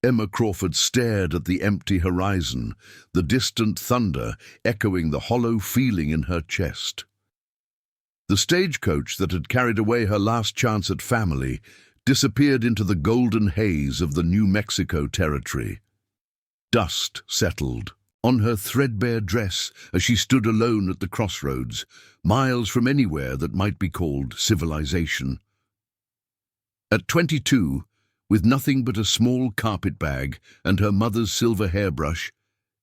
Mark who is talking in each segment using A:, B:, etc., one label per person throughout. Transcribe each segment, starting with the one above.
A: Emma Crawford stared at the empty horizon, the distant thunder echoing the hollow feeling in her chest. The stagecoach that had carried away her last chance at family disappeared into the golden haze of the New Mexico territory. Dust settled on her threadbare dress as she stood alone at the crossroads, miles from anywhere that might be called civilization. At 22, with nothing but a small carpet bag and her mother's silver hairbrush,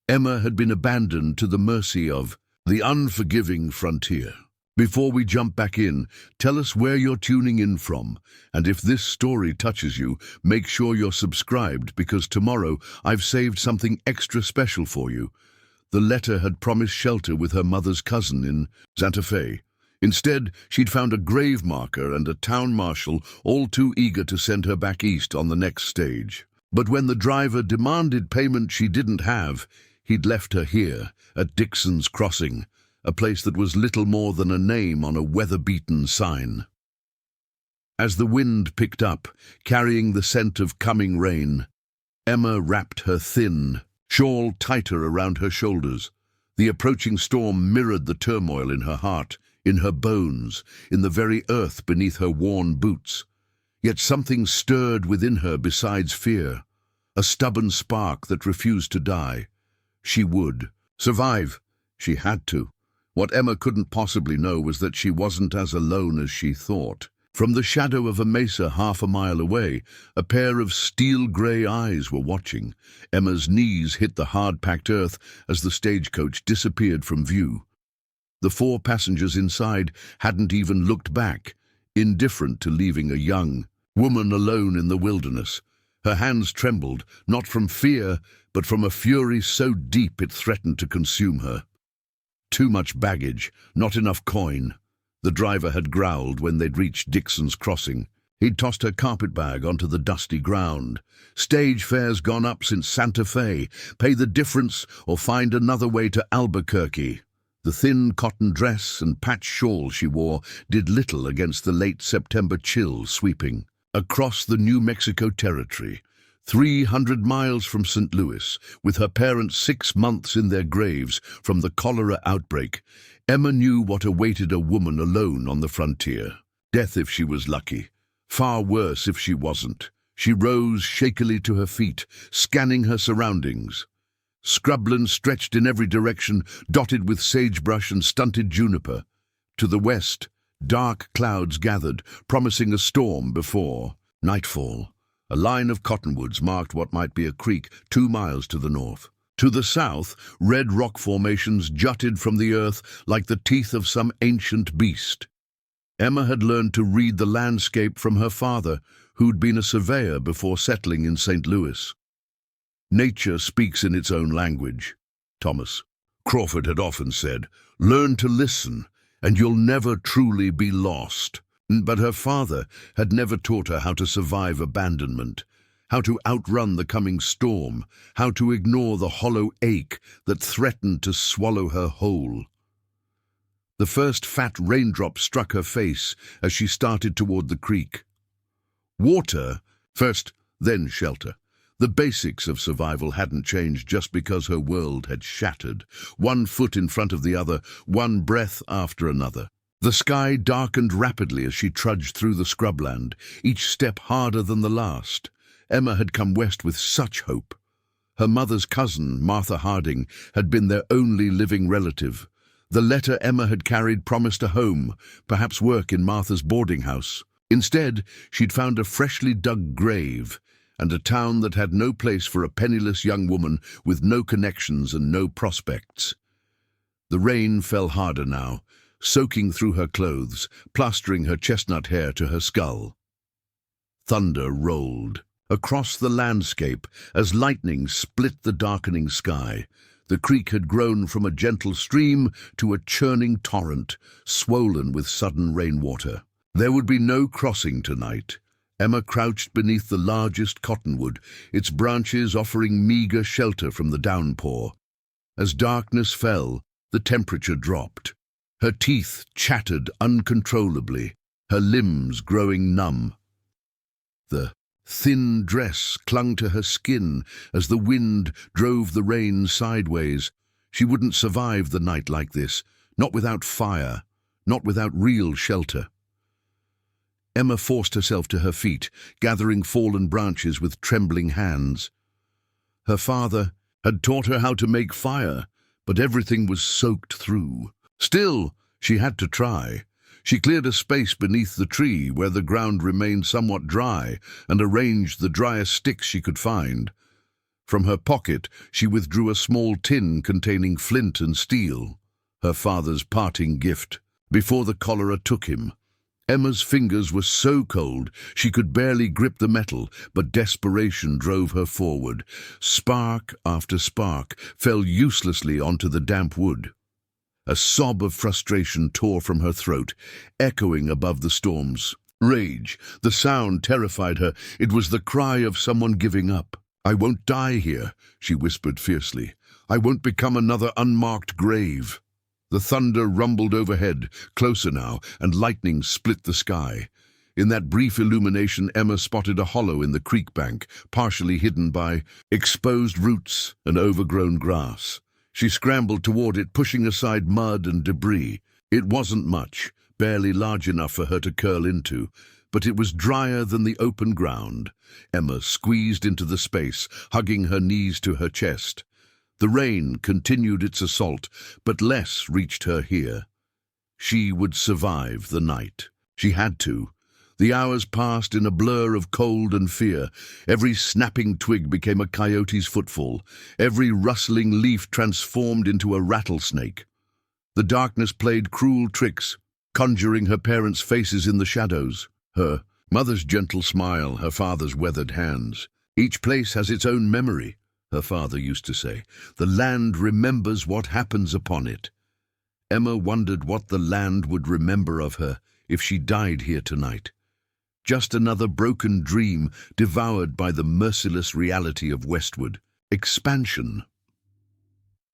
A: Emma had been abandoned to the mercy of the unforgiving frontier. Before we jump back in, tell us where you're tuning in from, and if this story touches you, make sure you're subscribed because tomorrow I've saved something extra special for you. The letter had promised shelter with her mother's cousin in Santa Fe. Instead, she'd found a grave marker and a town marshal all too eager to send her back east on the next stage. But when the driver demanded payment she didn't have, he'd left her here, at Dixon's Crossing, a place that was little more than a name on a weather-beaten sign. As the wind picked up, carrying the scent of coming rain, Emma wrapped her thin shawl tighter around her shoulders. The approaching storm mirrored the turmoil in her heart, in her bones, in the very earth beneath her worn boots. Yet something stirred within her besides fear, a stubborn spark that refused to die. She would survive. She had to. What Emma couldn't possibly know was that she wasn't as alone as she thought. From the shadow of a mesa half a mile away, a pair of steel-grey eyes were watching. Emma's knees hit the hard-packed earth as the stagecoach disappeared from view. The 4 passengers inside hadn't even looked back, indifferent to leaving a young woman alone in the wilderness. Her hands trembled, not from fear, but from a fury so deep it threatened to consume her. Too much baggage, not enough coin, the driver had growled when they'd reached Dixon's Crossing. He'd tossed her carpet bag onto the dusty ground. Stage fare's gone up since Santa Fe. Pay the difference or find another way to Albuquerque. The thin cotton dress and patch shawl she wore did little against the late September chill sweeping across the New Mexico territory. 300 miles from St. Louis, with her parents 6 months in their graves from the cholera outbreak, Emma knew what awaited a woman alone on the frontier. Death if she was lucky. Far worse if she wasn't. She rose shakily to her feet, scanning her surroundings. Scrublands stretched in every direction, dotted with sagebrush and stunted juniper. To the west, dark clouds gathered, promising a storm before nightfall. A line of cottonwoods marked what might be a creek 2 miles to the north. To the south, red rock formations jutted from the earth like the teeth of some ancient beast. Emma had learned to read the landscape from her father, who'd been a surveyor before settling in St. Louis. Nature speaks in its own language, Thomas Crawford had often said. Learn to listen, and you'll never truly be lost. But her father had never taught her how to survive abandonment, how to outrun the coming storm, how to ignore the hollow ache that threatened to swallow her whole. The first fat raindrop struck her face as she started toward the creek. Water first, then shelter. The basics of survival hadn't changed just because her world had shattered, 1 foot in front of the other, one breath after another. The sky darkened rapidly as she trudged through the scrubland, each step harder than the last. Emma had come west with such hope. Her mother's cousin, Martha Harding, had been their only living relative. The letter Emma had carried promised a home, perhaps work in Martha's boarding house. Instead, she'd found a freshly dug grave, and a town that had no place for a penniless young woman with no connections and no prospects. The rain fell harder now, soaking through her clothes, plastering her chestnut hair to her skull. Thunder rolled across the landscape as lightning split the darkening sky. The creek had grown from a gentle stream to a churning torrent, swollen with sudden rainwater. There would be no crossing tonight. Emma crouched beneath the largest cottonwood, its branches offering meager shelter from the downpour. As darkness fell, the temperature dropped. Her teeth chattered uncontrollably, her limbs growing numb. The thin dress clung to her skin as the wind drove the rain sideways. She wouldn't survive the night like this, not without fire, not without real shelter. Emma forced herself to her feet, gathering fallen branches with trembling hands. Her father had taught her how to make fire, but everything was soaked through. Still, she had to try. She cleared a space beneath the tree where the ground remained somewhat dry and arranged the driest sticks she could find. From her pocket, she withdrew a small tin containing flint and steel, her father's parting gift, before the cholera took him. Emma's fingers were so cold she could barely grip the metal, but desperation drove her forward. Spark after spark fell uselessly onto the damp wood. A sob of frustration tore from her throat, echoing above the storm's rage. The sound terrified her. It was the cry of someone giving up. "I won't die here," she whispered fiercely. "I won't become another unmarked grave." The thunder rumbled overhead, closer now, and lightning split the sky. In that brief illumination, Emma spotted a hollow in the creek bank, partially hidden by exposed roots and overgrown grass. She scrambled toward it, pushing aside mud and debris. It wasn't much, barely large enough for her to curl into, but it was drier than the open ground. Emma squeezed into the space, hugging her knees to her chest. The rain continued its assault, but less reached her here. She would survive the night. She had to. The hours passed in a blur of cold and fear. Every snapping twig became a coyote's footfall. Every rustling leaf transformed into a rattlesnake. The darkness played cruel tricks, conjuring her parents' faces in the shadows. Her mother's gentle smile, her father's weathered hands. "Each place has its own memory," her father used to say. "The land remembers what happens upon it." Emma wondered what the land would remember of her if she died here tonight. Just another broken dream devoured by the merciless reality of westward expansion.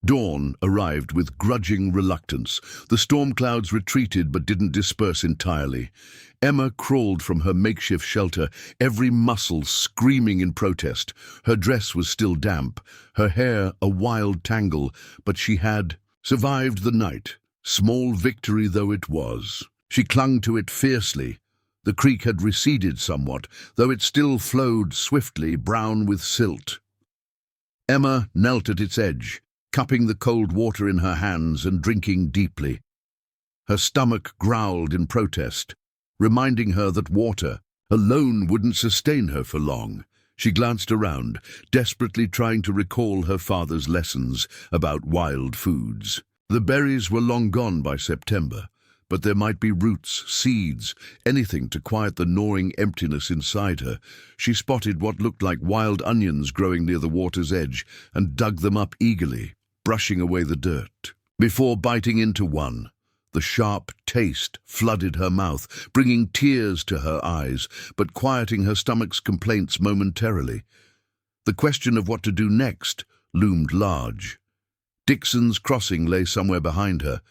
A: Dawn arrived with grudging reluctance. The storm clouds retreated but didn't disperse entirely. Emma crawled from her makeshift shelter, every muscle screaming in protest. Her dress was still damp, her hair a wild tangle, but she had survived the night, small victory though it was. She clung to it fiercely. The creek had receded somewhat, though it still flowed swiftly, brown with silt. Emma knelt at its edge, cupping the cold water in her hands and drinking deeply. Her stomach growled in protest, reminding her that water alone wouldn't sustain her for long. She glanced around, desperately trying to recall her father's lessons about wild foods. The berries were long gone by September, but there might be roots, seeds, anything to quiet the gnawing emptiness inside her. She spotted what looked like wild onions growing near the water's edge and dug them up eagerly, brushing away the dirt. Before biting into one, the sharp taste flooded her mouth, bringing tears to her eyes, but quieting her stomach's complaints momentarily. The question of what to do next loomed large. Dixon's Crossing lay somewhere behind her,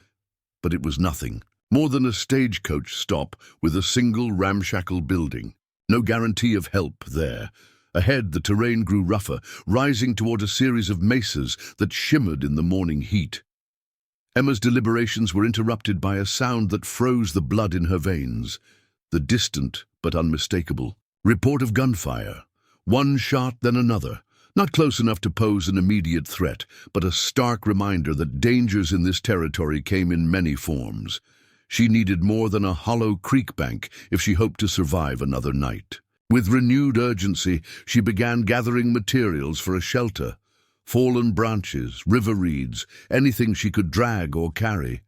A: but it was nothing. More than a stagecoach stop with a single ramshackle building. No guarantee of help there. Ahead, the terrain grew rougher, rising toward a series of mesas that shimmered in the morning heat. Emma's deliberations were interrupted by a sound that froze the blood in her veins. The distant, but unmistakable, report of gunfire. One shot, then another. Not close enough to pose an immediate threat, but a stark reminder that dangers in this territory came in many forms. She needed more than a hollow creek bank if she hoped to survive another night. With renewed urgency, she began gathering materials for a shelter. Fallen branches, river reeds, anything she could drag or carry.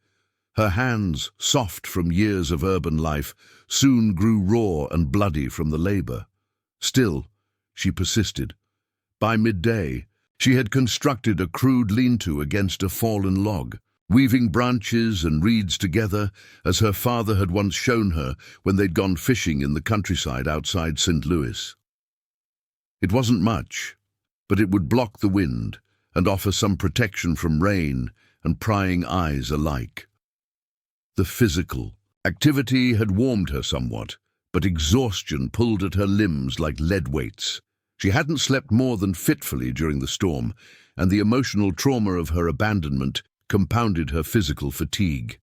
A: Her hands, soft from years of urban life, soon grew raw and bloody from the labor. Still, she persisted. By midday, she had constructed a crude lean-to against a fallen log, weaving branches and reeds together as her father had once shown her when they'd gone fishing in the countryside outside St. Louis. It wasn't much, but it would block the wind and offer some protection from rain and prying eyes alike. The physical activity had warmed her somewhat, but exhaustion pulled at her limbs like lead weights. She hadn't slept more than fitfully during the storm, and the emotional trauma of her abandonment compounded her physical fatigue.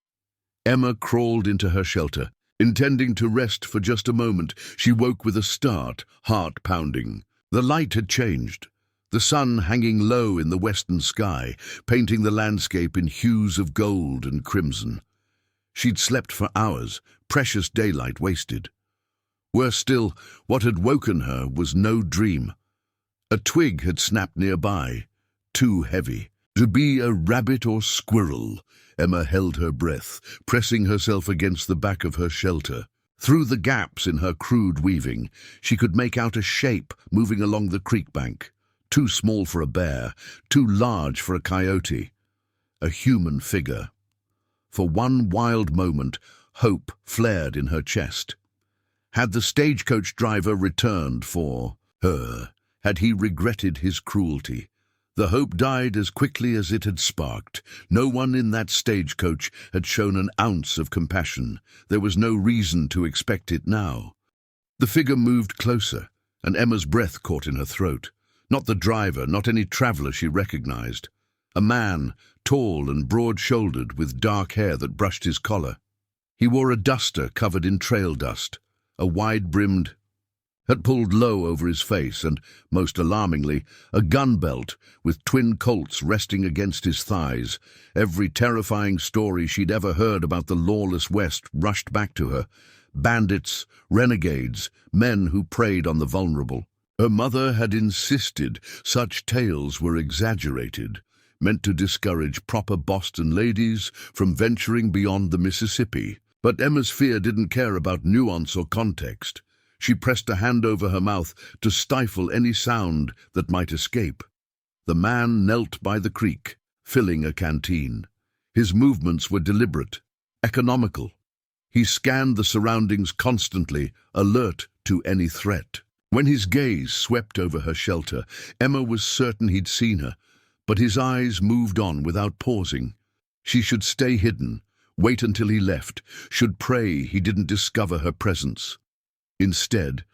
A: Emma crawled into her shelter. Intending to rest for just a moment, she woke with a start, heart pounding. The light had changed, the sun hanging low in the western sky, painting the landscape in hues of gold and crimson. She'd slept for hours, precious daylight wasted. Worse still, what had woken her was no dream. A twig had snapped nearby, too heavy. To be a rabbit or squirrel, Emma held her breath, pressing herself against the back of her shelter. Through the gaps in her crude weaving, she could make out a shape moving along the creek bank. Too small for a bear, too large for a coyote. A human figure. For one wild moment, hope flared in her chest. Had the stagecoach driver returned for her? Had he regretted his cruelty? The hope died as quickly as it had sparked. No one in that stagecoach had shown an ounce of compassion. There was no reason to expect it now. The figure moved closer, and Emma's breath caught in her throat. Not the driver, not any traveller she recognized. A man, tall and broad-shouldered, with dark hair that brushed his collar. He wore a duster covered in trail dust, a wide-brimmed hat pulled low over his face, and, most alarmingly, a gun belt with twin Colts resting against his thighs. Every terrifying story she'd ever heard about the lawless West rushed back to her. Bandits, renegades, men who preyed on the vulnerable. Her mother had insisted such tales were exaggerated, meant to discourage proper Boston ladies from venturing beyond the Mississippi. But Emma's fear didn't care about nuance or context. She pressed a hand over her mouth to stifle any sound that might escape. The man knelt by the creek, filling a canteen. His movements were deliberate, economical. He scanned the surroundings constantly, alert to any threat. When his gaze swept over her shelter, Emma was certain he'd seen her, but his eyes moved on without pausing. She should stay hidden, wait until he left, should pray he didn't discover her presence. Instead,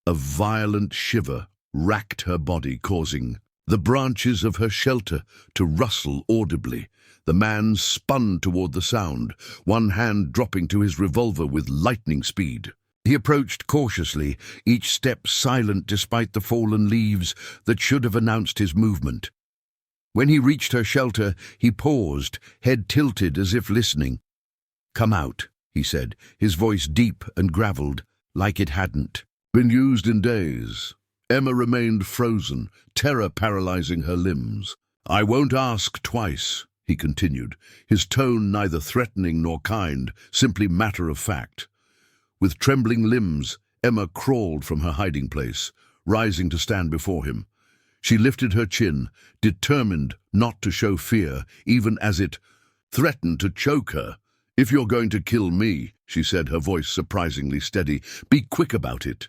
A: a violent shiver racked her body, causing the branches of her shelter to rustle audibly. The man spun toward the sound, one hand dropping to his revolver with lightning speed. He approached cautiously, each step silent despite the fallen leaves that should have announced his movement. When he reached her shelter, he paused, head tilted as if listening. "Come out," he said, his voice deep and graveled, like it hadn't been used in days. Emma remained frozen, terror paralyzing her limbs. "I won't ask twice," he continued, his tone neither threatening nor kind, simply matter of fact. With trembling limbs, Emma crawled from her hiding place, rising to stand before him. She lifted her chin, determined not to show fear, even as it threatened to choke her. "If you're going to kill me," she said, her voice surprisingly steady, "be quick about it."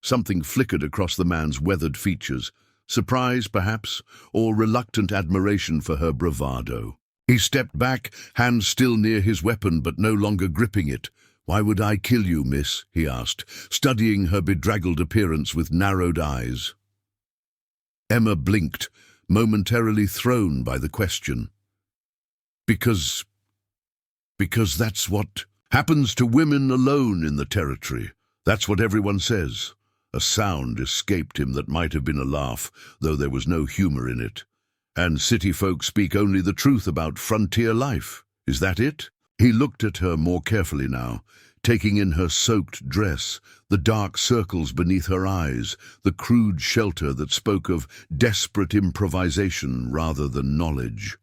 A: Something flickered across the man's weathered features, surprise, perhaps, or reluctant admiration for her bravado. He stepped back, hand still near his weapon but no longer gripping it. "Why would I kill you, miss?" he asked, studying her bedraggled appearance with narrowed eyes. Emma blinked, momentarily thrown by the question. Because that's what happens to women alone in the territory. That's what everyone says." A sound escaped him that might have been a laugh, though there was no humor in it. "And city folk speak only the truth about frontier life. Is that it?" He looked at her more carefully now, taking in her soaked dress, the dark circles beneath her eyes, the crude shelter that spoke of desperate improvisation rather than knowledge.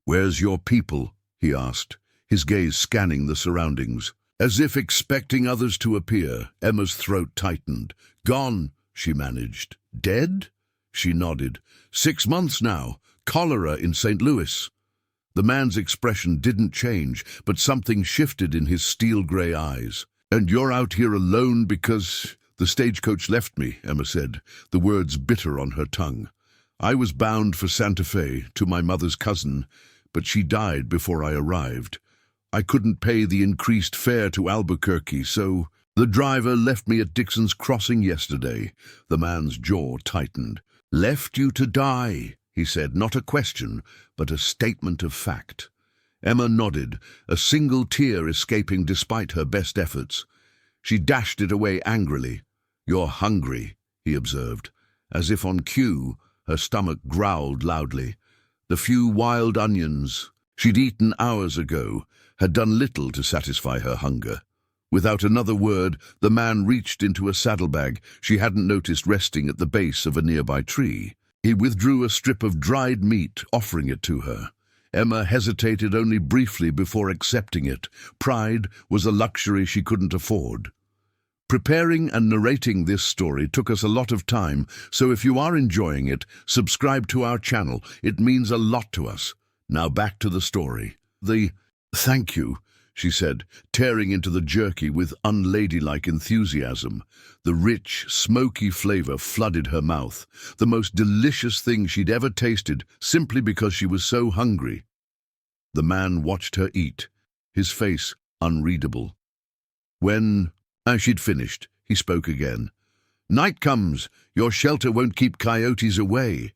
A: "Where's your people?" he asked, his gaze scanning the surroundings. As if expecting others to appear, Emma's throat tightened. "Gone," she managed. "Dead?" She nodded. 6 months now. Cholera in St. Louis." The man's expression didn't change, but something shifted in his steel-grey eyes. "And you're out here alone because—" "The stagecoach left me," Emma said, the words bitter on her tongue. "I was bound for Santa Fe, to my mother's cousin, but she died before I arrived. I couldn't pay the increased fare to Albuquerque, so—" The driver left me at Dixon's Crossing yesterday. The man's jaw tightened. Left you to die, he said, not a question, but a statement of fact. Emma nodded, a single tear escaping despite her best efforts. She dashed it away angrily. You're hungry, he observed. As if on cue, her stomach growled loudly. The few wild onions she'd eaten hours ago had done little to satisfy her hunger. Without another word, the man reached into a saddlebag she hadn't noticed resting at the base of a nearby tree. He withdrew a strip of dried meat, offering it to her. Emma hesitated only briefly before accepting it. Pride was a luxury she couldn't afford. Preparing and narrating this story took us a lot of time, so if you are enjoying it, subscribe to our channel. It means a lot to us. Now back to the story. Thank you, she said, tearing into the jerky with unladylike enthusiasm. The rich, smoky flavor flooded her mouth, the most delicious thing she'd ever tasted, simply because she was so hungry. The man watched her eat, his face unreadable. When she'd finished, he spoke again. Night comes. Your shelter won't keep coyotes away.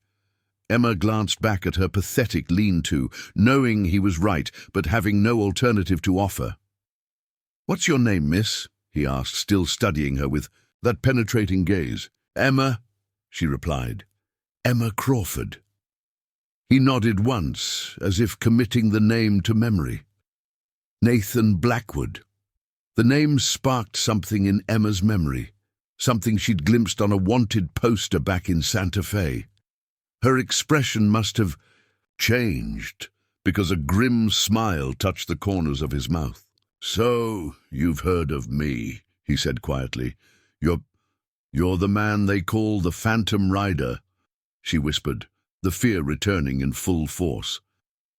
A: Emma glanced back at her pathetic lean-to, knowing he was right, but having no alternative to offer. What's your name, miss? He asked, still studying her with that penetrating gaze. Emma, she replied. Emma Crawford. He nodded once, as if committing the name to memory. Nathan Blackwood. The name sparked something in Emma's memory, something she'd glimpsed on a wanted poster back in Santa Fe. Her expression must have changed, because a grim smile touched the corners of his mouth. So, you've heard of me, he said quietly. You're the man they call the Phantom Rider, she whispered, the fear returning in full force.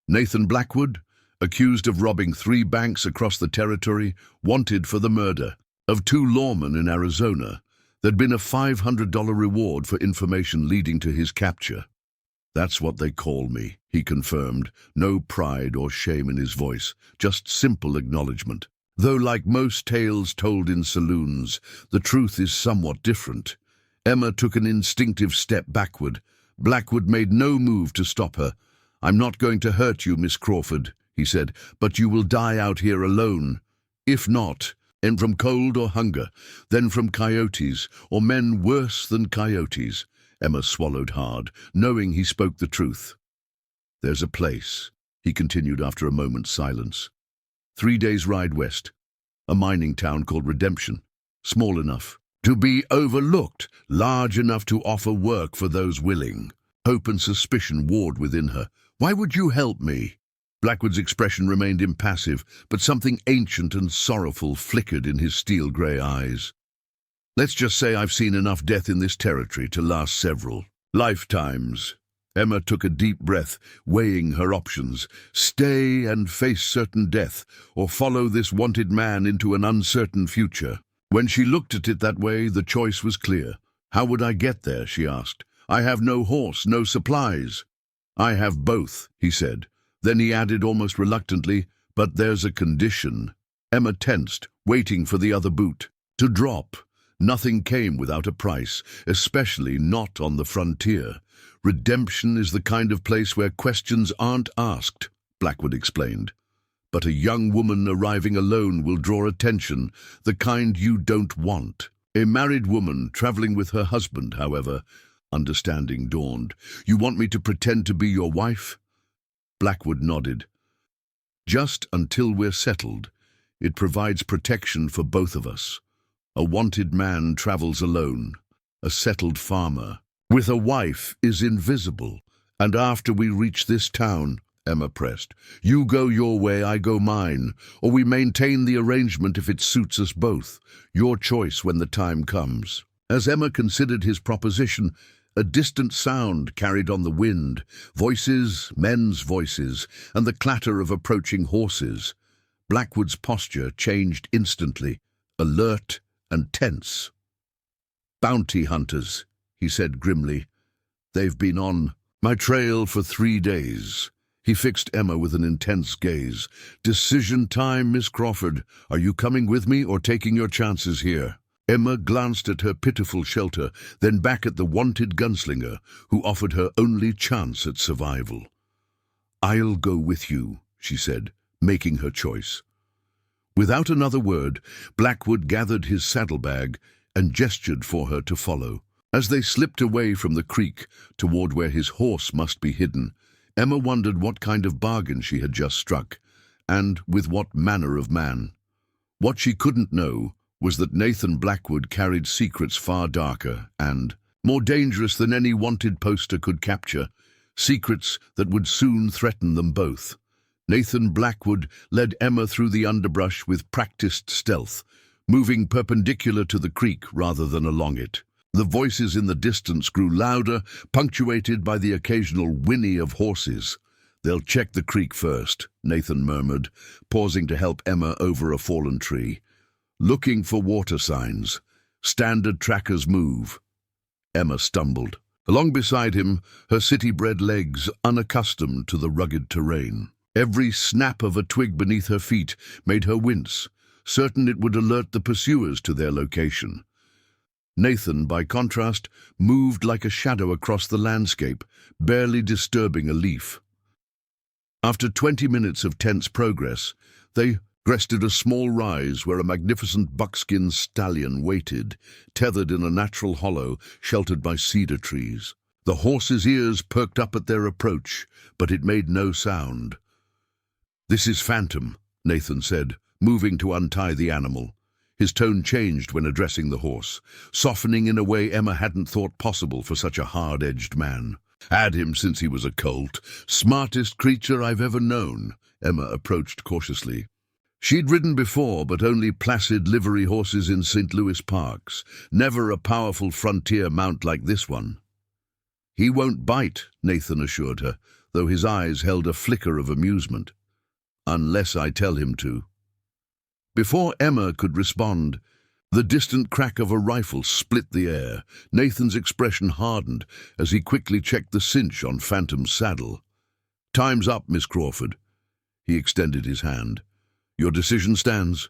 A: Nathan Blackwood, accused of robbing 3 banks across the territory, wanted for the murder of 2 lawmen in Arizona. There'd been a $500 reward for information leading to his capture. That's what they call me, he confirmed, no pride or shame in his voice, just simple acknowledgement. Though like most tales told in saloons, the truth is somewhat different. Emma took an instinctive step backward. Blackwood made no move to stop her. I'm not going to hurt you, Miss Crawford, he said, but you will die out here alone. If not, and from cold or hunger, then from coyotes, or men worse than coyotes. Emma swallowed hard, knowing he spoke the truth. There's a place, he continued after a moment's silence. 3 days' ride west, a mining town called Redemption, small enough to be overlooked, large enough to offer work for those willing. Hope and suspicion warred within her. Why would you help me? Blackwood's expression remained impassive, but something ancient and sorrowful flickered in his steel-grey eyes. Let's just say I've seen enough death in this territory to last several lifetimes. Emma took a deep breath, weighing her options. Stay and face certain death, or follow this wanted man into an uncertain future. When she looked at it that way, the choice was clear. How would I get there, she asked. I have no horse, no supplies. I have both, he said. Then he added almost reluctantly, but there's a condition. Emma tensed, waiting for the other boot to drop. Nothing came without a price, especially not on the frontier. Redemption is the kind of place where questions aren't asked, Blackwood explained. But a young woman arriving alone will draw attention, the kind you don't want. A married woman traveling with her husband, however, understanding dawned. You want me to pretend to be your wife? Blackwood nodded. Just until we're settled. It provides protection for both of us. A wanted man travels alone. A settled farmer with a wife is invisible. And after we reach this town, Emma pressed, you go your way, I go mine, or we maintain the arrangement if it suits us both. Your choice when the time comes. As Emma considered his proposition, a distant sound carried on the wind, voices, men's voices, and the clatter of approaching horses. Blackwood's posture changed instantly, alert and tense. Bounty hunters, he said grimly. They've been on my trail for 3 days. He fixed Emma with an intense gaze. "Decision time, Miss Crawford. Are you coming with me or taking your chances here?" Emma glanced at her pitiful shelter, then back at the wanted gunslinger, who offered her only chance at survival. "I'll go with you," she said, making her choice. Without another word, Blackwood gathered his saddlebag and gestured for her to follow. As they slipped away from the creek toward where his horse must be hidden, Emma wondered what kind of bargain she had just struck, and with what manner of man. What she couldn't know was that Nathan Blackwood carried secrets far darker and more dangerous than any wanted poster could capture, secrets that would soon threaten them both. Nathan Blackwood led Emma through the underbrush with practiced stealth, moving perpendicular to the creek rather than along it. The voices in the distance grew louder, punctuated by the occasional whinny of horses. "They'll check the creek first," Nathan murmured, pausing to help Emma over a fallen tree. "Looking for water signs. Standard trackers move." Emma stumbled. Along beside him, her city-bred legs unaccustomed to the rugged terrain. Every snap of a twig beneath her feet made her wince, certain it would alert the pursuers to their location. Nathan, by contrast, moved like a shadow across the landscape, barely disturbing a leaf. After 20 minutes of tense progress, they breasted a small rise where a magnificent buckskin stallion waited, tethered in a natural hollow sheltered by cedar trees. The horse's ears perked up at their approach, but it made no sound. "This is Phantom," Nathan said, moving to untie the animal. His tone changed when addressing the horse, softening in a way Emma hadn't thought possible for such a hard-edged man. "Had him since he was a colt. Smartest creature I've ever known." Emma approached cautiously. She'd ridden before, but only placid livery horses in St. Louis parks, never a powerful frontier mount like this one. "He won't bite," Nathan assured her, though his eyes held a flicker of amusement. "Unless I tell him to." Before Emma could respond, the distant crack of a rifle split the air. Nathan's expression hardened as he quickly checked the cinch on Phantom's saddle. "Time's up, Miss Crawford." He extended his hand. "Your decision stands."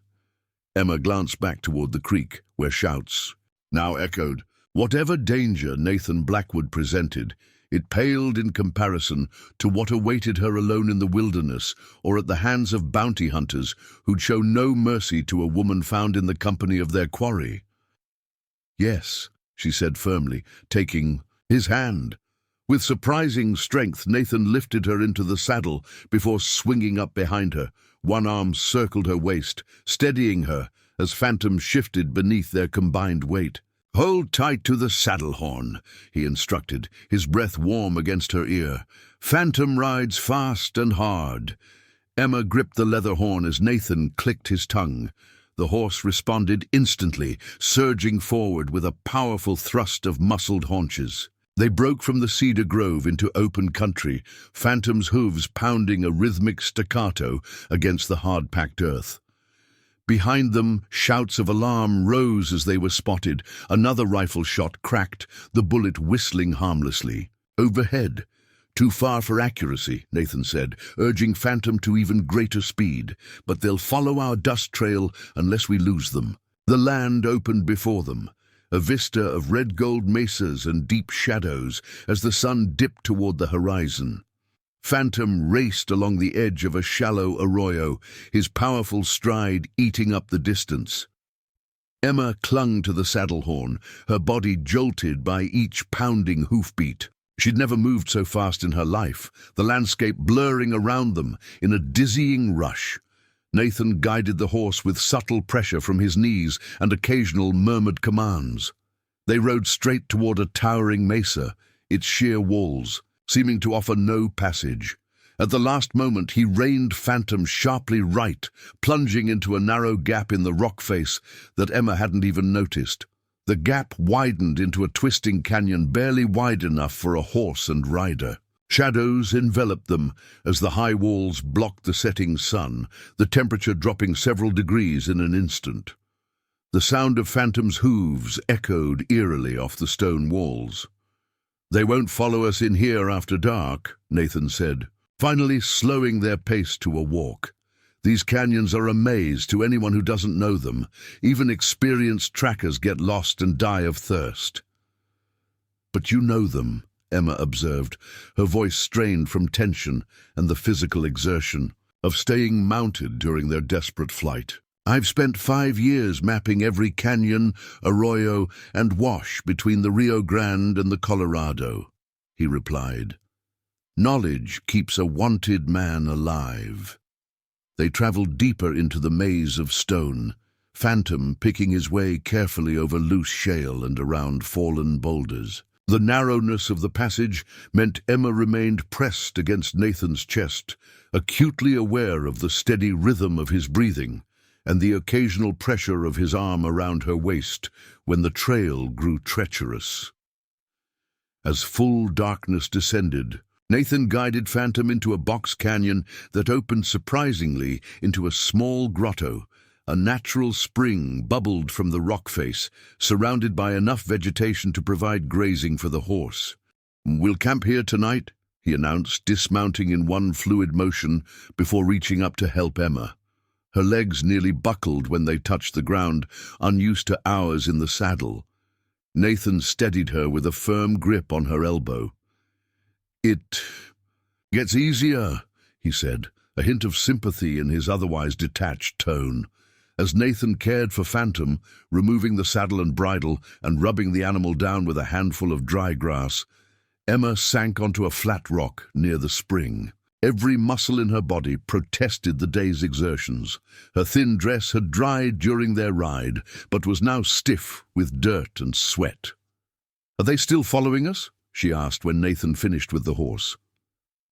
A: Emma glanced back toward the creek, where shouts now echoed. Whatever danger Nathan Blackwood presented, it paled in comparison to what awaited her alone in the wilderness or at the hands of bounty hunters who'd show no mercy to a woman found in the company of their quarry. "Yes," she said firmly, taking his hand. With surprising strength, Nathan lifted her into the saddle before swinging up behind her. One arm circled her waist, steadying her as Phantom shifted beneath their combined weight. "Hold tight to the saddle horn," he instructed, his breath warm against her ear. "Phantom rides fast and hard." Emma gripped the leather horn as Nathan clicked his tongue. The horse responded instantly, surging forward with a powerful thrust of muscled haunches. They broke from the cedar grove into open country, Phantom's hooves pounding a rhythmic staccato against the hard-packed earth. Behind them, shouts of alarm rose as they were spotted. Another rifle shot cracked, the bullet whistling harmlessly. Overhead, "Too far for accuracy," Nathan said, urging Phantom to even greater speed. "But they'll follow our dust trail unless we lose them." The land opened before them, a vista of red-gold mesas and deep shadows as the sun dipped toward the horizon. Phantom raced along the edge of a shallow arroyo, his powerful stride eating up the distance. Emma clung to the saddle horn, her body jolted by each pounding hoofbeat. She'd never moved so fast in her life, the landscape blurring around them in a dizzying rush. Nathan guided the horse with subtle pressure from his knees and occasional murmured commands. They rode straight toward a towering mesa, its sheer walls seeming to offer no passage. At the last moment, he reined Phantom sharply right, plunging into a narrow gap in the rock face that Emma hadn't even noticed. The gap widened into a twisting canyon barely wide enough for a horse and rider. Shadows enveloped them as the high walls blocked the setting sun, the temperature dropping several degrees in an instant. The sound of Phantom's hooves echoed eerily off the stone walls. "They won't follow us in here after dark," Nathan said. finally slowing their pace to a walk. These canyons are a maze to anyone who doesn't know them. Even experienced trackers get lost and die of thirst. "But you know them," Emma observed, her voice strained from tension and the physical exertion of staying mounted during their desperate flight. "I've spent 5 years mapping every canyon, arroyo, and wash between the Rio Grande and the Colorado," he replied. "Knowledge keeps a wanted man alive." They traveled deeper into the maze of stone, Phantom picking his way carefully over loose shale and around fallen boulders. The narrowness of the passage meant Emma remained pressed against Nathan's chest, acutely aware of the steady rhythm of his breathing and the occasional pressure of his arm around her waist when the trail grew treacherous. As full darkness descended, Nathan guided Phantom into a box canyon that opened surprisingly into a small grotto. A natural spring bubbled from the rock face, surrounded by enough vegetation to provide grazing for the horse. "We'll camp here tonight," he announced, dismounting in one fluid motion before reaching up to help Emma. Her legs nearly buckled when they touched the ground, unused to hours in the saddle. Nathan steadied her with a firm grip on her elbow. "It gets easier," he said, a hint of sympathy in his otherwise detached tone. As Nathan cared for Phantom, removing the saddle and bridle and rubbing the animal down with a handful of dry grass, Emma sank onto a flat rock near the spring. Every muscle in her body protested the day's exertions. Her thin dress had dried during their ride, but was now stiff with dirt and sweat. "Are they still following us?" she asked when Nathan finished with the horse.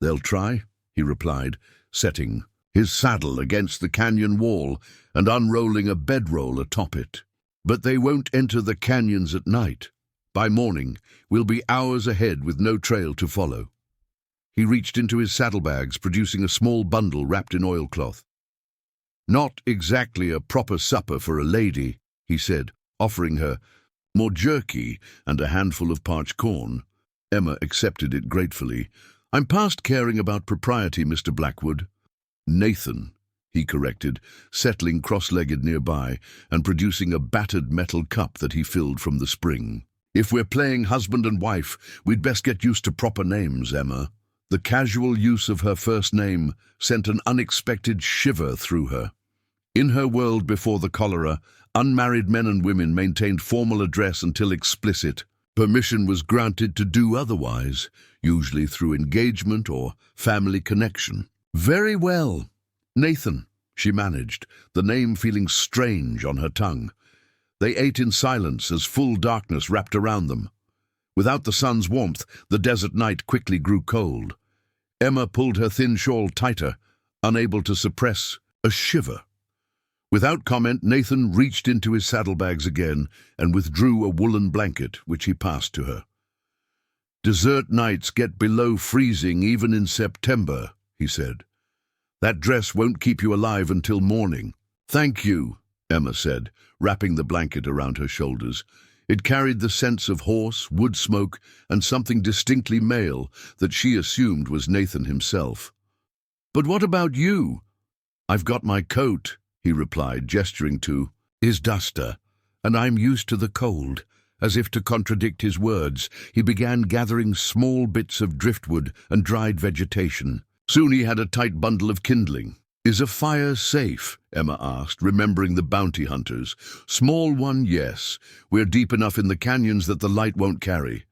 A: "They'll try," he replied, setting his saddle against the canyon wall and unrolling a bedroll atop it. "But they won't enter the canyons at night. By morning, we'll be hours ahead with no trail to follow." He reached into his saddlebags, producing a small bundle wrapped in oilcloth. "Not exactly a proper supper for a lady," he said, offering her more jerky and a handful of parched corn. Emma accepted it gratefully. "I'm past caring about propriety, Mr. Blackwood." "Nathan," he corrected, settling cross-legged nearby and producing a battered metal cup that he filled from the spring. "If we're playing husband and wife, we'd best get used to proper names, Emma." The casual use of her first name sent an unexpected shiver through her. In her world before the cholera, unmarried men and women maintained formal address until explicit. Permission was granted to do otherwise, usually through engagement or family connection. "Very well, Nathan," she managed, the name feeling strange on her tongue. They ate in silence as full darkness wrapped around them. Without the sun's warmth, the desert night quickly grew cold. Emma pulled her thin shawl tighter, unable to suppress a shiver. Without comment, Nathan reached into his saddlebags again and withdrew a woolen blanket, which he passed to her. "Desert nights get below freezing even in September," he said. "That dress won't keep you alive until morning." "Thank you," Emma said, wrapping the blanket around her shoulders. It carried the scents of horse, wood smoke, and something distinctly male that she assumed was Nathan himself. "But what about you?" "I've got my coat," he replied, gesturing to his duster, "and I'm used to the cold." As if to contradict his words, he began gathering small bits of driftwood and dried vegetation. Soon he had a tight bundle of kindling. "Is a fire safe?" Emma asked, remembering the bounty hunters. "Small one, yes. We're deep enough in the canyons that the light won't carry."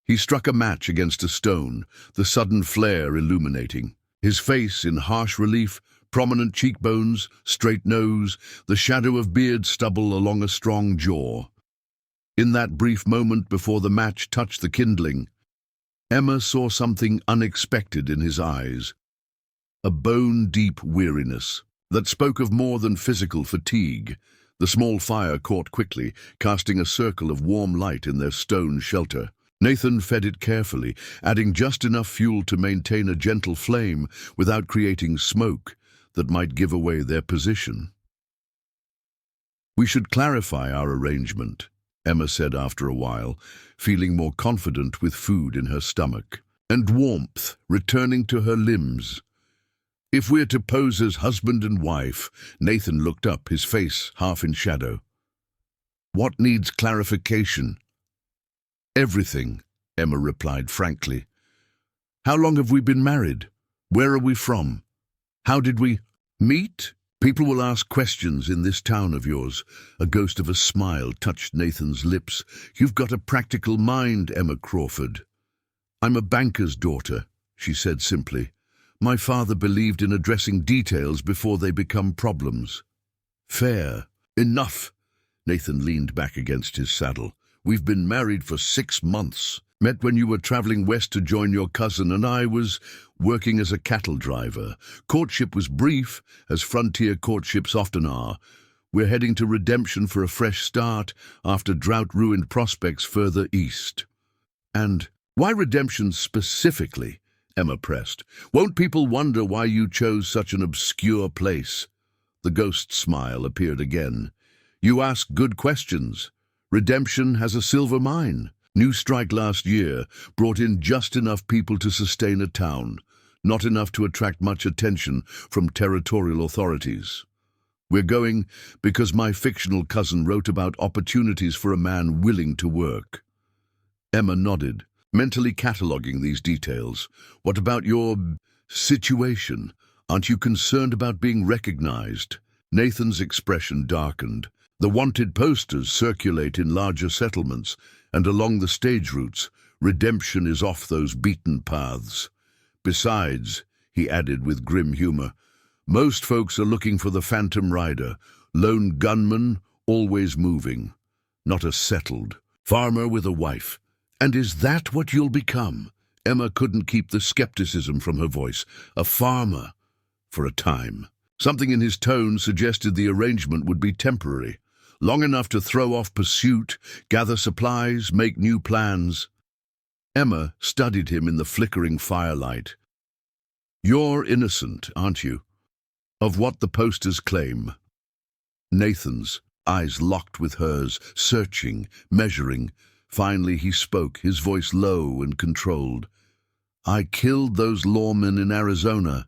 A: He struck a match against a stone, the sudden flare illuminating. His face in harsh relief, prominent cheekbones, straight nose, the shadow of beard stubble along a strong jaw. In that brief moment before the match touched the kindling, Emma saw something unexpected in his eyes. A bone-deep weariness that spoke of more than physical fatigue. The small fire caught quickly, casting a circle of warm light in their stone shelter. Nathan fed it carefully, adding just enough fuel to maintain a gentle flame without creating smoke that might give away their position. "We should clarify our arrangement," Emma said after a while, feeling more confident with food in her stomach. and warmth returning to her limbs. If we're to pose as husband and wife, Nathan looked up, his face half in shadow. What needs clarification? Everything, Emma replied frankly. How long have we been married? Where are we from? How did we meet? People will ask questions in this town of yours. A ghost of a smile touched Nathan's lips. You've got a practical mind, Emma Crawford. I'm a banker's daughter, she said simply. My father believed in addressing details before they become problems. Fair. Enough. Nathan leaned back against his saddle. We've been married for 6 months. Met when you were traveling west to join your cousin, and I was working as a cattle driver. Courtship was brief, as frontier courtships often are. We're heading to redemption for a fresh start after drought-ruined prospects further east. And why redemption specifically? Emma pressed. Won't people wonder why you chose such an obscure place? The ghost smile appeared again. You ask good questions. Redemption has a silver mine. New strike last year brought in just enough people to sustain a town, not enough to attract much attention from territorial authorities. We're going because my fictional cousin wrote about opportunities for a man willing to work. Emma nodded, mentally cataloguing these details. What about your situation? Aren't you concerned about being recognized? Nathan's expression darkened. The wanted posters circulate in larger settlements, and along the stage routes, redemption is off those beaten paths. Besides, he added with grim humor, most folks are looking for the phantom rider, lone gunman, always moving, not a settled farmer with a wife. And is that what you'll become? Emma couldn't keep the skepticism from her voice. A farmer, for a time. Something in his tone suggested the arrangement would be temporary, long enough to throw off pursuit, gather supplies, make new plans. Emma studied him in the flickering firelight. You're innocent, aren't you? Of what the posters claim. Nathan's eyes locked with hers, searching, measuring. Finally he spoke, his voice low and controlled. I killed those lawmen in Arizona.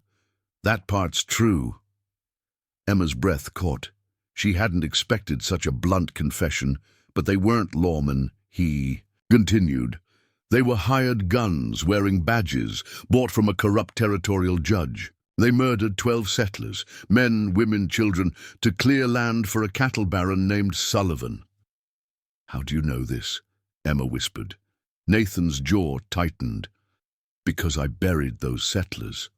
A: That part's true. Emma's breath caught. She hadn't expected such a blunt confession, but they weren't lawmen, he continued. They were hired guns wearing badges bought from a corrupt territorial judge. They murdered 12 settlers, men, women, children, to clear land for a cattle baron named Sullivan. How do you know this? Emma whispered. Nathan's jaw tightened. Because I buried those settlers,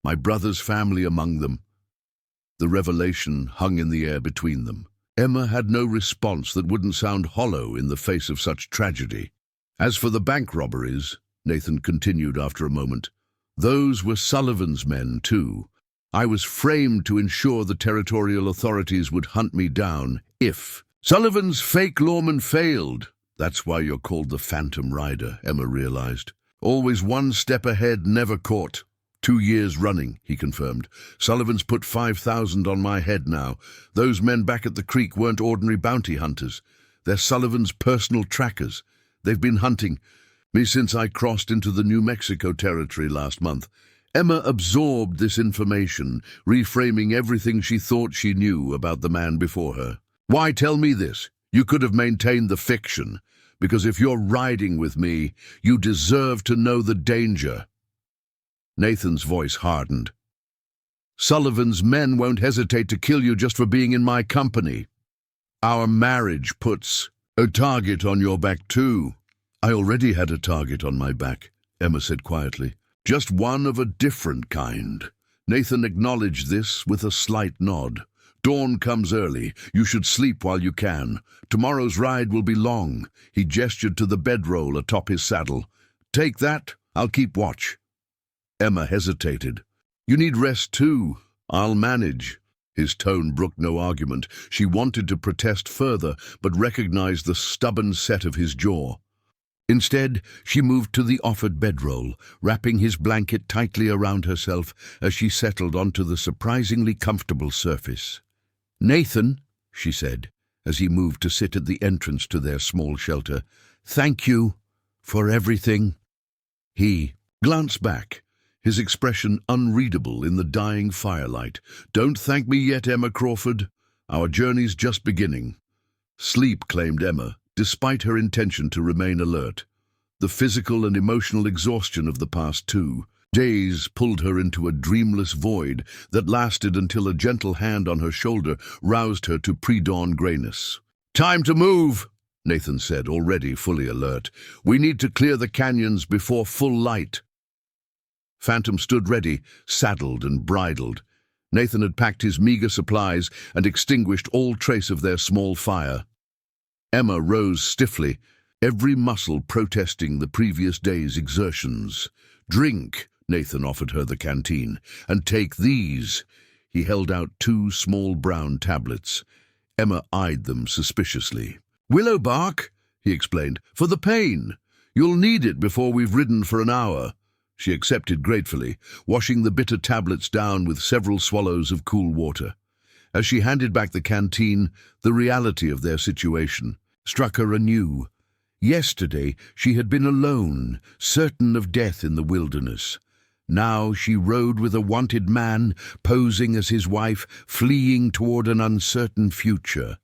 A: my brother's family among them. The revelation hung in the air between them. Emma had no response that wouldn't sound hollow in the face of such tragedy. As for the bank robberies, Nathan continued after a moment, those were Sullivan's men too. I was framed to ensure the territorial authorities would hunt me down if Sullivan's fake lawman failed. That's why you're called the Phantom Rider, Emma realized. Always one step ahead, never caught. 2 years running, he confirmed. Sullivan's put 5,000 on my head now. Those men back at the creek weren't ordinary bounty hunters. They're Sullivan's personal trackers. They've been hunting me since I crossed into the New Mexico territory last month. Emma absorbed this information, reframing everything she thought she knew about the man before her. Why tell me this? You could have maintained the fiction, because if you're riding with me, you deserve to know the danger. Nathan's voice hardened. Sullivan's men won't hesitate to kill you just for being in my company. Our marriage puts a target on your back too. I already had a target on my back, Emma said quietly. Just one of a different kind. Nathan acknowledged this with a slight nod. Dawn comes early. You should sleep while you can. Tomorrow's ride will be long. He gestured to the bedroll atop his saddle. Take that. I'll keep watch. Emma hesitated. You need rest too. I'll manage. His tone brooked no argument. She wanted to protest further, but recognized the stubborn set of his jaw. Instead, she moved to the offered bedroll, wrapping his blanket tightly around herself as she settled onto the surprisingly comfortable surface. Nathan, she said, as he moved to sit at the entrance to their small shelter, thank you for everything. He Glance back, his expression unreadable in the dying firelight. "Don't thank me yet, Emma Crawford. Our journey's just beginning." Sleep claimed Emma, despite her intention to remain alert. The physical and emotional exhaustion of the past 2 days pulled her into a dreamless void that lasted until a gentle hand on her shoulder roused her to pre-dawn grayness. "Time to move," Nathan said, already fully alert. "We need to clear the canyons before full light." Phantom stood ready, saddled and bridled. Nathan had packed his meager supplies and extinguished all trace of their small fire. Emma rose stiffly, every muscle protesting the previous day's exertions. "Drink," Nathan offered her the canteen, "and take these." He held out 2 small brown tablets. Emma eyed them suspiciously. "Willow bark," he explained, "for the pain. You'll need it before we've ridden for an hour." She accepted gratefully, washing the bitter tablets down with several swallows of cool water. As she handed back the canteen, the reality of their situation struck her anew. Yesterday she had been alone, certain of death in the wilderness. Now she rode with a wanted man, posing as his wife, fleeing toward an uncertain future.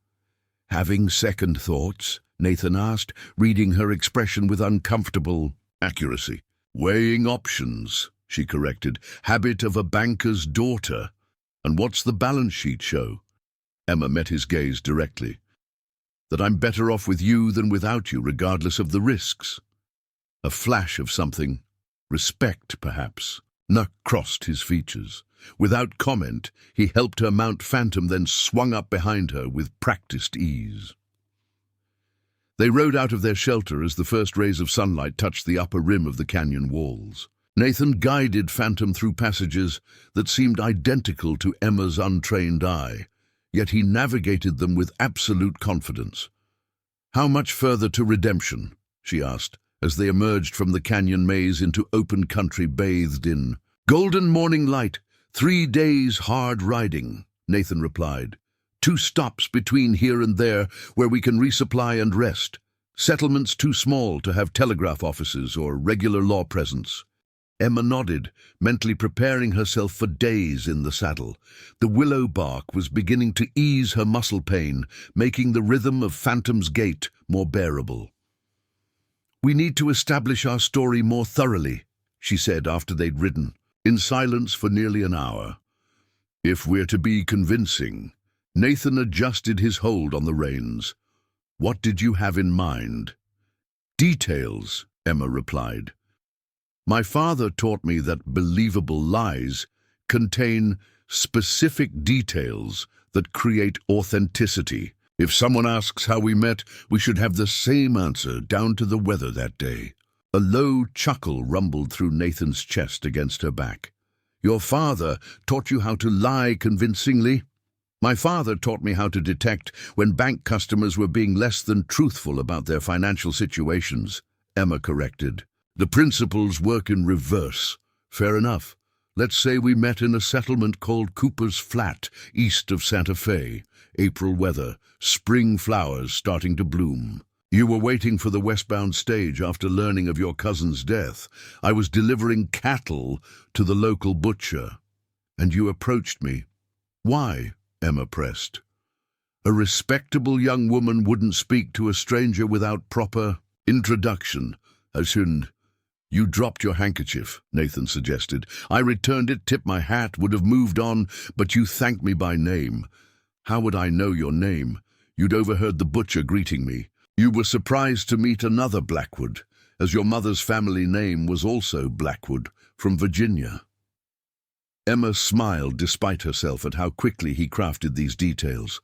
A: "Having second thoughts?" Nathan asked, reading her expression with uncomfortable accuracy. "Weighing options," she corrected. "Habit of a banker's daughter. And what's the balance sheet show?" Emma met his gaze directly. "That I'm better off with you than without you, regardless of the risks." A flash of something. Respect, perhaps. Nuck crossed his features. Without comment, he helped her mount Phantom, then swung up behind her with practiced ease. They rode out of their shelter as the first rays of sunlight touched the upper rim of the canyon walls. Nathan guided Phantom through passages that seemed identical to Emma's untrained eye, yet he navigated them with absolute confidence. "How much further to redemption?" she asked, as they emerged from the canyon maze into open country bathed in golden morning light. 3 days hard riding," Nathan replied. 2 stops between here and there where we can resupply and rest. Settlements too small to have telegraph offices or regular law presence." Emma nodded, mentally preparing herself for days in the saddle. The willow bark was beginning to ease her muscle pain, making the rhythm of Phantom's gait more bearable. "We need to establish our story more thoroughly," she said after they'd ridden, in silence for nearly an hour. "If we're to be convincing." Nathan adjusted his hold on the reins. "What did you have in mind?" "Details," Emma replied. "My father taught me that believable lies contain specific details that create authenticity. If someone asks how we met, we should have the same answer, down to the weather that day." A low chuckle rumbled through Nathan's chest against her back. "Your father taught you how to lie convincingly?" "My father taught me how to detect when bank customers were being less than truthful about their financial situations," Emma corrected. "The principles work in reverse." "Fair enough. Let's say we met in a settlement called Cooper's Flat, east of Santa Fe. April weather, spring flowers starting to bloom. You were waiting for the westbound stage after learning of your cousin's death. I was delivering cattle to the local butcher. And you approached me." "Why?" Emma pressed. "A respectable young woman wouldn't speak to a stranger without proper introduction. You dropped your handkerchief," Nathan suggested. "I returned it, tipped my hat, would have moved on, but you thanked me by name." "How would I know your name? You'd overheard the butcher greeting me. You were surprised to meet another Blackwood, as your mother's family name was also Blackwood, from Virginia." Emma smiled despite herself at how quickly he crafted these details.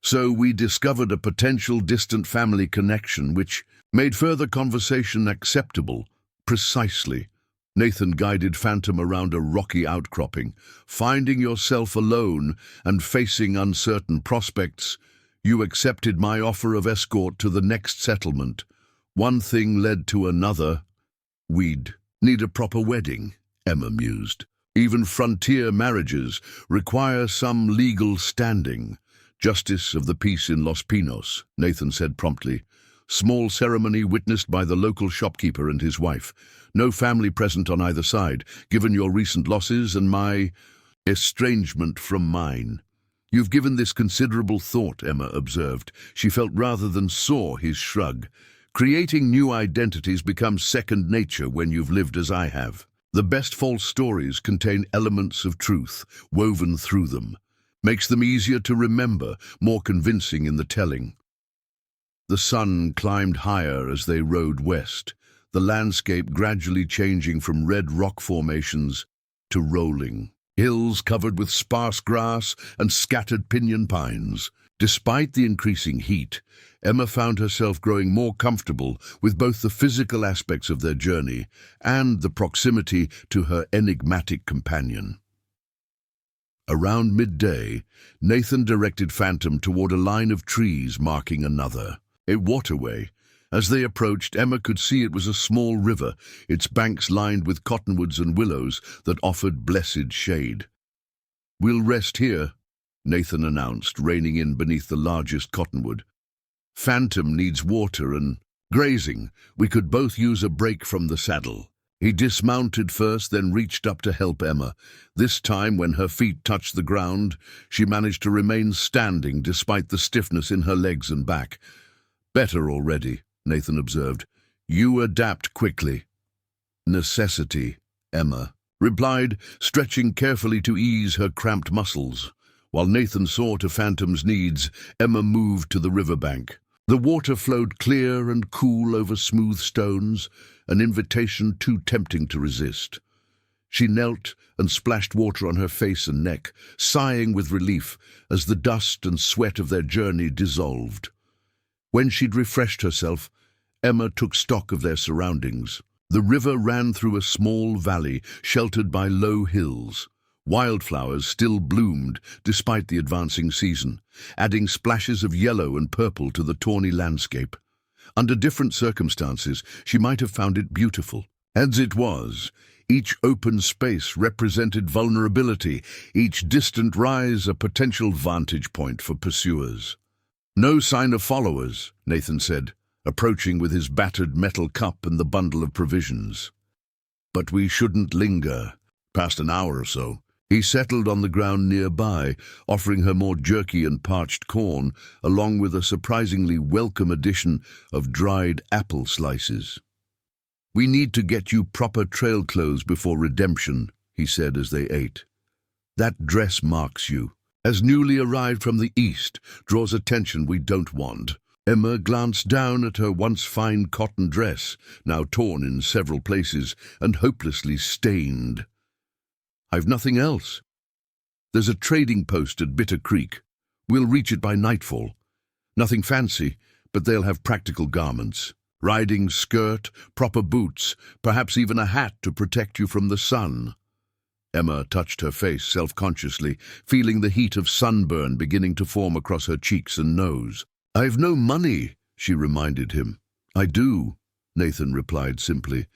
A: "So we discovered a potential distant family connection which made further conversation acceptable." "Precisely." Nathan guided Phantom around a rocky outcropping. "Finding yourself alone and facing uncertain prospects, you accepted my offer of escort to the next settlement. One thing led to another." "We'd need a proper wedding," Emma mused. "Even frontier marriages require some legal standing." "Justice of the peace in Los Pinos," Nathan said promptly. Small ceremony witnessed by the local shopkeeper and his wife. No family present on either side, given your recent losses and my estrangement from mine. You've given this considerable thought, Emma observed. She felt rather than saw his shrug. Creating new identities becomes second nature when you've lived as I have. The best false stories contain elements of truth woven through them. Makes them easier to remember, more convincing in the telling. The sun climbed higher as they rode west, the landscape gradually changing from red rock formations to rolling hills covered with sparse grass and scattered pinyon pines. Despite the increasing heat, Emma found herself growing more comfortable with both the physical aspects of their journey and the proximity to her enigmatic companion. Around midday, Nathan directed Phantom toward a line of trees marking a waterway. As they approached, Emma could see it was a small river, its banks lined with cottonwoods and willows that offered blessed shade. "We'll rest here," Nathan announced, reining in beneath the largest cottonwood. "Phantom needs water and grazing. We could both use a break from the saddle." He dismounted first, then reached up to help Emma. This time, when her feet touched the ground, she managed to remain standing despite the stiffness in her legs and back. "Better already," Nathan observed. "You adapt quickly." "Necessity," Emma replied, stretching carefully to ease her cramped muscles. While Nathan saw to Phantom's needs, Emma moved to the riverbank. The water flowed clear and cool over smooth stones, an invitation too tempting to resist. She knelt and splashed water on her face and neck, sighing with relief as the dust and sweat of their journey dissolved. When she'd refreshed herself, Emma took stock of their surroundings. The river ran through a small valley sheltered by low hills. Wildflowers still bloomed despite the advancing season, adding splashes of yellow and purple to the tawny landscape. Under different circumstances, she might have found it beautiful. As it was, each open space represented vulnerability, each distant rise a potential vantage point for pursuers. "No sign of followers," Nathan said, approaching with his battered metal cup and the bundle of provisions. "But we shouldn't linger past an hour or so." He settled on the ground nearby, offering her more jerky and parched corn, along with a surprisingly welcome addition of dried apple slices. "We need to get you proper trail clothes before redemption," he said as they ate. "That dress marks you. As newly arrived from the east, draws attention we don't want." Emma glanced down at her once fine cotton dress, now torn in several places and hopelessly stained. "I've nothing else. There's a trading post at Bitter Creek. We'll reach it by nightfall. Nothing fancy, but they'll have practical garments. Riding skirt, proper boots, perhaps even a hat to protect you from the sun." Emma touched her face self-consciously, feeling the heat of sunburn beginning to form across her cheeks and nose. "I've no money," she reminded him. "I do," Nathan replied simply.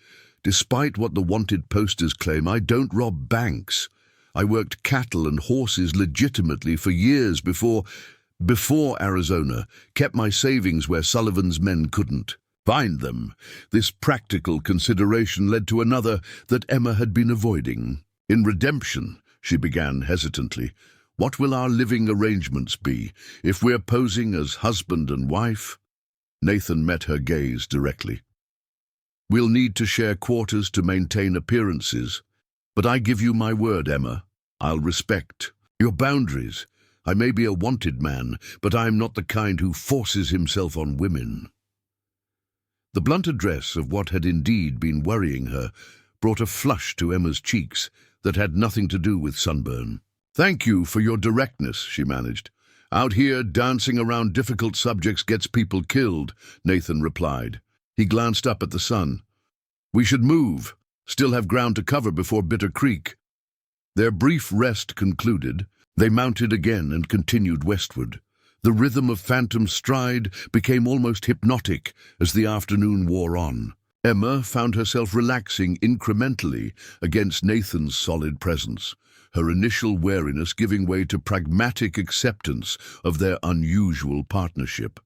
A: "Despite what the wanted posters claim, I don't rob banks. I worked cattle and horses legitimately for years before Arizona, kept my savings where Sullivan's men couldn't find them." This practical consideration led to another that Emma had been avoiding. "In redemption," she began hesitantly, "what will our living arrangements be if we're posing as husband and wife?" Nathan met her gaze directly. "We'll need to share quarters to maintain appearances, but I give you my word, Emma, I'll respect your boundaries. I may be a wanted man, but I'm not the kind who forces himself on women." The blunt address of what had indeed been worrying her brought a flush to Emma's cheeks that had nothing to do with sunburn. "Thank you for your directness," she managed. "Out here, dancing around difficult subjects gets people killed," Nathan replied. He glanced up at the sun. "We should move. Still have ground to cover before Bitter Creek." Their brief rest concluded, they mounted again and continued westward. The rhythm of Phantom's stride became almost hypnotic as the afternoon wore on. Emma found herself relaxing incrementally against Nathan's solid presence, her initial wariness giving way to pragmatic acceptance of their unusual partnership.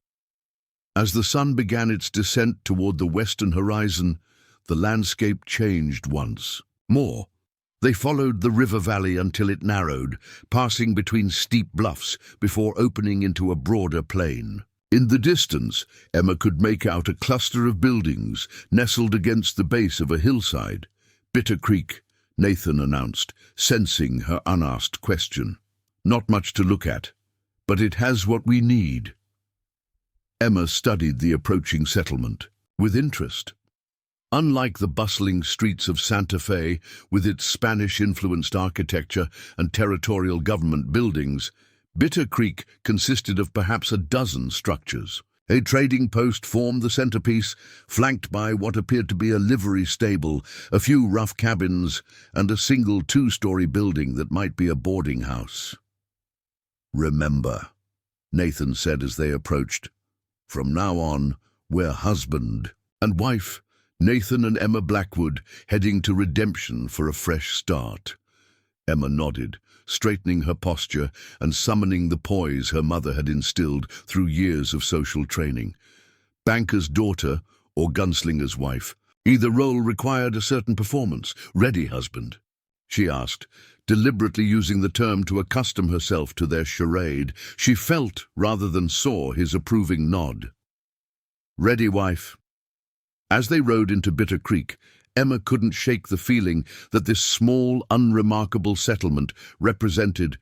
A: As the sun began its descent toward the western horizon, the landscape changed once more. They followed the river valley until it narrowed, passing between steep bluffs before opening into a broader plain. In the distance, Emma could make out a cluster of buildings nestled against the base of a hillside. "Bitter Creek," Nathan announced, sensing her unasked question. "Not much to look at, but it has what we need." Emma studied the approaching settlement with interest. Unlike the bustling streets of Santa Fe, with its Spanish-influenced architecture and territorial government buildings, Bitter Creek consisted of perhaps a dozen structures. A trading post formed the centerpiece, flanked by what appeared to be a livery stable, a few rough cabins, and a single two-story building that might be a boarding house. "Remember," Nathan said as they approached, "from now on, we're husband and wife, Nathan and Emma Blackwood, heading to Redemption for a fresh start." Emma nodded, straightening her posture and summoning the poise her mother had instilled through years of social training. Banker's daughter or gunslinger's wife, either role required a certain performance. "Ready, husband?" she asked, deliberately using the term to accustom herself to their charade. She felt rather than saw his approving nod. "Ready, wife." As they rode into Bitter Creek, Emma couldn't shake the feeling that this small, unremarkable settlement represented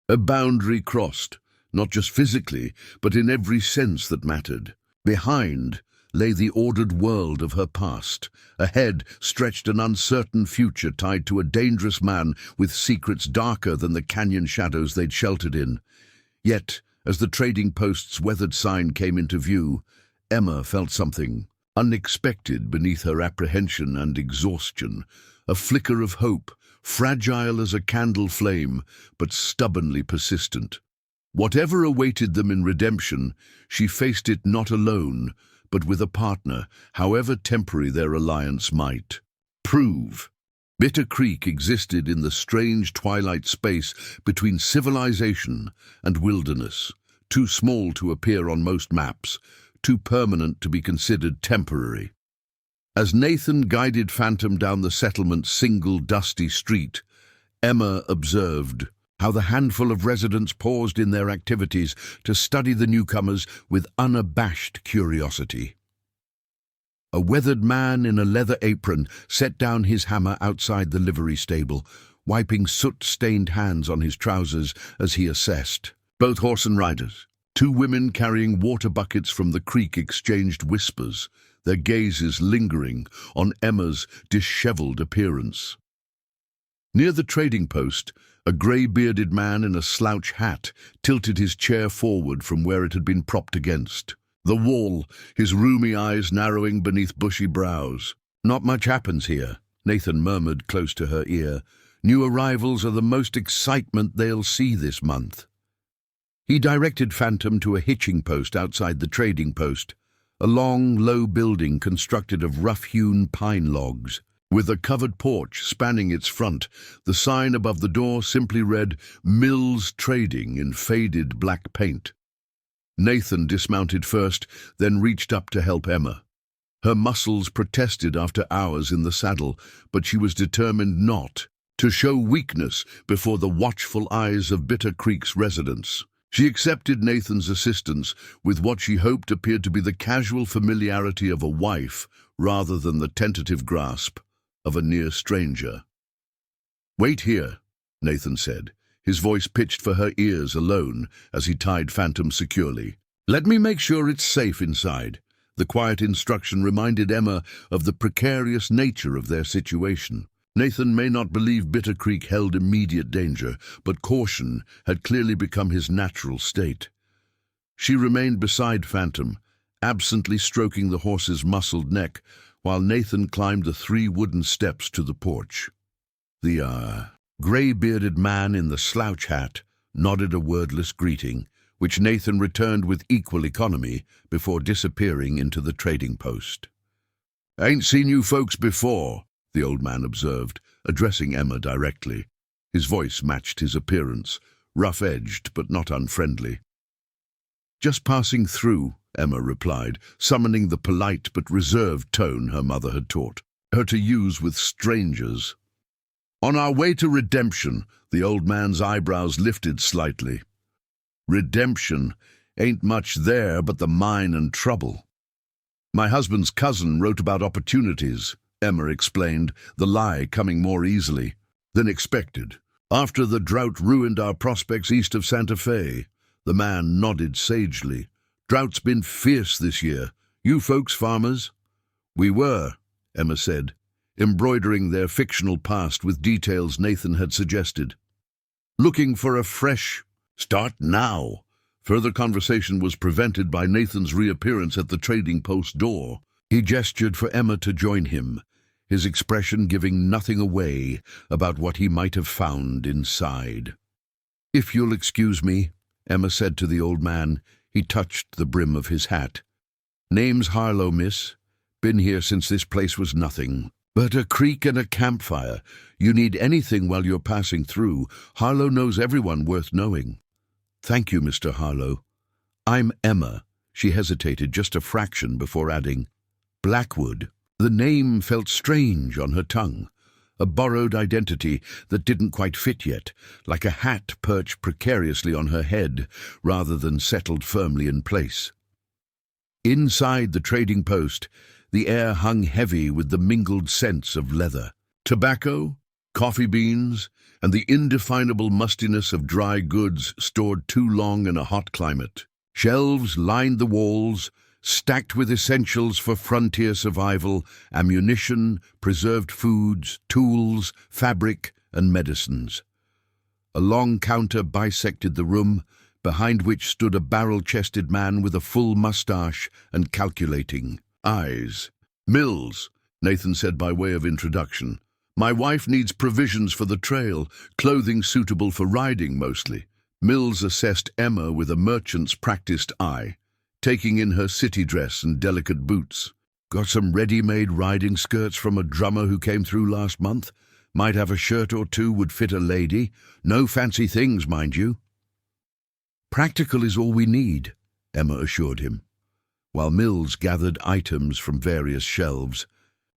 A: a boundary crossed, not just physically, but in every sense that mattered. Behind lay the ordered world of her past. Ahead stretched an uncertain future tied to a dangerous man with secrets darker than the canyon shadows they'd sheltered in. Yet, as the trading post's weathered sign came into view, Emma felt something unexpected beneath her apprehension and exhaustion, a flicker of hope, fragile as a candle flame, but stubbornly persistent. Whatever awaited them in Redemption, she faced it not alone, but with a partner, however temporary their alliance might prove. Bitter Creek existed in the strange twilight space between civilization and wilderness, too small to appear on most maps, too permanent to be considered temporary. As Nathan guided Phantom down the settlement's single dusty street, Emma observed how the handful of residents paused in their activities to study the newcomers with unabashed curiosity. A weathered man in a leather apron set down his hammer outside the livery stable, wiping soot-stained hands on his trousers as he assessed. Both horse and riders, two women carrying water buckets from the creek, exchanged whispers, their gazes lingering on Emma's disheveled appearance. Near the trading post, a grey-bearded man in a slouch hat tilted his chair forward from where it had been propped against the wall, his rheumy eyes narrowing beneath bushy brows. "Not much happens here," Nathan murmured close to her ear. "New arrivals are the most excitement they'll see this month." He directed Phantom to a hitching post outside the trading post, a long, low building constructed of rough-hewn pine logs. With a covered porch spanning its front, the sign above the door simply read, "Mills Trading," in faded black paint. Nathan dismounted first, then reached up to help Emma. Her muscles protested after hours in the saddle, but she was determined not to show weakness before the watchful eyes of Bitter Creek's residents. She accepted Nathan's assistance with what she hoped appeared to be the casual familiarity of a wife rather than the tentative grasp of a near stranger. "Wait here," Nathan said, his voice pitched for her ears alone as he tied Phantom securely. "Let me make sure it's safe inside." The quiet instruction reminded Emma of the precarious nature of their situation. Nathan may not believe Bitter Creek held immediate danger, but caution had clearly become his natural state. She remained beside Phantom, absently stroking the horse's muscled neck, while Nathan climbed the 3 wooden steps to the porch. The grey-bearded man in the slouch hat nodded a wordless greeting, which Nathan returned with equal economy before disappearing into the trading post. "Ain't seen you folks before," the old man observed, addressing Emma directly. His voice matched his appearance, rough-edged but not unfriendly. "Just passing through," Emma replied, summoning the polite but reserved tone her mother had taught her to use with strangers. "On our way to redemption," the old man's eyebrows lifted slightly. "Redemption? Ain't much there but the mine and trouble." "My husband's cousin wrote about opportunities," Emma explained, the lie coming more easily than expected. "After the drought ruined our prospects east of Santa Fe." The man nodded sagely. "Drought's been fierce this year. You folks farmers?" "We were," Emma said, embroidering their fictional past with details Nathan had suggested. "Looking for a fresh start now." Further conversation was prevented by Nathan's reappearance at the trading post door. He gestured for Emma to join him, his expression giving nothing away about what he might have found inside. "If you'll excuse me," Emma said to the old man. He touched the brim of his hat. "Name's Harlow, miss. Been here since this place was nothing but a creek and a campfire. You need anything while you're passing through. Harlow knows everyone worth knowing." "Thank you, Mr. Harlow. I'm Emma." She hesitated just a fraction before adding, "Blackwood." The name felt strange on her tongue, a borrowed identity that didn't quite fit yet, like a hat perched precariously on her head rather than settled firmly in place. Inside the trading post, the air hung heavy with the mingled scents of leather, tobacco, coffee beans, and the indefinable mustiness of dry goods stored too long in a hot climate. Shelves lined the walls, stacked with essentials for frontier survival: ammunition, preserved foods, tools, fabric, and medicines. A long counter bisected the room, behind which stood a barrel-chested man with a full mustache and calculating eyes. "Mills," Nathan said by way of introduction. "My wife needs provisions for the trail, clothing suitable for riding mostly." Mills assessed Emma with a merchant's practiced eye, taking in her city dress and delicate boots. "Got some ready-made riding skirts from a drummer who came through last month. Might have a shirt or two would fit a lady. No fancy things, mind you." "Practical is all we need," Emma assured him, while Mills gathered items from various shelves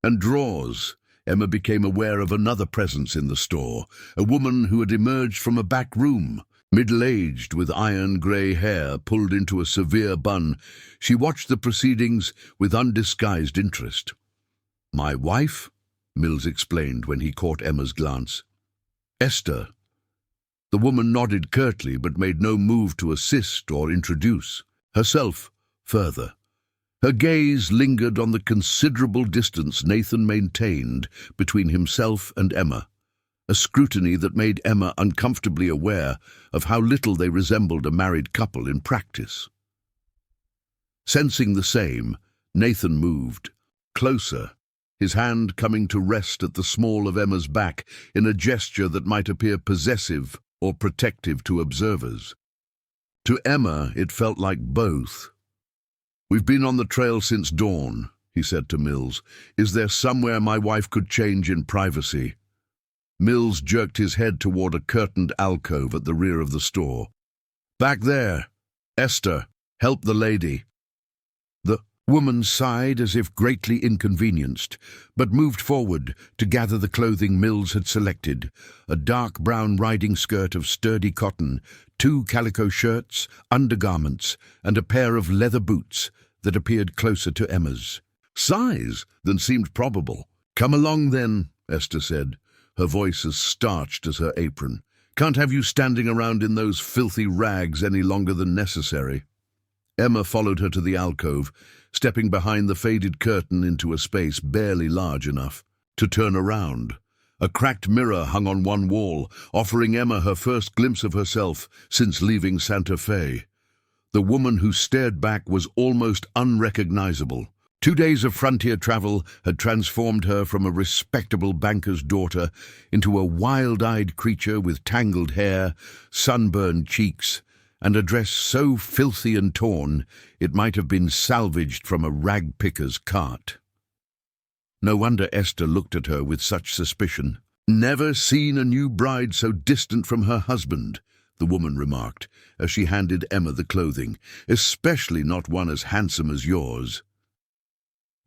A: and drawers. Emma became aware of another presence in the store, a woman who had emerged from a back room. Middle-aged, with iron-grey hair pulled into a severe bun, she watched the proceedings with undisguised interest. "My wife?" Mills explained when he caught Emma's glance. "Esther." The woman nodded curtly but made no move to assist or introduce herself further. Her gaze lingered on the considerable distance Nathan maintained between himself and Emma, a scrutiny that made Emma uncomfortably aware of how little they resembled a married couple in practice. Sensing the same, Nathan moved closer, his hand coming to rest at the small of Emma's back in a gesture that might appear possessive or protective to observers. To Emma, it felt like both. "We've been on the trail since dawn," he said to Mills. "Is there somewhere my wife could change in privacy?" Mills jerked his head toward a curtained alcove at the rear of the store. "Back there. Esther, help the lady." The woman sighed as if greatly inconvenienced, but moved forward to gather the clothing Mills had selected: a dark brown riding skirt of sturdy cotton, 2 calico shirts, undergarments, and a pair of leather boots that appeared closer to Emma's size than seemed probable. "Come along then," Esther said, her voice as starched as her apron. "Can't have you standing around in those filthy rags any longer than necessary." Emma followed her to the alcove, stepping behind the faded curtain into a space barely large enough to turn around. A cracked mirror hung on one wall, offering Emma her first glimpse of herself since leaving Santa Fe. The woman who stared back was almost unrecognizable. 2 days of frontier travel had transformed her from a respectable banker's daughter into a wild-eyed creature with tangled hair, sunburned cheeks, and a dress so filthy and torn it might have been salvaged from a rag-picker's cart. No wonder Esther looked at her with such suspicion. Never seen a new bride so distant from her husband, the woman remarked, as she handed Emma the clothing, especially not one as handsome as yours.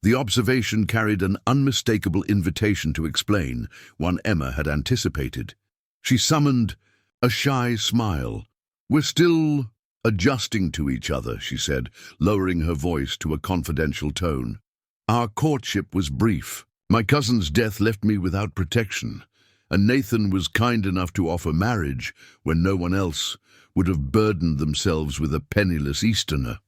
A: The observation carried an unmistakable invitation to explain, one Emma had anticipated. She summoned a shy smile. "We're still adjusting to each other," she said, lowering her voice to a confidential tone. "Our courtship was brief. My cousin's death left me without protection, and Nathan was kind enough to offer marriage when no one else would have burdened themselves with a penniless Easterner."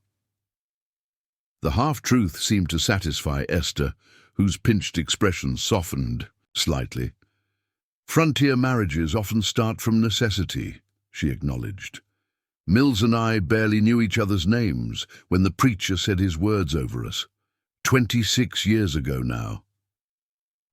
A: The half-truth seemed to satisfy Esther, whose pinched expression softened slightly. "Frontier marriages often start from necessity," she acknowledged. "Mills and I barely knew each other's names when the preacher said his words over us. 26 years ago now."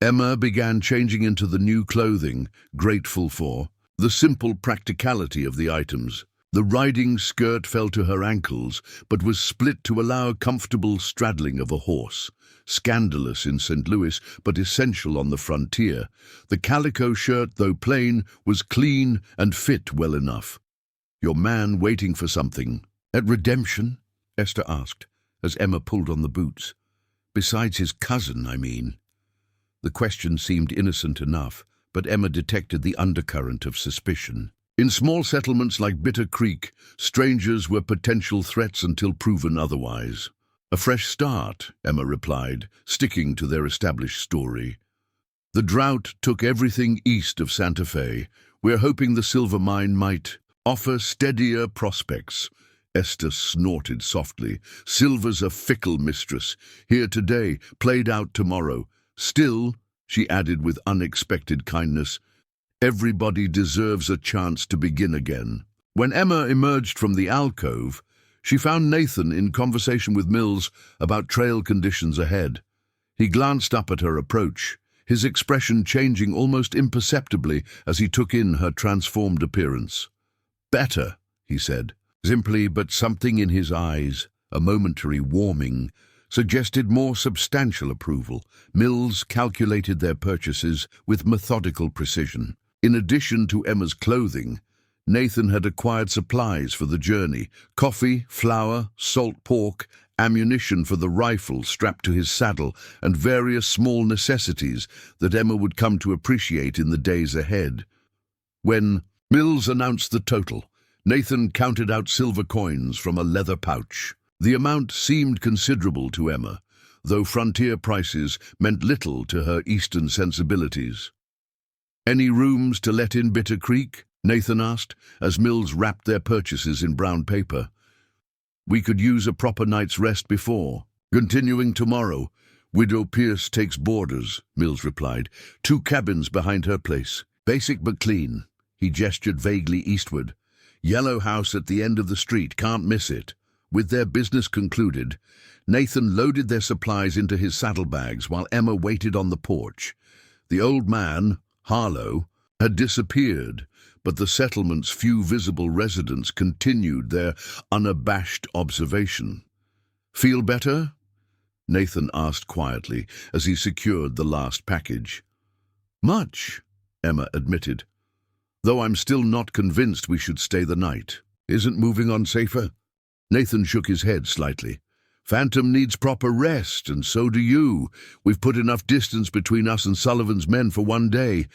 A: Emma began changing into the new clothing, grateful for the simple practicality of the items. The riding skirt fell to her ankles, but was split to allow comfortable straddling of a horse. Scandalous in St. Louis, but essential on the frontier. The calico shirt, though plain, was clean and fit well enough. "Your man waiting for something at Redemption?" Esther asked, as Emma pulled on the boots. "Besides his cousin, I mean." The question seemed innocent enough, but Emma detected the undercurrent of suspicion. In small settlements like Bitter Creek, strangers were potential threats until proven otherwise. "A fresh start," Emma replied, sticking to their established story. "The drought took everything east of Santa Fe. We're hoping the silver mine might offer steadier prospects." Esther snorted softly. "Silver's a fickle mistress. Here today, played out tomorrow. Still," she added with unexpected kindness, "everybody deserves a chance to begin again." When Emma emerged from the alcove, she found Nathan in conversation with Mills about trail conditions ahead. He glanced up at her approach, his expression changing almost imperceptibly as he took in her transformed appearance. "Better," he said, simply, but something in his eyes, a momentary warming, suggested more substantial approval. Mills calculated their purchases with methodical precision. In addition to Emma's clothing, Nathan had acquired supplies for the journey: coffee, flour, salt pork, ammunition for the rifle strapped to his saddle, and various small necessities that Emma would come to appreciate in the days ahead. When Mills announced the total, Nathan counted out silver coins from a leather pouch. The amount seemed considerable to Emma, though frontier prices meant little to her eastern sensibilities. "Any rooms to let in Bitter Creek?" Nathan asked, as Mills wrapped their purchases in brown paper. "We could use a proper night's rest before. Continuing tomorrow. Widow Pierce takes boarders," Mills replied. "2 cabins behind her place. Basic but clean." He gestured vaguely eastward. "Yellow house at the end of the street, can't miss it." With their business concluded, Nathan loaded their supplies into his saddlebags while Emma waited on the porch. The old man, Harlow, had disappeared, but the settlement's few visible residents continued their unabashed observation. "Feel better?" Nathan asked quietly as he secured the last package. "Much," Emma admitted, "though I'm still not convinced we should stay the night. Isn't moving on safer?" Nathan shook his head slightly. "Phantom needs proper rest, and so do you. We've put enough distance between us and Sullivan's men for one day.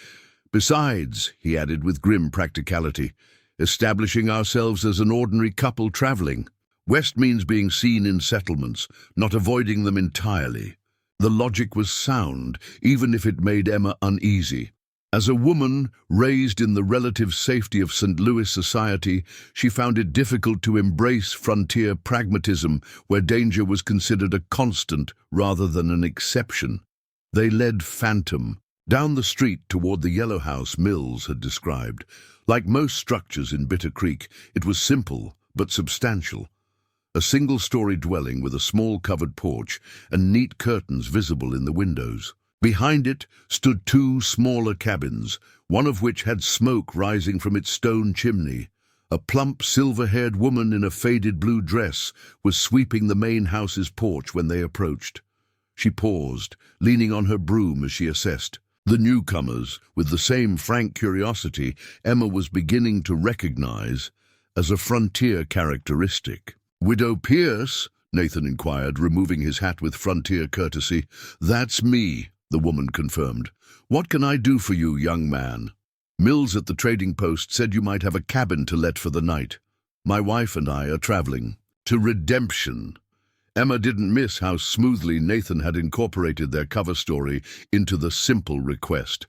A: Besides," he added with grim practicality, "establishing ourselves as an ordinary couple traveling. West means being seen in settlements, not avoiding them entirely." The logic was sound, even if it made Emma uneasy. As a woman raised in the relative safety of St. Louis society, she found it difficult to embrace frontier pragmatism where danger was considered a constant rather than an exception. They led Phantom down the street toward the yellow house Mills had described. Like most structures in Bitter Creek, it was simple but substantial. A single-story dwelling with a small covered porch and neat curtains visible in the windows. Behind it stood 2 smaller cabins, one of which had smoke rising from its stone chimney. A plump, silver-haired woman in a faded blue dress was sweeping the main house's porch when they approached. She paused, leaning on her broom as she assessed. The newcomers, with the same frank curiosity Emma was beginning to recognize as a frontier characteristic. "Widow Pierce?" Nathan inquired, removing his hat with frontier courtesy. "That's me," the woman confirmed. "What can I do for you, young man?" "Mills at the trading post said you might have a cabin to let for the night. My wife and I are traveling to Redemption." Emma didn't miss how smoothly Nathan had incorporated their cover story into the simple request,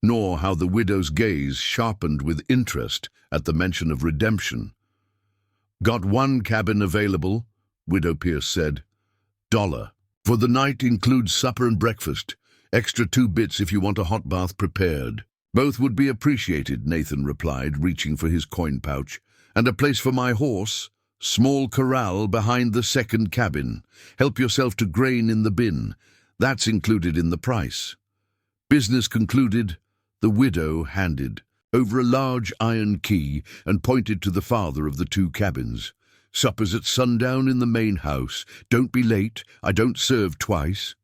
A: nor how the widow's gaze sharpened with interest at the mention of redemption. "Got one cabin available," Widow Pierce said. "$. For the night includes supper and breakfast. Extra 2 bits if you want a hot bath prepared." "Both would be appreciated," Nathan replied, reaching for his coin pouch. "And a place for my horse? Small corral behind the second cabin. Help yourself to grain in the bin. That's included in the price." Business concluded, the widow handed over a large iron key and pointed to the farther of the 2 cabins. "Supper's at sundown in the main house. Don't be late. I don't serve twice."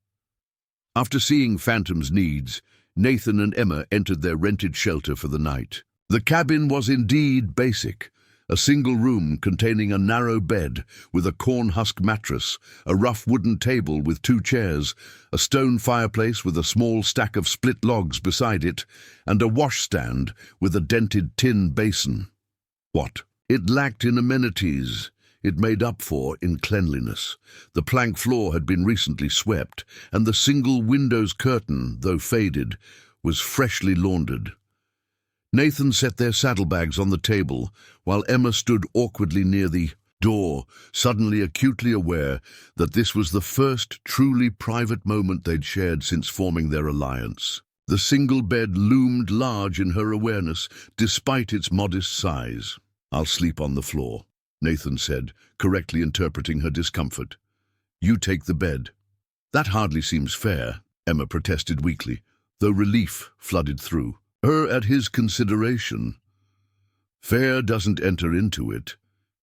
A: After seeing Phantom's needs, Nathan and Emma entered their rented shelter for the night. The cabin was indeed basic. A single room containing a narrow bed with a corn-husk mattress, a rough wooden table with 2 chairs, a stone fireplace with a small stack of split logs beside it, and a washstand with a dented tin basin. What it lacked in amenities, it made up for in cleanliness. The plank floor had been recently swept, and the single window's curtain, though faded, was freshly laundered. Nathan set their saddlebags on the table, while Emma stood awkwardly near the door, suddenly acutely aware that this was the first truly private moment they'd shared since forming their alliance. The single bed loomed large in her awareness, despite its modest size. "I'll sleep on the floor," Nathan said, correctly interpreting her discomfort. "You take the bed." "That hardly seems fair," Emma protested weakly, though relief flooded through her at his consideration. "Fair doesn't enter into it,"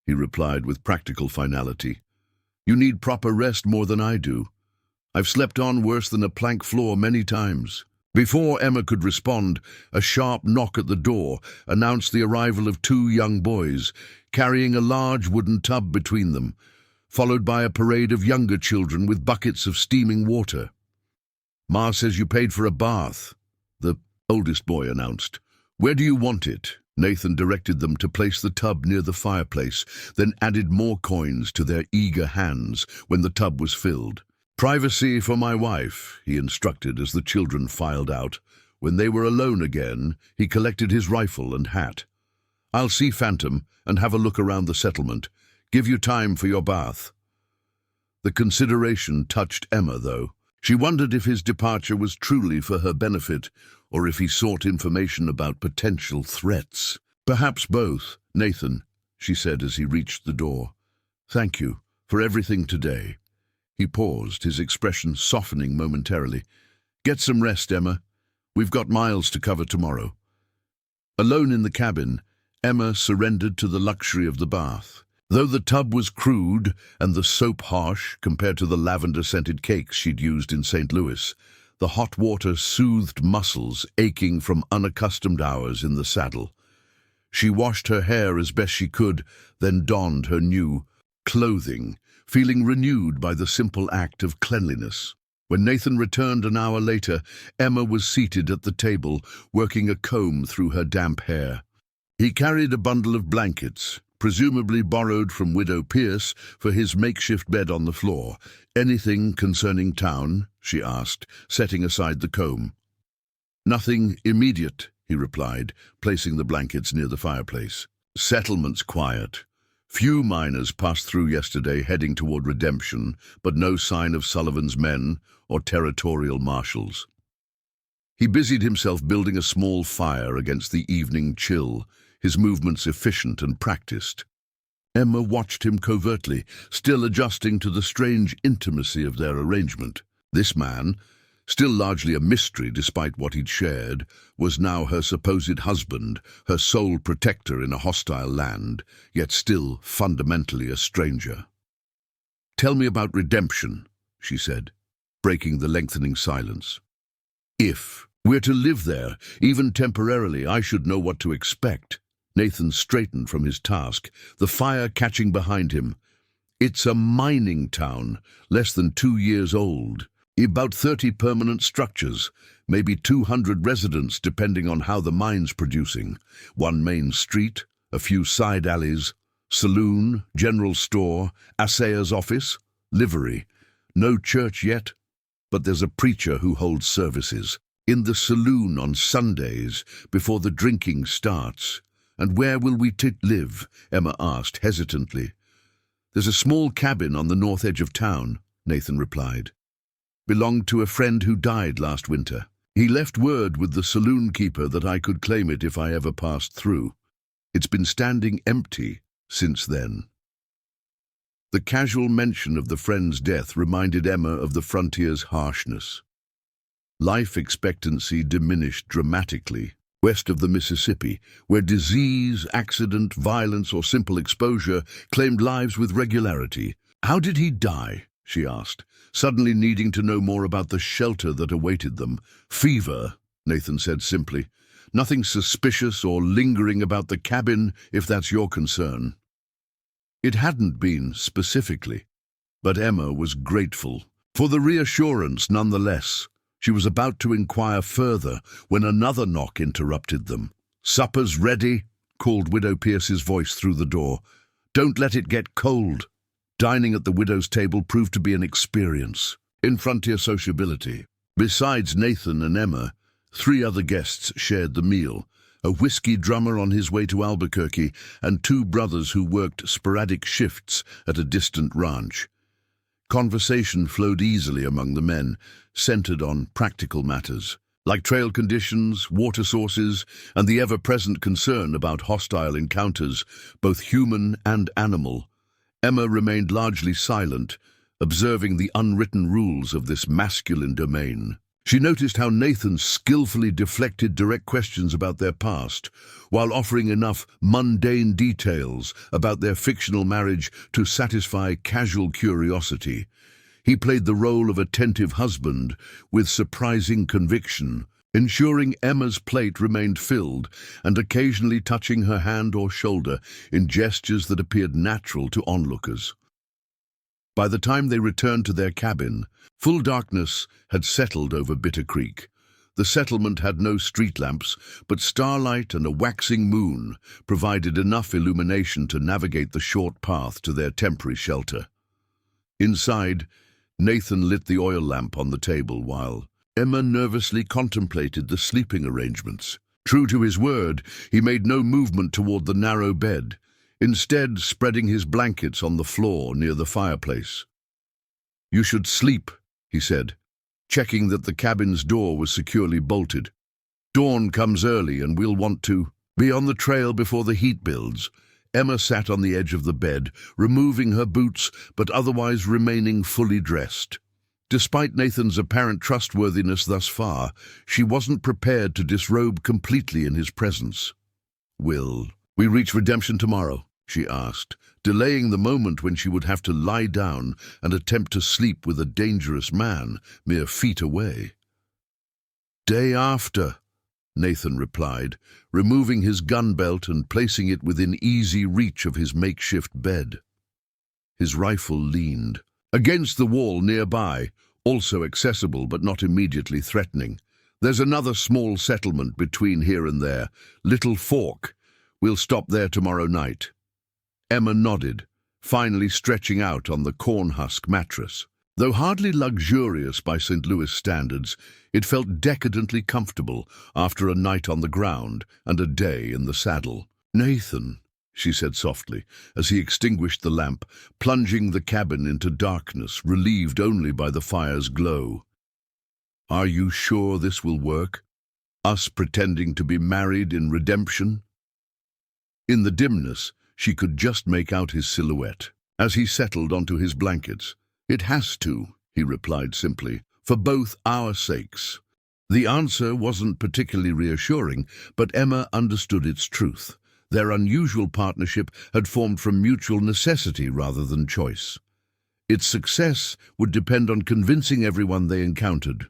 A: he replied with practical finality. "You need proper rest more than I do. I've slept on worse than a plank floor many times." Before Emma could respond, a sharp knock at the door announced the arrival of 2 young boys, carrying a large wooden tub between them, followed by a parade of younger children with buckets of steaming water. "Ma says you paid for a bath," the oldest boy announced. "Where do you want it?" Nathan directed them to place the tub near the fireplace, then added more coins to their eager hands when the tub was filled. "Privacy for my wife," he instructed as the children filed out. When they were alone again, he collected his rifle and hat. "I'll see Phantom and have a look around the settlement. Give you time for your bath." The consideration touched Emma, though. She wondered if his departure was truly for her benefit, or if he sought information about potential threats. "Perhaps both, Nathan," she said as he reached the door. "Thank you for everything today." He paused, his expression softening momentarily. "Get some rest, Emma. We've got miles to cover tomorrow." Alone in the cabin, Emma surrendered to the luxury of the bath. Though the tub was crude and the soap harsh compared to the lavender-scented cakes she'd used in St. Louis, the hot water soothed muscles aching from unaccustomed hours in the saddle. She washed her hair as best she could, then donned her new clothing, feeling renewed by the simple act of cleanliness. When Nathan returned an hour later, Emma was seated at the table, working a comb through her damp hair. He carried a bundle of blankets, presumably borrowed from Widow Pierce, for his makeshift bed on the floor. "Anything concerning town?" she asked, setting aside the comb. "Nothing immediate," he replied, placing the blankets near the fireplace. "Settlement's quiet. Few miners passed through yesterday heading toward Redemption, but no sign of Sullivan's men or territorial marshals." He busied himself building a small fire against the evening chill, his movements efficient and practiced. Emma watched him covertly, still adjusting to the strange intimacy of their arrangement. This man, still largely a mystery despite what he'd shared, was now her supposed husband, her sole protector in a hostile land, yet still fundamentally a stranger. "Tell me about Redemption," she said, breaking the lengthening silence. "If We're to live there, even temporarily. I should know what to expect. Nathan straightened from his task, the fire catching behind him. It's a mining town, less than 2 years old. About 30 permanent structures, maybe 200 residents depending on how the mine's producing. One main street, a few side alleys, saloon, general store, assayer's office, livery. No church yet, but there's a preacher who holds services. In the saloon on Sundays, before the drinking starts. And where will we live? Emma asked hesitantly. There's a small cabin on the north edge of town, Nathan replied. Belonged to a friend who died last winter. He left word with the saloon keeper that I could claim it if I ever passed through. It's been standing empty since then. The casual mention of the friend's death reminded Emma of the frontier's harshness. Life expectancy diminished dramatically west of the Mississippi, where disease, accident, violence, or simple exposure claimed lives with regularity. How did he die? She asked, suddenly needing to know more about the shelter that awaited them. Fever, Nathan said simply. Nothing suspicious or lingering about the cabin, if that's your concern. It hadn't been, specifically, but Emma was grateful for the reassurance nonetheless. She was about to inquire further when another knock interrupted them. "Supper's ready," called Widow Pierce's voice through the door. "Don't let it get cold." Dining at the widow's table proved to be an experience in frontier sociability. Besides Nathan and Emma, 3 other guests shared the meal. A whiskey drummer on his way to Albuquerque and 2 brothers who worked sporadic shifts at a distant ranch. Conversation flowed easily among the men, centered on practical matters, like trail conditions, water sources, and the ever-present concern about hostile encounters, both human and animal. Emma remained largely silent, observing the unwritten rules of this masculine domain. She noticed how Nathan skillfully deflected direct questions about their past, while offering enough mundane details about their fictional marriage to satisfy casual curiosity. He played the role of attentive husband with surprising conviction, ensuring Emma's plate remained filled and occasionally touching her hand or shoulder in gestures that appeared natural to onlookers. By the time they returned to their cabin, full darkness had settled over Bitter Creek. The settlement had no street lamps, but starlight and a waxing moon provided enough illumination to navigate the short path to their temporary shelter. Inside, Nathan lit the oil lamp on the table while Emma nervously contemplated the sleeping arrangements. True to his word, he made no movement toward the narrow bed, instead spreading his blankets on the floor near the fireplace. "You should sleep," he said, checking that the cabin's door was securely bolted. "Dawn comes early and we'll want to be on the trail before the heat builds." Emma sat on the edge of the bed, removing her boots but otherwise remaining fully dressed. Despite Nathan's apparent trustworthiness thus far, she wasn't prepared to disrobe completely in his presence. "Will we reach Redemption tomorrow?" she asked, delaying the moment when she would have to lie down and attempt to sleep with a dangerous man mere feet away. "Day after," Nathan replied, removing his gun belt and placing it within easy reach of his makeshift bed. His rifle leaned against the wall nearby, also accessible but not immediately threatening. "There's another small settlement between here and there, Little Fork. We'll stop there tomorrow night." Emma nodded, finally stretching out on the cornhusk mattress. Though hardly luxurious by St. Louis standards, it felt decadently comfortable after a night on the ground and a day in the saddle. "Nathan," she said softly, as he extinguished the lamp, plunging the cabin into darkness, relieved only by the fire's glow. "Are you sure this will work? Us pretending to be married in Redemption?" In the dimness, she could just make out his silhouette as he settled onto his blankets. "It has to," he replied simply, "for both our sakes." The answer wasn't particularly reassuring, but Emma understood its truth. Their unusual partnership had formed from mutual necessity rather than choice. Its success would depend on convincing everyone they encountered.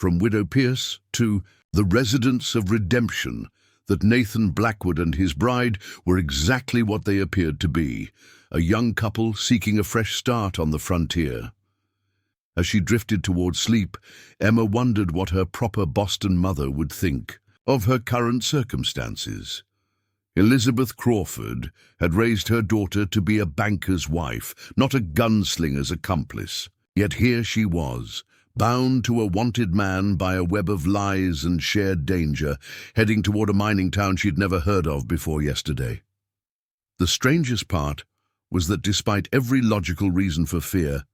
A: From Widow Pierce to the residence of redemption, that Nathan Blackwood and his bride were exactly what they appeared to be, a young couple seeking a fresh start on the frontier. As she drifted toward sleep, Emma wondered what her proper Boston mother would think of her current circumstances. Elizabeth Crawford had raised her daughter to be a banker's wife, not a gunslinger's accomplice. Yet here she was, bound to a wanted man by a web of lies and shared danger, heading toward a mining town she'd never heard of before yesterday. The strangest part was that despite every logical reason for fear,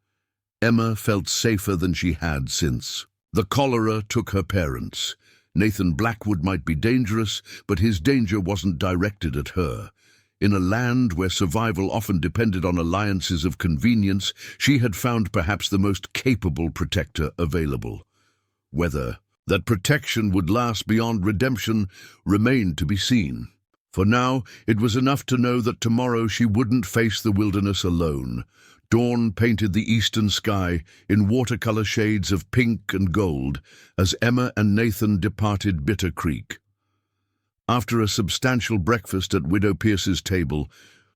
A: Emma felt safer than she had since. The cholera took her parents. Nathan Blackwood might be dangerous, but his danger wasn't directed at her. In a land where survival often depended on alliances of convenience, she had found perhaps the most capable protector available. Whether that protection would last beyond redemption remained to be seen. For now, it was enough to know that tomorrow she wouldn't face the wilderness alone. Dawn painted the eastern sky in watercolor shades of pink and gold as Emma and Nathan departed Bitter Creek. After a substantial breakfast at Widow Pierce's table,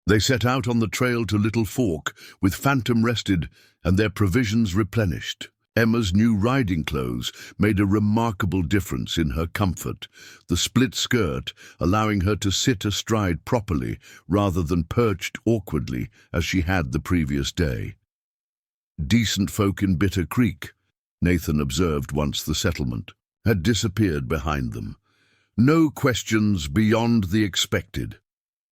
A: they set out on the trail to Little Fork, with Phantom rested and their provisions replenished. Emma's new riding clothes made a remarkable difference in her comfort, the split skirt allowing her to sit astride properly rather than perched awkwardly as she had the previous day. Decent folk in Bitter Creek, Nathan observed once the settlement had disappeared behind them. No questions beyond the expected.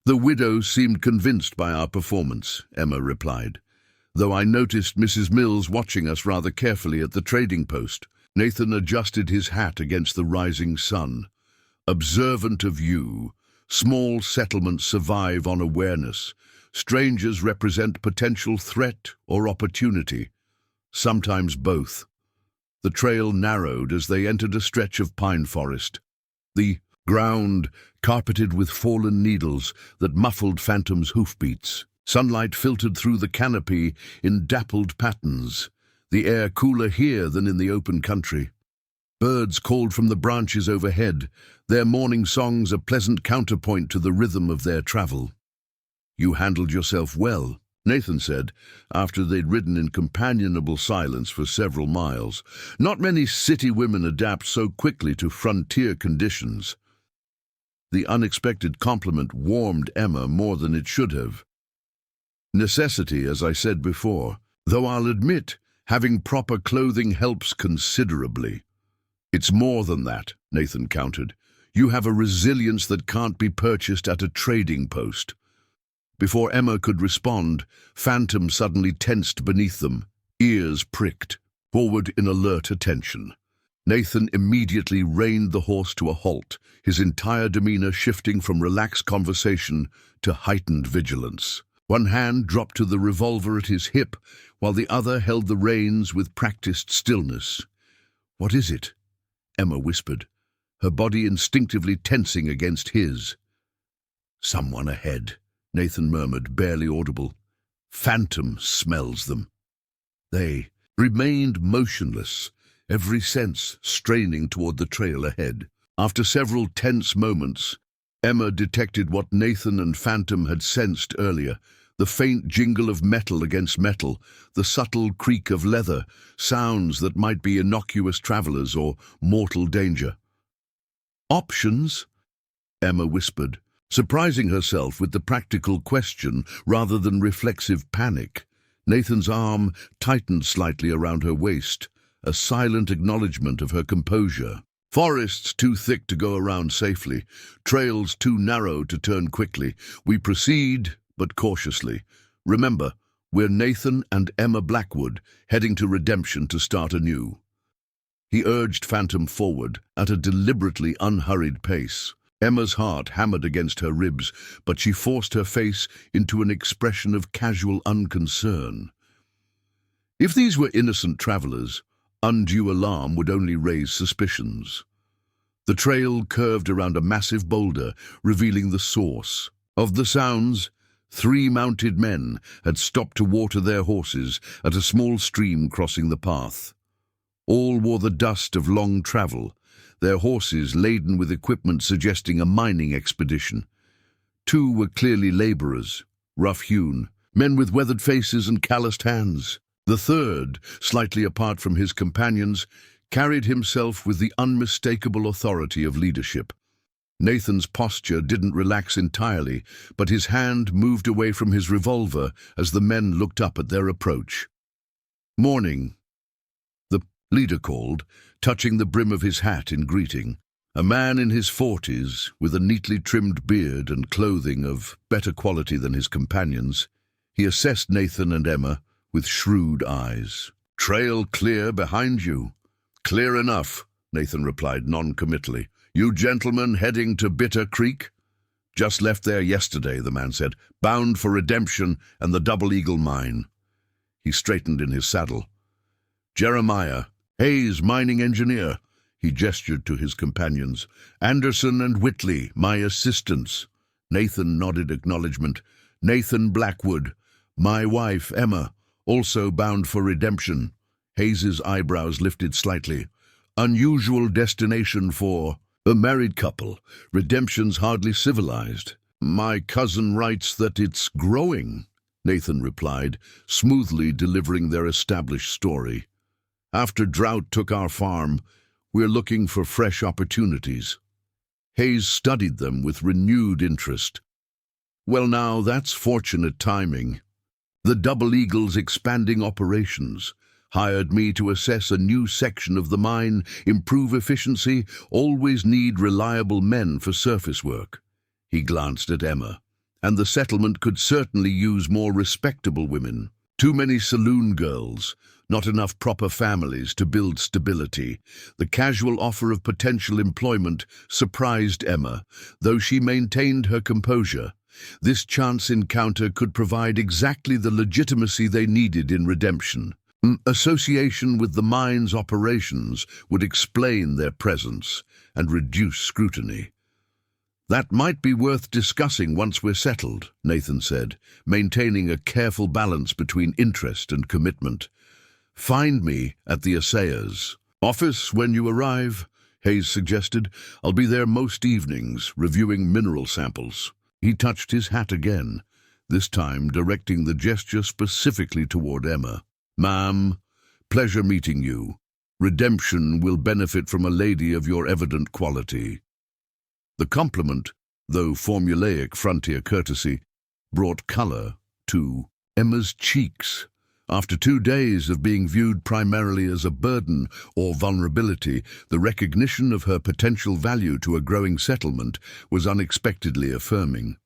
A: The widow seemed convinced by our performance, Emma replied, though I noticed Mrs. Mills watching us rather carefully at the trading post. Nathan adjusted his hat against the rising sun. Observant of you, small settlements survive on awareness. Strangers represent potential threat or opportunity, sometimes both. The trail narrowed as they entered a stretch of pine forest. The ground carpeted with fallen needles that muffled Phantom's hoofbeats. Sunlight filtered through the canopy in dappled patterns, the air cooler here than in the open country. Birds called from the branches overhead, their morning songs a pleasant counterpoint to the rhythm of their travel. "You handled yourself well," Nathan said, after they'd ridden in companionable silence for several miles. "Not many city women adapt so quickly to frontier conditions." The unexpected compliment warmed Emma more than it should have. Necessity, as I said before, though I'll admit having proper clothing helps considerably. "It's more than that," Nathan countered. "You have a resilience that can't be purchased at a trading post." Before Emma could respond, Phantom suddenly tensed beneath them, ears pricked, forward in alert attention. Nathan immediately reined the horse to a halt, his entire demeanor shifting from relaxed conversation to heightened vigilance. One hand dropped to the revolver at his hip, while the other held the reins with practiced stillness. "What is it?" Emma whispered, her body instinctively tensing against his. "Someone ahead," Nathan murmured, barely audible. "Phantom smells them." They remained motionless, every sense straining toward the trail ahead. After several tense moments, Emma detected what Nathan and Phantom had sensed earlier, the faint jingle of metal against metal, the subtle creak of leather, sounds that might be innocuous travelers or mortal danger. "Options?" Emma whispered, surprising herself with the practical question rather than reflexive panic. Nathan's arm tightened slightly around her waist, a silent acknowledgement of her composure. "Forests too thick to go around safely, trails too narrow to turn quickly. We proceed, but cautiously. Remember, we're Nathan and Emma Blackwood, heading to redemption to start anew." He urged Phantom forward at a deliberately unhurried pace. Emma's heart hammered against her ribs, but she forced her face into an expression of casual unconcern. If these were innocent travelers, undue alarm would only raise suspicions. The trail curved around a massive boulder, revealing the source of the sounds. 3 mounted men had stopped to water their horses at a small stream crossing the path. All wore the dust of long travel, their horses laden with equipment suggesting a mining expedition. Two were clearly labourers, rough-hewn, men with weathered faces and calloused hands. The third, slightly apart from his companions, carried himself with the unmistakable authority of leadership. Nathan's posture didn't relax entirely, but his hand moved away from his revolver as the men looked up at their approach. "Morning," the leader called, touching the brim of his hat in greeting. A man in his 40s, with a neatly trimmed beard and clothing of better quality than his companions, he assessed Nathan and Emma with shrewd eyes. "Trail clear behind you." "Clear enough," Nathan replied non-committally. "You gentlemen heading to Bitter Creek?" "Just left there yesterday," the man said, "bound for Redemption and the Double Eagle mine." He straightened in his saddle. "Jeremiah, Hayes, mining engineer." He gestured to his companions. "Anderson and Whitley, my assistants." Nathan nodded acknowledgement. "Nathan Blackwood, my wife, Emma, also bound for Redemption." Hayes's eyebrows lifted slightly. "Unusual destination for a married couple. Redemption's hardly civilized." "My cousin writes that it's growing," Nathan replied, smoothly delivering their established story. "After drought took our farm, we're looking for fresh opportunities." Hayes studied them with renewed interest. "Well now, that's fortunate timing. The Double Eagle's expanding operations. Hired me to assess a new section of the mine, improve efficiency, always need reliable men for surface work." He glanced at Emma. "And the settlement could certainly use more respectable women. Too many saloon girls, not enough proper families to build stability." The casual offer of potential employment surprised Emma, though she maintained her composure. This chance encounter could provide exactly the legitimacy they needed in Redemption. Association with the mine's operations would explain their presence and reduce scrutiny. "That might be worth discussing once we're settled," Nathan said, maintaining a careful balance between interest and commitment. "Find me at the assayer's office when you arrive," Hayes suggested. "I'll be there most evenings, reviewing mineral samples." He touched his hat again, this time directing the gesture specifically toward Emma. "Ma'am, pleasure meeting you. Redemption will benefit from a lady of your evident quality." The compliment, though formulaic frontier courtesy, brought color to Emma's cheeks. After 2 days of being viewed primarily as a burden or vulnerability, the recognition of her potential value to a growing settlement was unexpectedly affirming.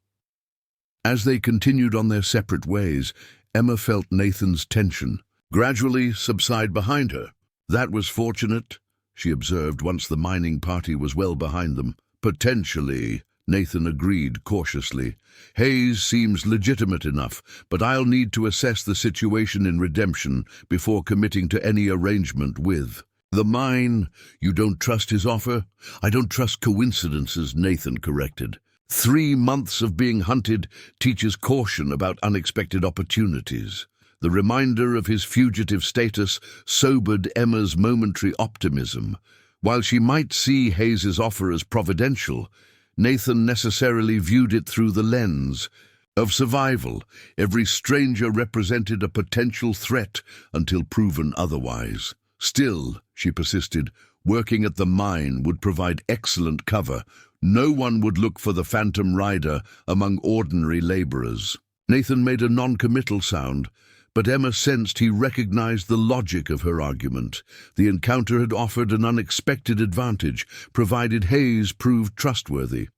A: As they continued on their separate ways, Emma felt Nathan's tension gradually subside behind her. "That was fortunate," she observed once the mining party was well behind them. "Potentially," Nathan agreed cautiously. "Hayes seems legitimate enough, but I'll need to assess the situation in Redemption before committing to any arrangement with the mine." "You don't trust his offer?" "I don't trust coincidences," Nathan corrected. 3 months of being hunted teaches caution about unexpected opportunities. The reminder of his fugitive status sobered Emma's momentary optimism. While she might see Hayes's offer as providential, Nathan necessarily viewed it through the lens of survival. Every stranger represented a potential threat until proven otherwise. Still, she persisted, working at the mine would provide excellent cover. No one would look for the phantom rider among ordinary laborers. Nathan made a non-committal sound, but Emma sensed he recognized the logic of her argument. The encounter had offered an unexpected advantage, provided Hayes proved trustworthy.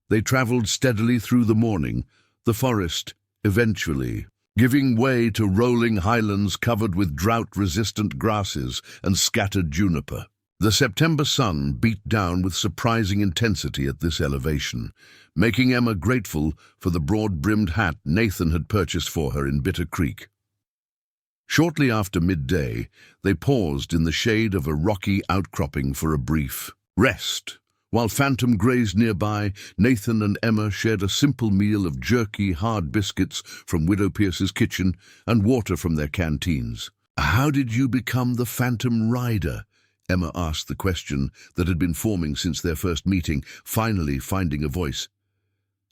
A: They traveled steadily through the morning, the forest, eventually, giving way to rolling highlands covered with drought-resistant grasses and scattered juniper. The September sun beat down with surprising intensity at this elevation, making Emma grateful for the broad-brimmed hat Nathan had purchased for her in Bitter Creek. Shortly after midday, they paused in the shade of a rocky outcropping for a brief rest. While Phantom grazed nearby, Nathan and Emma shared a simple meal of jerky, hard biscuits from Widow Pierce's kitchen and water from their canteens. How did you become the Phantom Rider? Emma asked the question that had been forming since their first meeting, finally finding a voice.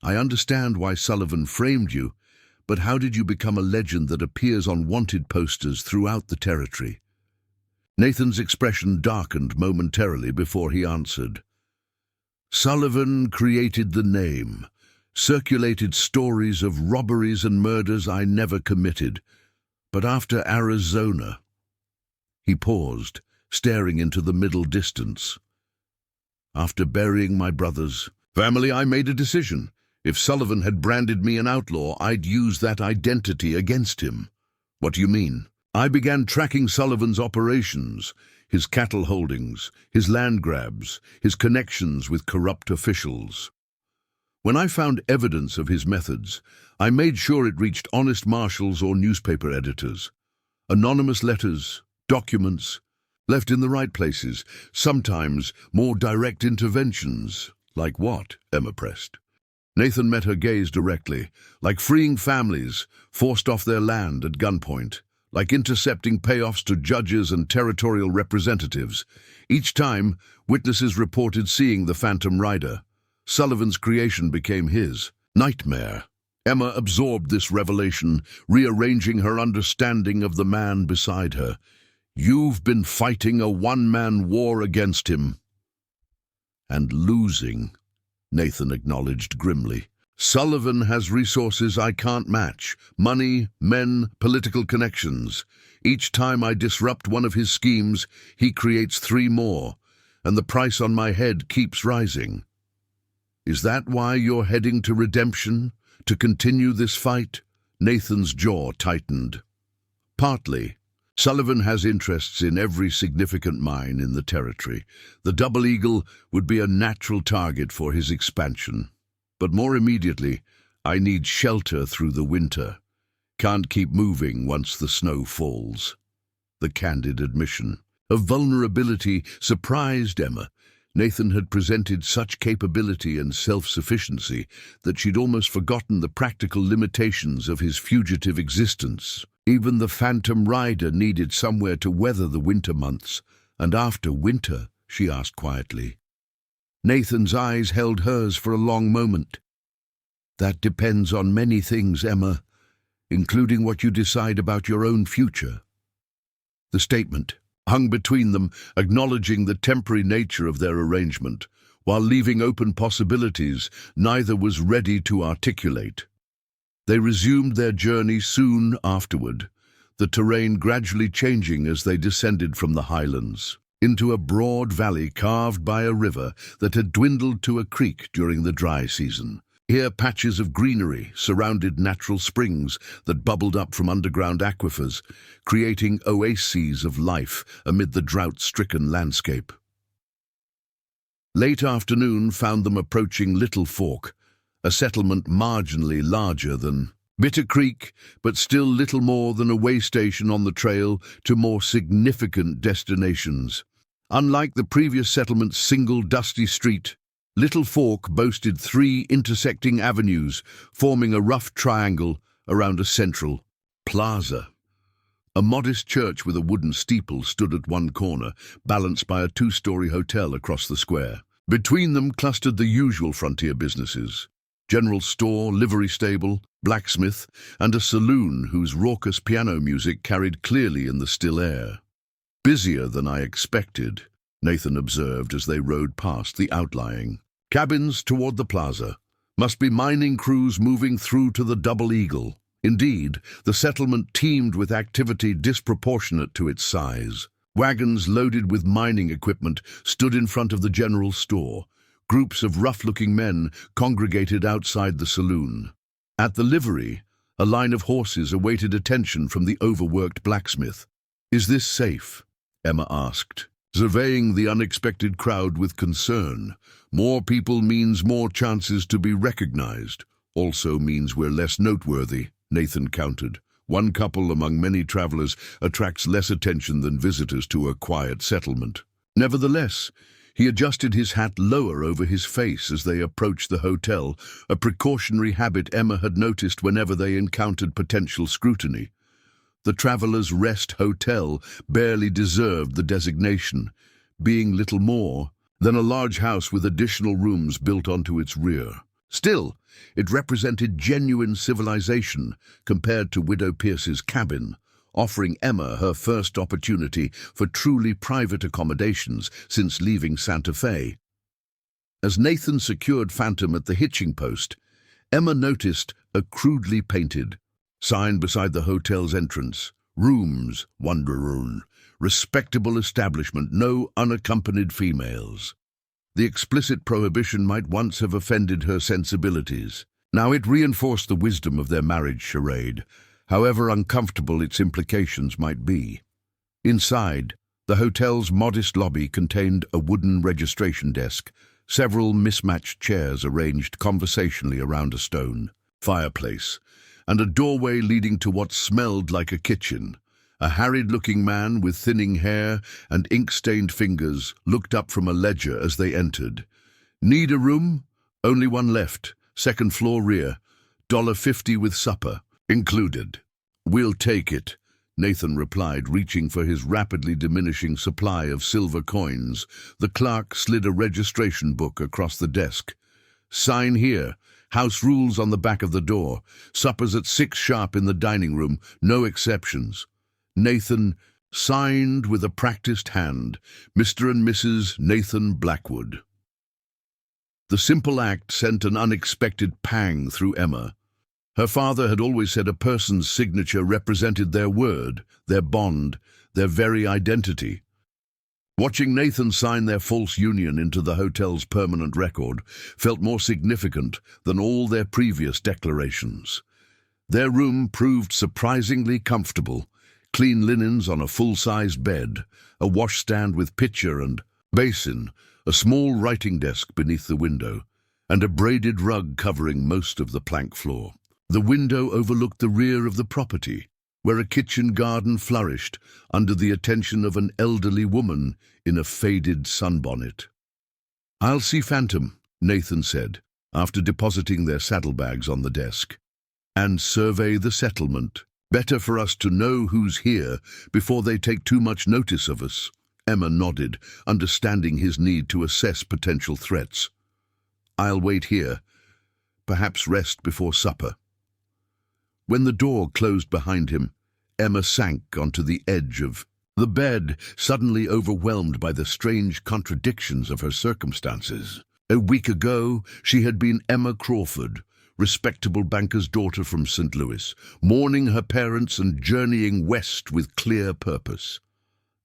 A: I understand why Sullivan framed you, but how did you become a legend that appears on wanted posters throughout the territory? Nathan's expression darkened momentarily before he answered. Sullivan created the name, circulated stories of robberies and murders I never committed. But after Arizona, he paused, staring into the middle distance. After burying my brother's family, I made a decision. If Sullivan had branded me an outlaw, I'd use that identity against him. What do you mean? I began tracking Sullivan's operations, his cattle holdings, his land grabs, his connections with corrupt officials. When I found evidence of his methods, I made sure it reached honest marshals or newspaper editors. Anonymous letters, documents, left in the right places, sometimes more direct interventions. Like what? Emma pressed. Nathan met her gaze directly, like freeing families forced off their land at gunpoint, like intercepting payoffs to judges and territorial representatives. Each time, witnesses reported seeing the Phantom Rider. Sullivan's creation became his nightmare. Emma absorbed this revelation, rearranging her understanding of the man beside her. You've been fighting a one-man war against him. And losing, Nathan acknowledged grimly. Sullivan has resources I can't match. Money, men, political connections. Each time I disrupt one of his schemes, he creates 3 more, and the price on my head keeps rising. Is that why you're heading to redemption? To continue this fight? Nathan's jaw tightened. Partly. Sullivan has interests in every significant mine in the territory. The Double Eagle would be a natural target for his expansion. But more immediately, I need shelter through the winter. Can't keep moving once the snow falls. The candid admission of vulnerability surprised Emma. Nathan had presented such capability and self-sufficiency that she'd almost forgotten the practical limitations of his fugitive existence. Even the Phantom Rider needed somewhere to weather the winter months. And after winter, she asked quietly. Nathan's eyes held hers for a long moment. That depends on many things, Emma, including what you decide about your own future. The statement hung between them, acknowledging the temporary nature of their arrangement, while leaving open possibilities neither was ready to articulate. They resumed their journey soon afterward, the terrain gradually changing as they descended from the highlands, into a broad valley carved by a river that had dwindled to a creek during the dry season. Here patches of greenery surrounded natural springs that bubbled up from underground aquifers, creating oases of life amid the drought-stricken landscape. Late afternoon found them approaching Little Fork, a settlement marginally larger than Bitter Creek, but still little more than a way station on the trail to more significant destinations. Unlike the previous settlement's single dusty street, Little Fork boasted 3 intersecting avenues, forming a rough triangle around a central plaza. A modest church with a wooden steeple stood at one corner, balanced by a 2-story hotel across the square. Between them clustered the usual frontier businesses: general store, livery stable, blacksmith, and a saloon whose raucous piano music carried clearly in the still air. Busier than I expected, Nathan observed as they rode past the outlying cabins toward the plaza. Must be mining crews moving through to the Double Eagle. Indeed, the settlement teemed with activity disproportionate to its size. Wagons loaded with mining equipment stood in front of the general store. Groups of rough-looking men congregated outside the saloon. At the livery, a line of horses awaited attention from the overworked blacksmith. "Is this safe?" Emma asked, surveying the unexpected crowd with concern. More people means more chances to be recognized. Also means we're less noteworthy, Nathan countered. One couple among many travelers attracts less attention than visitors to a quiet settlement. Nevertheless, he adjusted his hat lower over his face as they approached the hotel, a precautionary habit Emma had noticed whenever they encountered potential scrutiny. The Traveller's Rest Hotel barely deserved the designation, being little more than a large house with additional rooms built onto its rear. Still, it represented genuine civilization compared to Widow Pierce's cabin, offering Emma her first opportunity for truly private accommodations since leaving Santa Fe. As Nathan secured Phantom at the hitching post, Emma noticed a crudely painted sign beside the hotel's entrance. Rooms, Wanderoon. Respectable establishment, no unaccompanied females. The explicit prohibition might once have offended her sensibilities. Now it reinforced the wisdom of their marriage charade, however uncomfortable its implications might be. Inside, the hotel's modest lobby contained a wooden registration desk, several mismatched chairs arranged conversationally around a stone fireplace, and a doorway leading to what smelled like a kitchen. A harried-looking man with thinning hair and ink-stained fingers looked up from a ledger as they entered. "Need a room? Only one left. Second floor rear. $1.50 with supper included." "We'll take it," Nathan replied, reaching for his rapidly diminishing supply of silver coins. The clerk slid a registration book across the desk. "Sign here. House rules on the back of the door. Supper's at 6 sharp in the dining room. No exceptions." Nathan signed with a practiced hand, "Mr. and Mrs. Nathan Blackwood." The simple act sent an unexpected pang through Emma. Her father had always said a person's signature represented their word, their bond, their very identity. Watching Nathan sign their false union into the hotel's permanent record felt more significant than all their previous declarations. Their room proved surprisingly comfortable. Clean linens on a full-sized bed, a washstand with pitcher and basin, a small writing desk beneath the window, and a braided rug covering most of the plank floor. The window overlooked the rear of the property, where a kitchen garden flourished under the attention of an elderly woman in a faded sunbonnet. "I'll see Phantom," Nathan said, after depositing their saddlebags on the desk, "and survey the settlement. Better for us to know who's here before they take too much notice of us." Emma nodded, understanding his need to assess potential threats. "I'll wait here. Perhaps rest before supper." When the door closed behind him, Emma sank onto the edge of the bed, suddenly overwhelmed by the strange contradictions of her circumstances. A week ago, she had been Emma Crawford, respectable banker's daughter from St. Louis, mourning her parents and journeying west with clear purpose.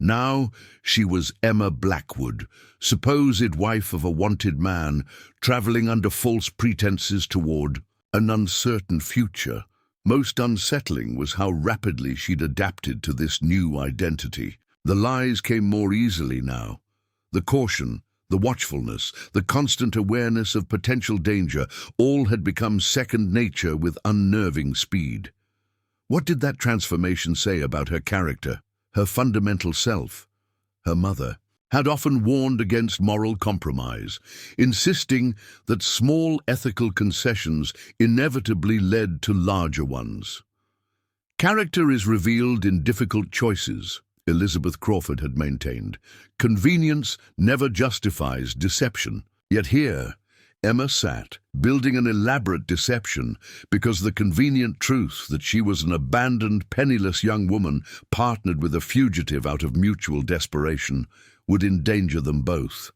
A: Now she was Emma Blackwood, supposed wife of a wanted man, traveling under false pretenses toward an uncertain future. Most unsettling was how rapidly she'd adapted to this new identity. The lies came more easily now. The caution, the watchfulness, the constant awareness of potential danger, all had become second nature with unnerving speed. What did that transformation say about her character, her fundamental self? Her mother had often warned against moral compromise, insisting that small ethical concessions inevitably led to larger ones. "Character is revealed in difficult choices," Elizabeth Crawford had maintained. "Convenience never justifies deception." Yet here, Emma sat, building an elaborate deception because the convenient truth that she was an abandoned, penniless young woman partnered with a fugitive out of mutual desperation would endanger them both.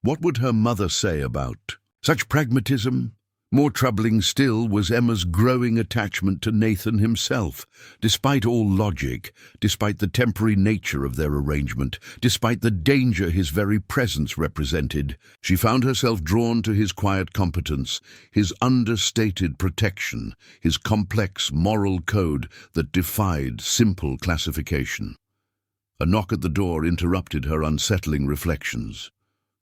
A: What would her mother say about such pragmatism? More troubling still was Emma's growing attachment to Nathan himself. Despite all logic, despite the temporary nature of their arrangement, despite the danger his very presence represented, she found herself drawn to his quiet competence, his understated protection, his complex moral code that defied simple classification. A knock at the door interrupted her unsettling reflections.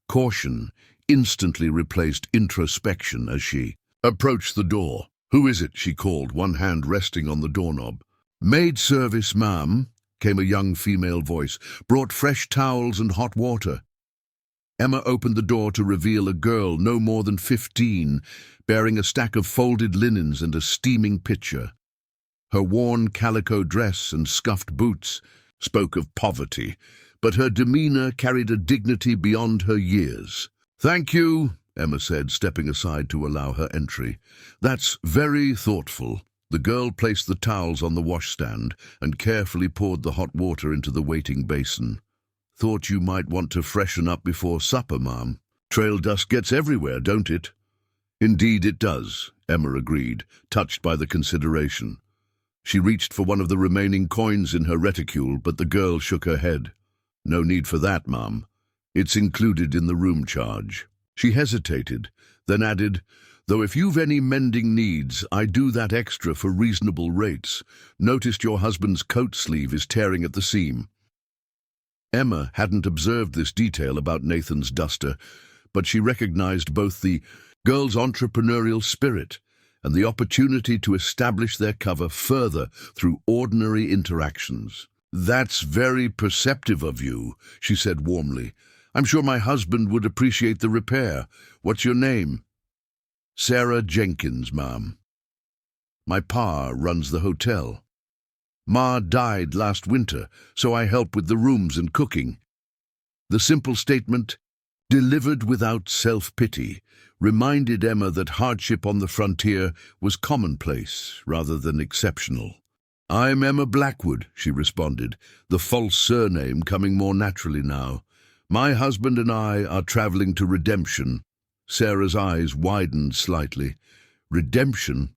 A: Caution instantly replaced introspection as she approached the door. "Who is it?" she called, one hand resting on the doorknob. "Maid service, ma'am," came a young female voice. "Brought fresh towels and hot water." Emma opened the door to reveal a girl no more than 15, bearing a stack of folded linens and a steaming pitcher. Her worn calico dress and scuffed boots spoke of poverty, but her demeanor carried a dignity beyond her years. "Thank you," Emma said, stepping aside to allow her entry. "That's very thoughtful." The girl placed the towels on the washstand and carefully poured the hot water into the waiting basin. "Thought you might want to freshen up before supper, ma'am. Trail dust gets everywhere, don't it?" "Indeed it does," Emma agreed, touched by the consideration. She reached for one of the remaining coins in her reticule, but the girl shook her head. "No need for that, ma'am. It's included in the room charge." She hesitated, then added, "Though if you've any mending needs, I do that extra for reasonable rates. Noticed your husband's coat sleeve is tearing at the seam." Emma hadn't observed this detail about Nathan's duster, but she recognized both the girl's entrepreneurial spirit and the opportunity to establish their cover further through ordinary interactions. "That's very perceptive of you," she said warmly. "I'm sure my husband would appreciate the repair. What's your name?" "Sarah Jenkins, ma'am. My pa runs the hotel. Ma died last winter, so I help with the rooms and cooking." The simple statement, delivered without self-pity, reminded Emma that hardship on the frontier was commonplace rather than exceptional. "I'm Emma Blackwood," she responded, the false surname coming more naturally now. "My husband and I are traveling to Redemption." Sarah's eyes widened slightly. "Redemption?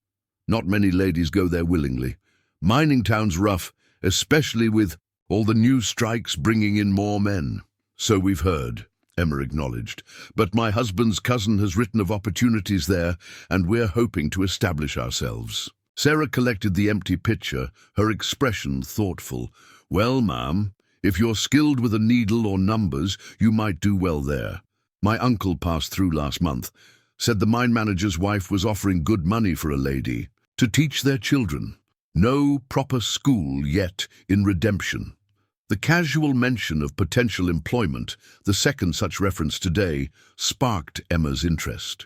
A: Not many ladies go there willingly. Mining town's rough, especially with all the new strikes bringing in more men." "So we've heard," Emma acknowledged. "But my husband's cousin has written of opportunities there, and we're hoping to establish ourselves." Sarah collected the empty pitcher, her expression thoughtful. "Well, ma'am, if you're skilled with a needle or numbers, you might do well there. My uncle passed through last month. Said the mine manager's wife was offering good money for a lady to teach their children. No proper school yet in Redemption." The casual mention of potential employment, the second such reference today, sparked Emma's interest.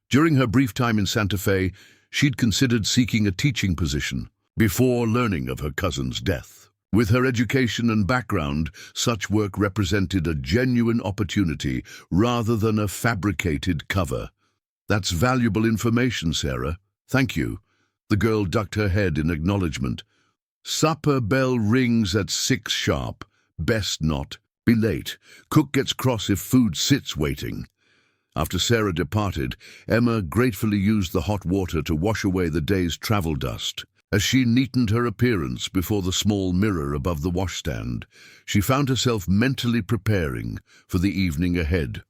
A: During her brief time in Santa Fe, she'd considered seeking a teaching position before learning of her cousin's death. With her education and background, such work represented a genuine opportunity rather than a fabricated cover. "That's valuable information, Sarah. Thank you." The girl ducked her head in acknowledgement. "Supper bell rings at 6 sharp. Best not be late. Cook gets cross if food sits waiting." After Sarah departed, Emma gratefully used the hot water to wash away the day's travel dust. As she neatened her appearance before the small mirror above the washstand, she found herself mentally preparing for the evening ahead.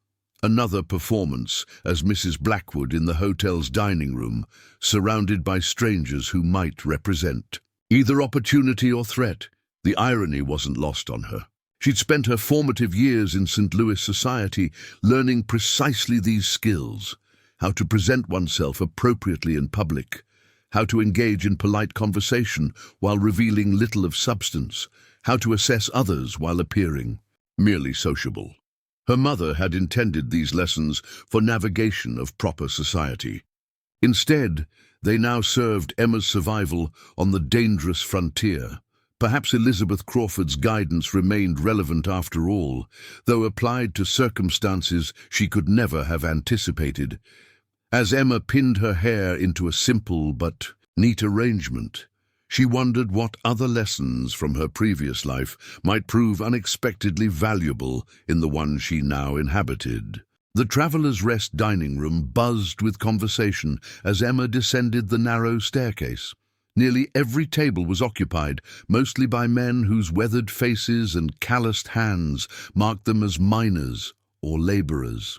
A: Another performance as Mrs. Blackwood in the hotel's dining room, surrounded by strangers who might represent either opportunity or threat. The irony wasn't lost on her. She'd spent her formative years in St. Louis society learning precisely these skills: how to present oneself appropriately in public, how to engage in polite conversation while revealing little of substance, how to assess others while appearing merely sociable. Her mother had intended these lessons for navigation of proper society. Instead, they now served Emma's survival on the dangerous frontier. Perhaps Elizabeth Crawford's guidance remained relevant after all, though applied to circumstances she could never have anticipated. As Emma pinned her hair into a simple but neat arrangement, she wondered what other lessons from her previous life might prove unexpectedly valuable in the one she now inhabited. The Traveller's Rest dining room buzzed with conversation as Emma descended the narrow staircase. Nearly every table was occupied, mostly by men whose weathered faces and calloused hands marked them as miners or laborers.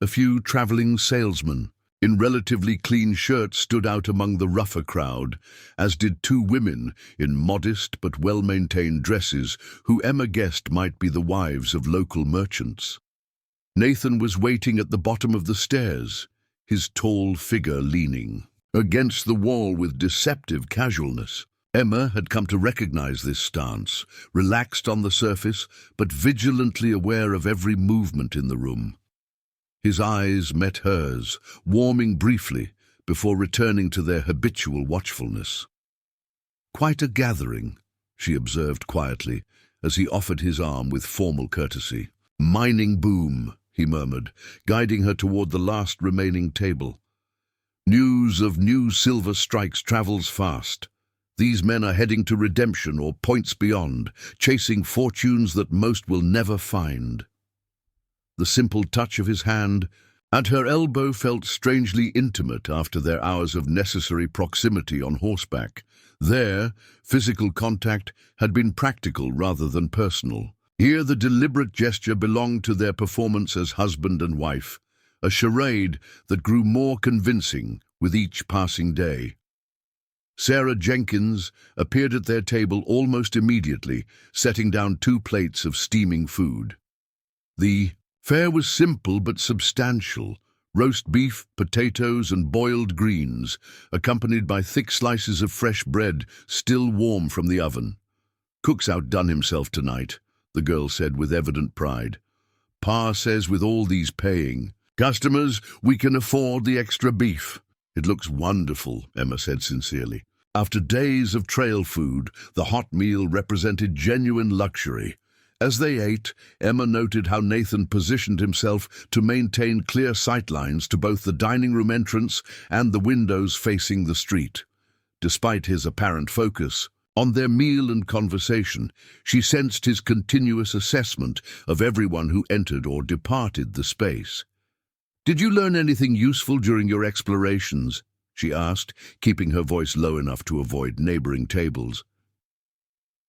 A: A few traveling salesmen in relatively clean shirts stood out among the rougher crowd, as did two women in modest but well-maintained dresses who Emma guessed might be the wives of local merchants. Nathan was waiting at the bottom of the stairs, his tall figure leaning against the wall with deceptive casualness. Emma had come to recognize this stance, relaxed on the surface, but vigilantly aware of every movement in the room. His eyes met hers, warming briefly before returning to their habitual watchfulness. Quite a gathering, she observed quietly, as he offered his arm with formal courtesy. Mining boom, he murmured, guiding her toward the last remaining table. News of new silver strikes travels fast. These men are heading to redemption or points beyond, chasing fortunes that most will never find. The simple touch of his hand at her elbow felt strangely intimate after their hours of necessary proximity on horseback. There, physical contact had been practical rather than personal. Here the deliberate gesture belonged to their performance as husband and wife, a charade that grew more convincing with each passing day. Sarah Jenkins appeared at their table almost immediately, setting down 2 plates of steaming food. The fare was simple but substantial: roast beef, potatoes, and boiled greens, accompanied by thick slices of fresh bread still warm from the oven. "Cook's outdone himself tonight," the girl said with evident pride. "Pa says with all these paying customers, we can afford the extra beef." "It looks wonderful," Emma said sincerely. After days of trail food, the hot meal represented genuine luxury. As they ate, Emma noted how Nathan positioned himself to maintain clear sightlines to both the dining room entrance and the windows facing the street. Despite his apparent focus on their meal and conversation, she sensed his continuous assessment of everyone who entered or departed the space. "Did you learn anything useful during your explorations?" she asked, keeping her voice low enough to avoid neighboring tables.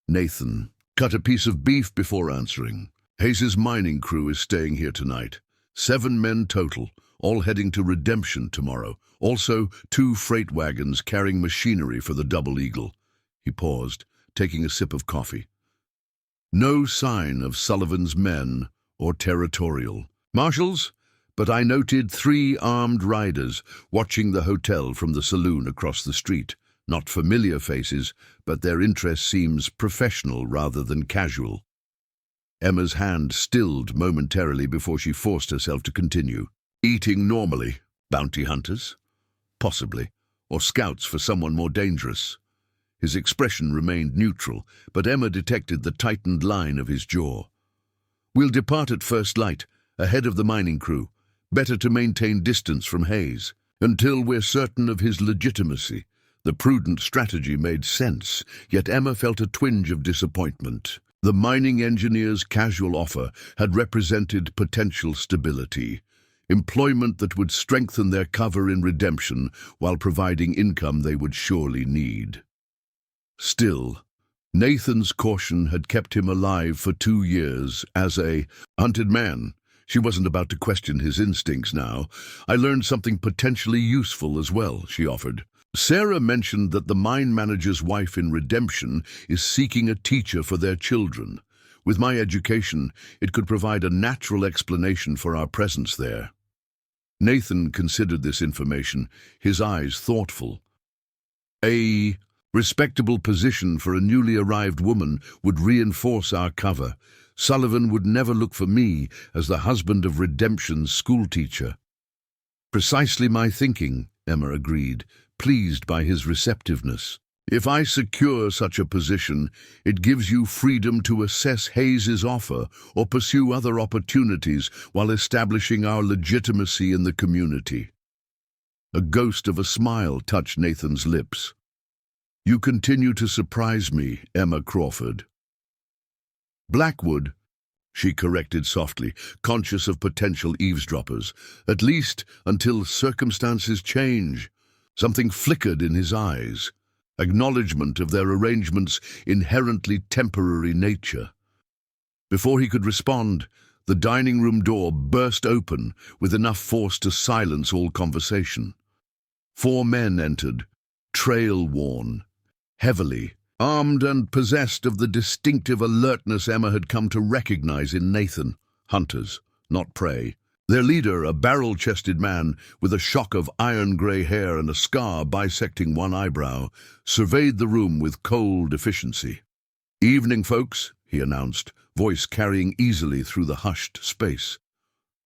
A: Nathan cut a piece of beef before answering. "Hayes's mining crew is staying here tonight. 7 men total, all heading to Redemption tomorrow. Also 2 freight wagons carrying machinery for the Double Eagle." He paused, taking a sip of coffee. No sign of Sullivan's men or territorial marshals, but I noted 3 armed riders watching the hotel from the saloon across the street. Not familiar faces, but their interest seems professional rather than casual. Emma's hand stilled momentarily before she forced herself to continue. "Eating normally. Bounty hunters? Possibly. Or scouts for someone more dangerous." His expression remained neutral, but Emma detected the tightened line of his jaw. "We'll depart at first light, ahead of the mining crew. Better to maintain distance from Hayes, until we're certain of his legitimacy." The prudent strategy made sense, yet Emma felt a twinge of disappointment. The mining engineer's casual offer had represented potential stability, employment that would strengthen their cover in Redemption while providing income they would surely need. Still, Nathan's caution had kept him alive for 2 years as a hunted man. She wasn't about to question his instincts now. "I learned something potentially useful as well," she offered. "Sarah mentioned that the mine manager's wife in Redemption is seeking a teacher for their children. With my education, it could provide a natural explanation for our presence there." Nathan considered this information, his eyes thoughtful. "A respectable position for a newly arrived woman would reinforce our cover. Sullivan would never look for me as the husband of Redemption's schoolteacher." "Precisely my thinking," Emma agreed, pleased by his receptiveness. "If I secure such a position, it gives you freedom to assess Hayes's offer or pursue other opportunities while establishing our legitimacy in the community." A ghost of a smile touched Nathan's lips. "You continue to surprise me, Emma Crawford." "Blackwood," she corrected softly, conscious of potential eavesdroppers, "at least until circumstances change." Something flickered in his eyes, acknowledgement of their arrangement's inherently temporary nature. Before he could respond, the dining room door burst open with enough force to silence all conversation. 4 men entered, trail-worn, heavily, armed and possessed of the distinctive alertness Emma had come to recognize in Nathan. Hunters, not prey. Their leader, a barrel-chested man with a shock of iron-grey hair and a scar bisecting one eyebrow, surveyed the room with cold efficiency. "Evening, folks," he announced, voice carrying easily through the hushed space.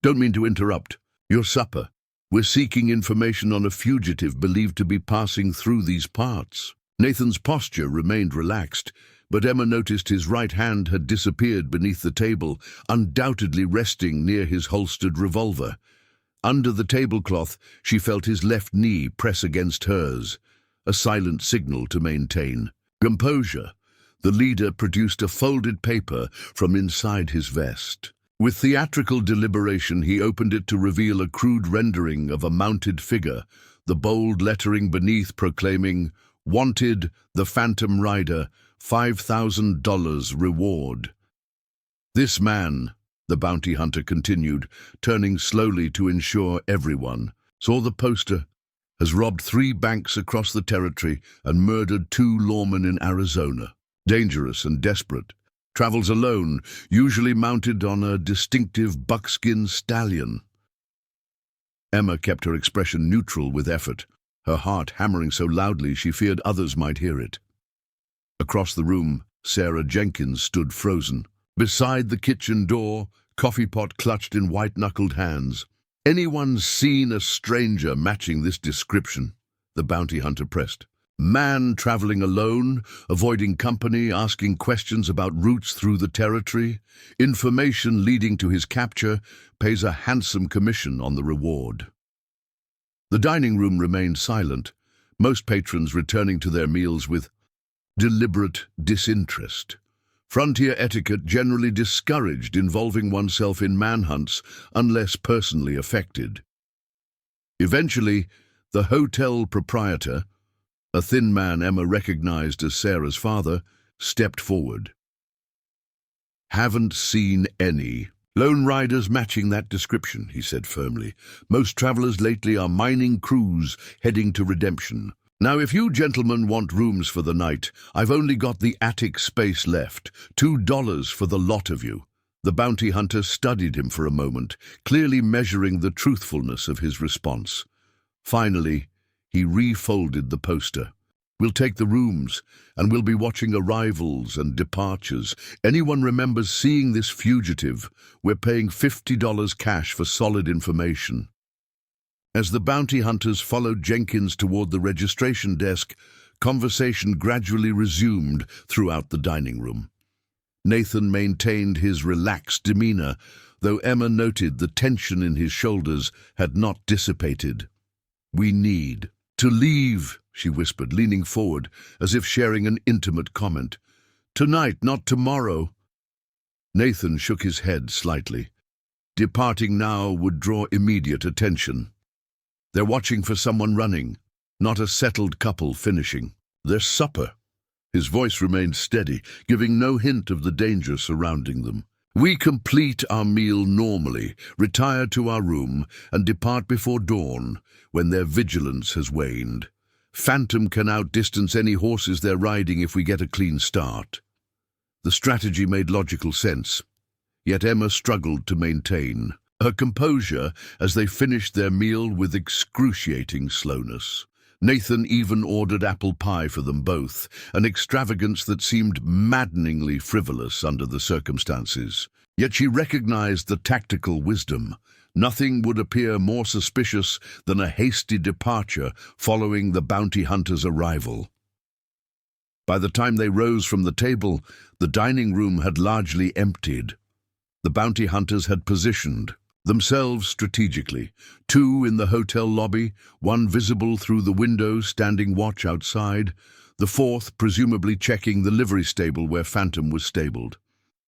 A: "Don't mean to interrupt. Your supper. We're seeking information on a fugitive believed to be passing through these parts." Nathan's posture remained relaxed, but Emma noticed his right hand had disappeared beneath the table, undoubtedly resting near his holstered revolver. Under the tablecloth, she felt his left knee press against hers, a silent signal to maintain composure. The leader produced a folded paper from inside his vest. With theatrical deliberation, he opened it to reveal a crude rendering of a mounted figure, the bold lettering beneath proclaiming, "Wanted, the Phantom Rider, $5,000 reward." This man, the bounty hunter continued, turning slowly to ensure everyone saw the poster, has robbed 3 banks across the territory and murdered 2 lawmen in Arizona. Dangerous and desperate. Travels alone, usually mounted on a distinctive buckskin stallion. Emma kept her expression neutral with effort, her heart hammering so loudly she feared others might hear it. Across the room, Sarah Jenkins stood frozen. Beside the kitchen door, coffee pot clutched in white-knuckled hands. "Anyone seen a stranger matching this description?" the bounty hunter pressed. "Man traveling alone, avoiding company, asking questions about routes through the territory. Information leading to his capture, pays a handsome commission on the reward." The dining room remained silent, most patrons returning to their meals with deliberate disinterest. Frontier etiquette generally discouraged involving oneself in manhunts unless personally affected. Eventually, the hotel proprietor, a thin man Emma recognized as Sarah's father, stepped forward. "Haven't seen any lone riders matching that description," he said firmly. "Most travelers lately are mining crews heading to redemption. Now, if you gentlemen want rooms for the night, I've only got the attic space left. $2 for the lot of you." The bounty hunter studied him for a moment, clearly measuring the truthfulness of his response. Finally, he refolded the poster. "We'll take the rooms, and we'll be watching arrivals and departures. Anyone remembers seeing this fugitive? We're paying $50 cash for solid information." As the bounty hunters followed Jenkins toward the registration desk, conversation gradually resumed throughout the dining room. Nathan maintained his relaxed demeanor, though Emma noted the tension in his shoulders had not dissipated. "We need to leave," she whispered, leaning forward as if sharing an intimate comment. "Tonight, not tomorrow." Nathan shook his head slightly. Departing now would draw immediate attention. They're watching for someone running, not a settled couple finishing their supper. His voice remained steady, giving no hint of the danger surrounding them. "We complete our meal normally, retire to our room, and depart before dawn, when their vigilance has waned. Phantom can outdistance any horses they're riding if we get a clean start." The strategy made logical sense, yet Emma struggled to maintain her composure as they finished their meal with excruciating slowness. Nathan even ordered apple pie for them both, an extravagance that seemed maddeningly frivolous under the circumstances. Yet she recognized the tactical wisdom. Nothing would appear more suspicious than a hasty departure following the bounty hunter's arrival. By the time they rose from the table, the dining room had largely emptied. The bounty hunters had positioned themselves strategically, 2 in the hotel lobby, 1 visible through the window standing watch outside, the 4th presumably checking the livery stable where Phantom was stabled.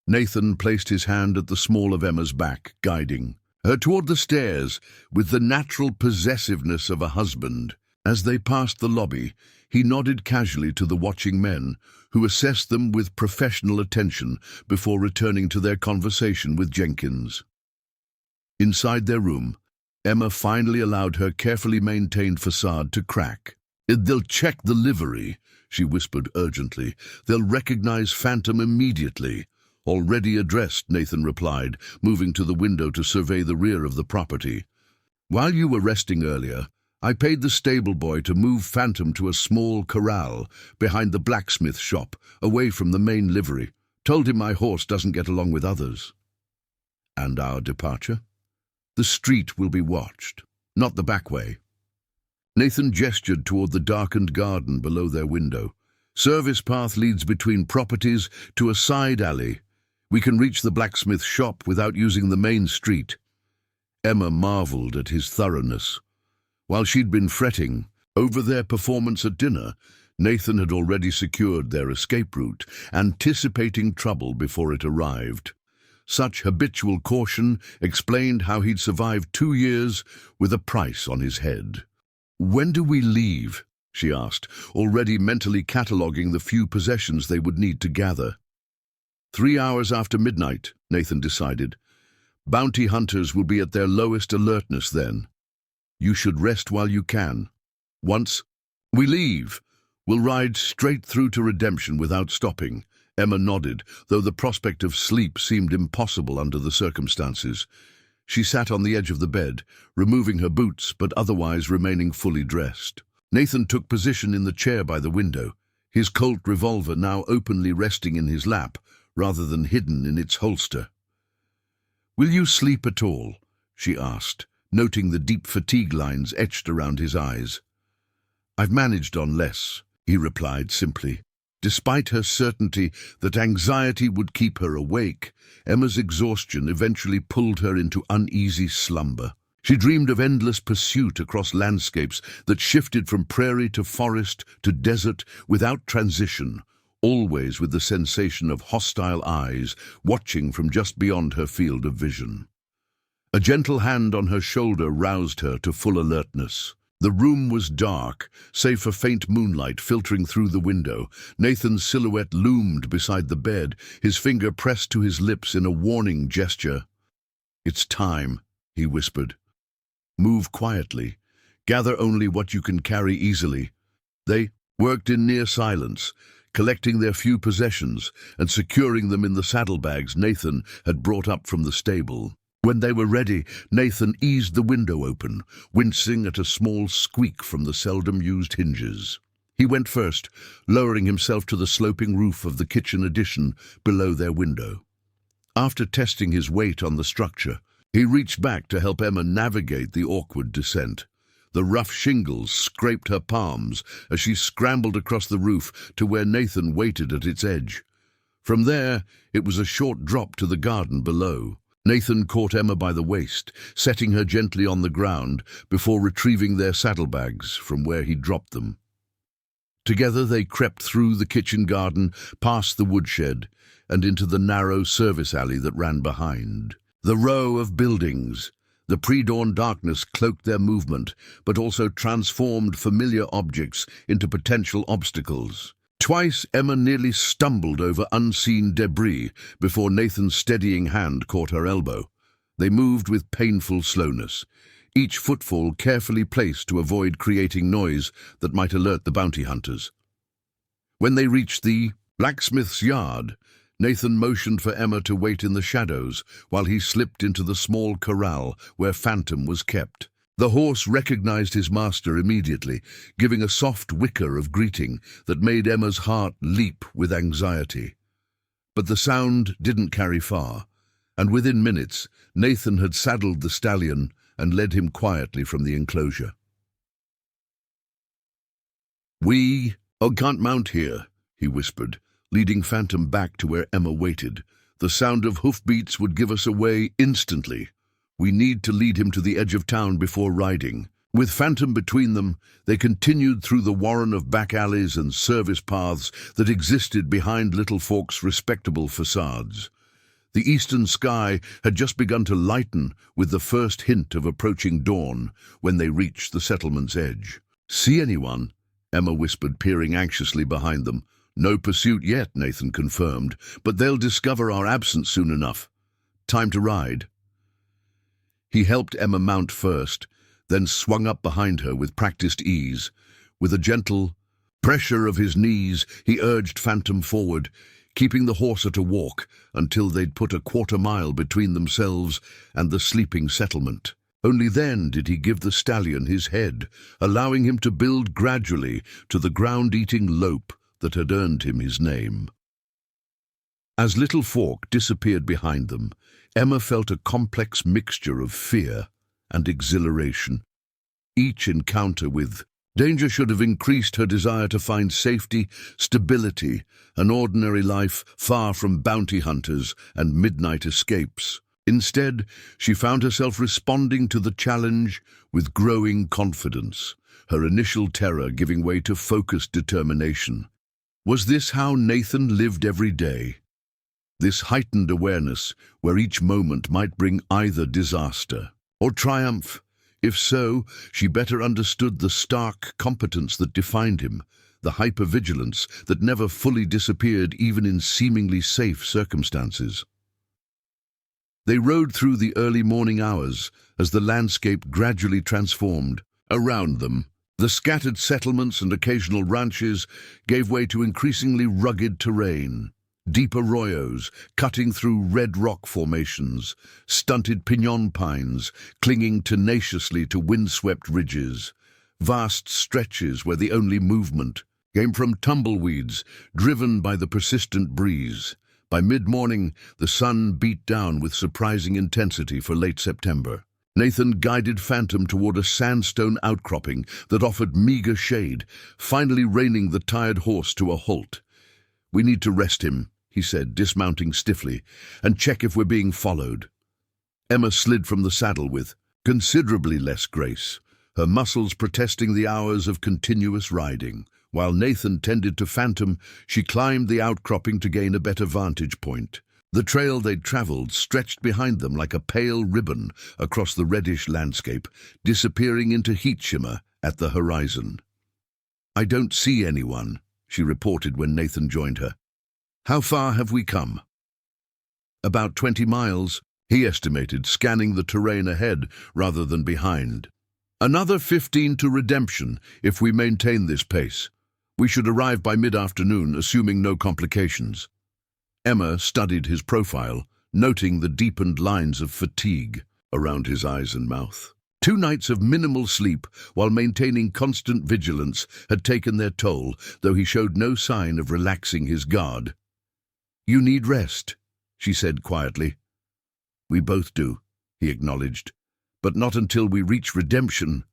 A: Nathan placed his hand at the small of Emma's back, guiding her toward the stairs with the natural possessiveness of a husband. As they passed the lobby, he nodded casually to the watching men, who assessed them with professional attention before returning to their conversation with Jenkins. Inside their room, Emma finally allowed her carefully maintained facade to crack. "They'll check the livery," she whispered urgently. "They'll recognize Phantom immediately." "Already addressed," Nathan replied, moving to the window to survey the rear of the property. "While you were resting earlier, I paid the stable boy to move Phantom to a small corral behind the blacksmith shop, away from the main livery. Told him my horse doesn't get along with others." "And our departure?" "The street will be watched, not the back way." Nathan gestured toward the darkened garden below their window. Service path leads between properties to a side alley. We can reach the blacksmith shop without using the main street." Emma marveled at his thoroughness. While she'd been fretting over their performance at dinner, Nathan had already secured their escape route, anticipating trouble before it arrived. Such habitual caution explained how he'd survived 2 years with a price on his head. "When do we leave?" she asked, already mentally cataloguing the few possessions they would need to gather. 3 hours after midnight, Nathan decided. Bounty hunters will be at their lowest alertness then. You should rest while you can. Once we leave, we'll ride straight through to redemption without stopping. Emma nodded, though the prospect of sleep seemed impossible under the circumstances. She sat on the edge of the bed, removing her boots but otherwise remaining fully dressed. Nathan took position in the chair by the window, his Colt revolver now openly resting in his lap, rather than hidden in its holster. "Will you sleep at all?" she asked, noting the deep fatigue lines etched around his eyes. "I've managed on less," he replied simply. Despite her certainty that anxiety would keep her awake, Emma's exhaustion eventually pulled her into uneasy slumber. She dreamed of endless pursuit across landscapes that shifted from prairie to forest to desert without transition, always with the sensation of hostile eyes watching from just beyond her field of vision. A gentle hand on her shoulder roused her to full alertness. The room was dark, save for faint moonlight filtering through the window. Nathan's silhouette loomed beside the bed, his finger pressed to his lips in a warning gesture. "It's time," he whispered. "Move quietly. Gather only what you can carry easily." They worked in near silence, collecting their few possessions and securing them in the saddlebags Nathan had brought up from the stable. When they were ready, Nathan eased the window open, wincing at a small squeak from the seldom-used hinges. He went first, lowering himself to the sloping roof of the kitchen addition below their window. After testing his weight on the structure, he reached back to help Emma navigate the awkward descent. The rough shingles scraped her palms as she scrambled across the roof to where Nathan waited at its edge. From there, it was a short drop to the garden below. Nathan caught Emma by the waist, setting her gently on the ground before retrieving their saddlebags from where he dropped them. Together they crept through the kitchen garden, past the woodshed, and into the narrow service alley that ran behind. The row of buildings, the pre-dawn darkness cloaked their movement, but also transformed familiar objects into potential obstacles. Twice Emma nearly stumbled over unseen debris before Nathan's steadying hand caught her elbow. They moved with painful slowness, each footfall carefully placed to avoid creating noise that might alert the bounty hunters. When they reached the blacksmith's yard, Nathan motioned for Emma to wait in the shadows while he slipped into the small corral where Phantom was kept. The horse recognized his master immediately, giving a soft whicker of greeting that made Emma's heart leap with anxiety. But the sound didn't carry far, and within minutes, Nathan had saddled the stallion and led him quietly from the enclosure. "We can't mount here," he whispered, leading Phantom back to where Emma waited. "The sound of hoofbeats would give us away instantly. We need to lead him to the edge of town before riding." With Phantom between them, they continued through the warren of back alleys and service paths that existed behind Little Fork's respectable facades. The eastern sky had just begun to lighten with the first hint of approaching dawn when they reached the settlement's edge. "See anyone?" Emma whispered, peering anxiously behind them. "No pursuit yet," Nathan confirmed, "but they'll discover our absence soon enough. Time to ride." He helped Emma mount first, then swung up behind her with practiced ease. With a gentle pressure of his knees, he urged Phantom forward, keeping the horse at a walk until they'd put a quarter-mile between themselves and the sleeping settlement. Only then did he give the stallion his head, allowing him to build gradually to the ground-eating lope that had earned him his name. As Little Fork disappeared behind them, Emma felt a complex mixture of fear and exhilaration. Each encounter with Danger should have increased her desire to find safety, stability, an ordinary life far from bounty hunters and midnight escapes. Instead, she found herself responding to the challenge with growing confidence, her initial terror giving way to focused determination. Was this how Nathan lived every day? This heightened awareness where each moment might bring either disaster or triumph? If so, she better understood the stark competence that defined him, the hypervigilance that never fully disappeared even in seemingly safe circumstances. They rode through the early morning hours as the landscape gradually transformed. Around them, the scattered settlements and occasional ranches gave way to increasingly rugged terrain. Deep arroyos cutting through red rock formations, stunted piñon pines clinging tenaciously to windswept ridges, vast stretches where the only movement came from tumbleweeds driven by the persistent breeze. By mid-morning, the sun beat down with surprising intensity for late September. Nathan guided Phantom toward a sandstone outcropping that offered meager shade, finally reining the tired horse to a halt. "We need to rest him," he said, dismounting stiffly, "and check if we're being followed." Emma slid from the saddle with considerably less grace, her muscles protesting the hours of continuous riding. While Nathan tended to Phantom, she climbed the outcropping to gain a better vantage point. The trail they'd traveled stretched behind them like a pale ribbon across the reddish landscape, disappearing into heat shimmer at the horizon. "I don't see anyone," she reported when Nathan joined her. "How far have we come?" "About 20 miles, he estimated, scanning the terrain ahead rather than behind. "Another 15 to Redemption if we maintain this pace. We should arrive by mid-afternoon, assuming no complications." Emma studied his profile, noting the deepened lines of fatigue around his eyes and mouth. 2 nights of minimal sleep while maintaining constant vigilance had taken their toll, though he showed no sign of relaxing his guard. "You need rest," she said quietly. "We both do," he acknowledged, "but not until we reach Redemption.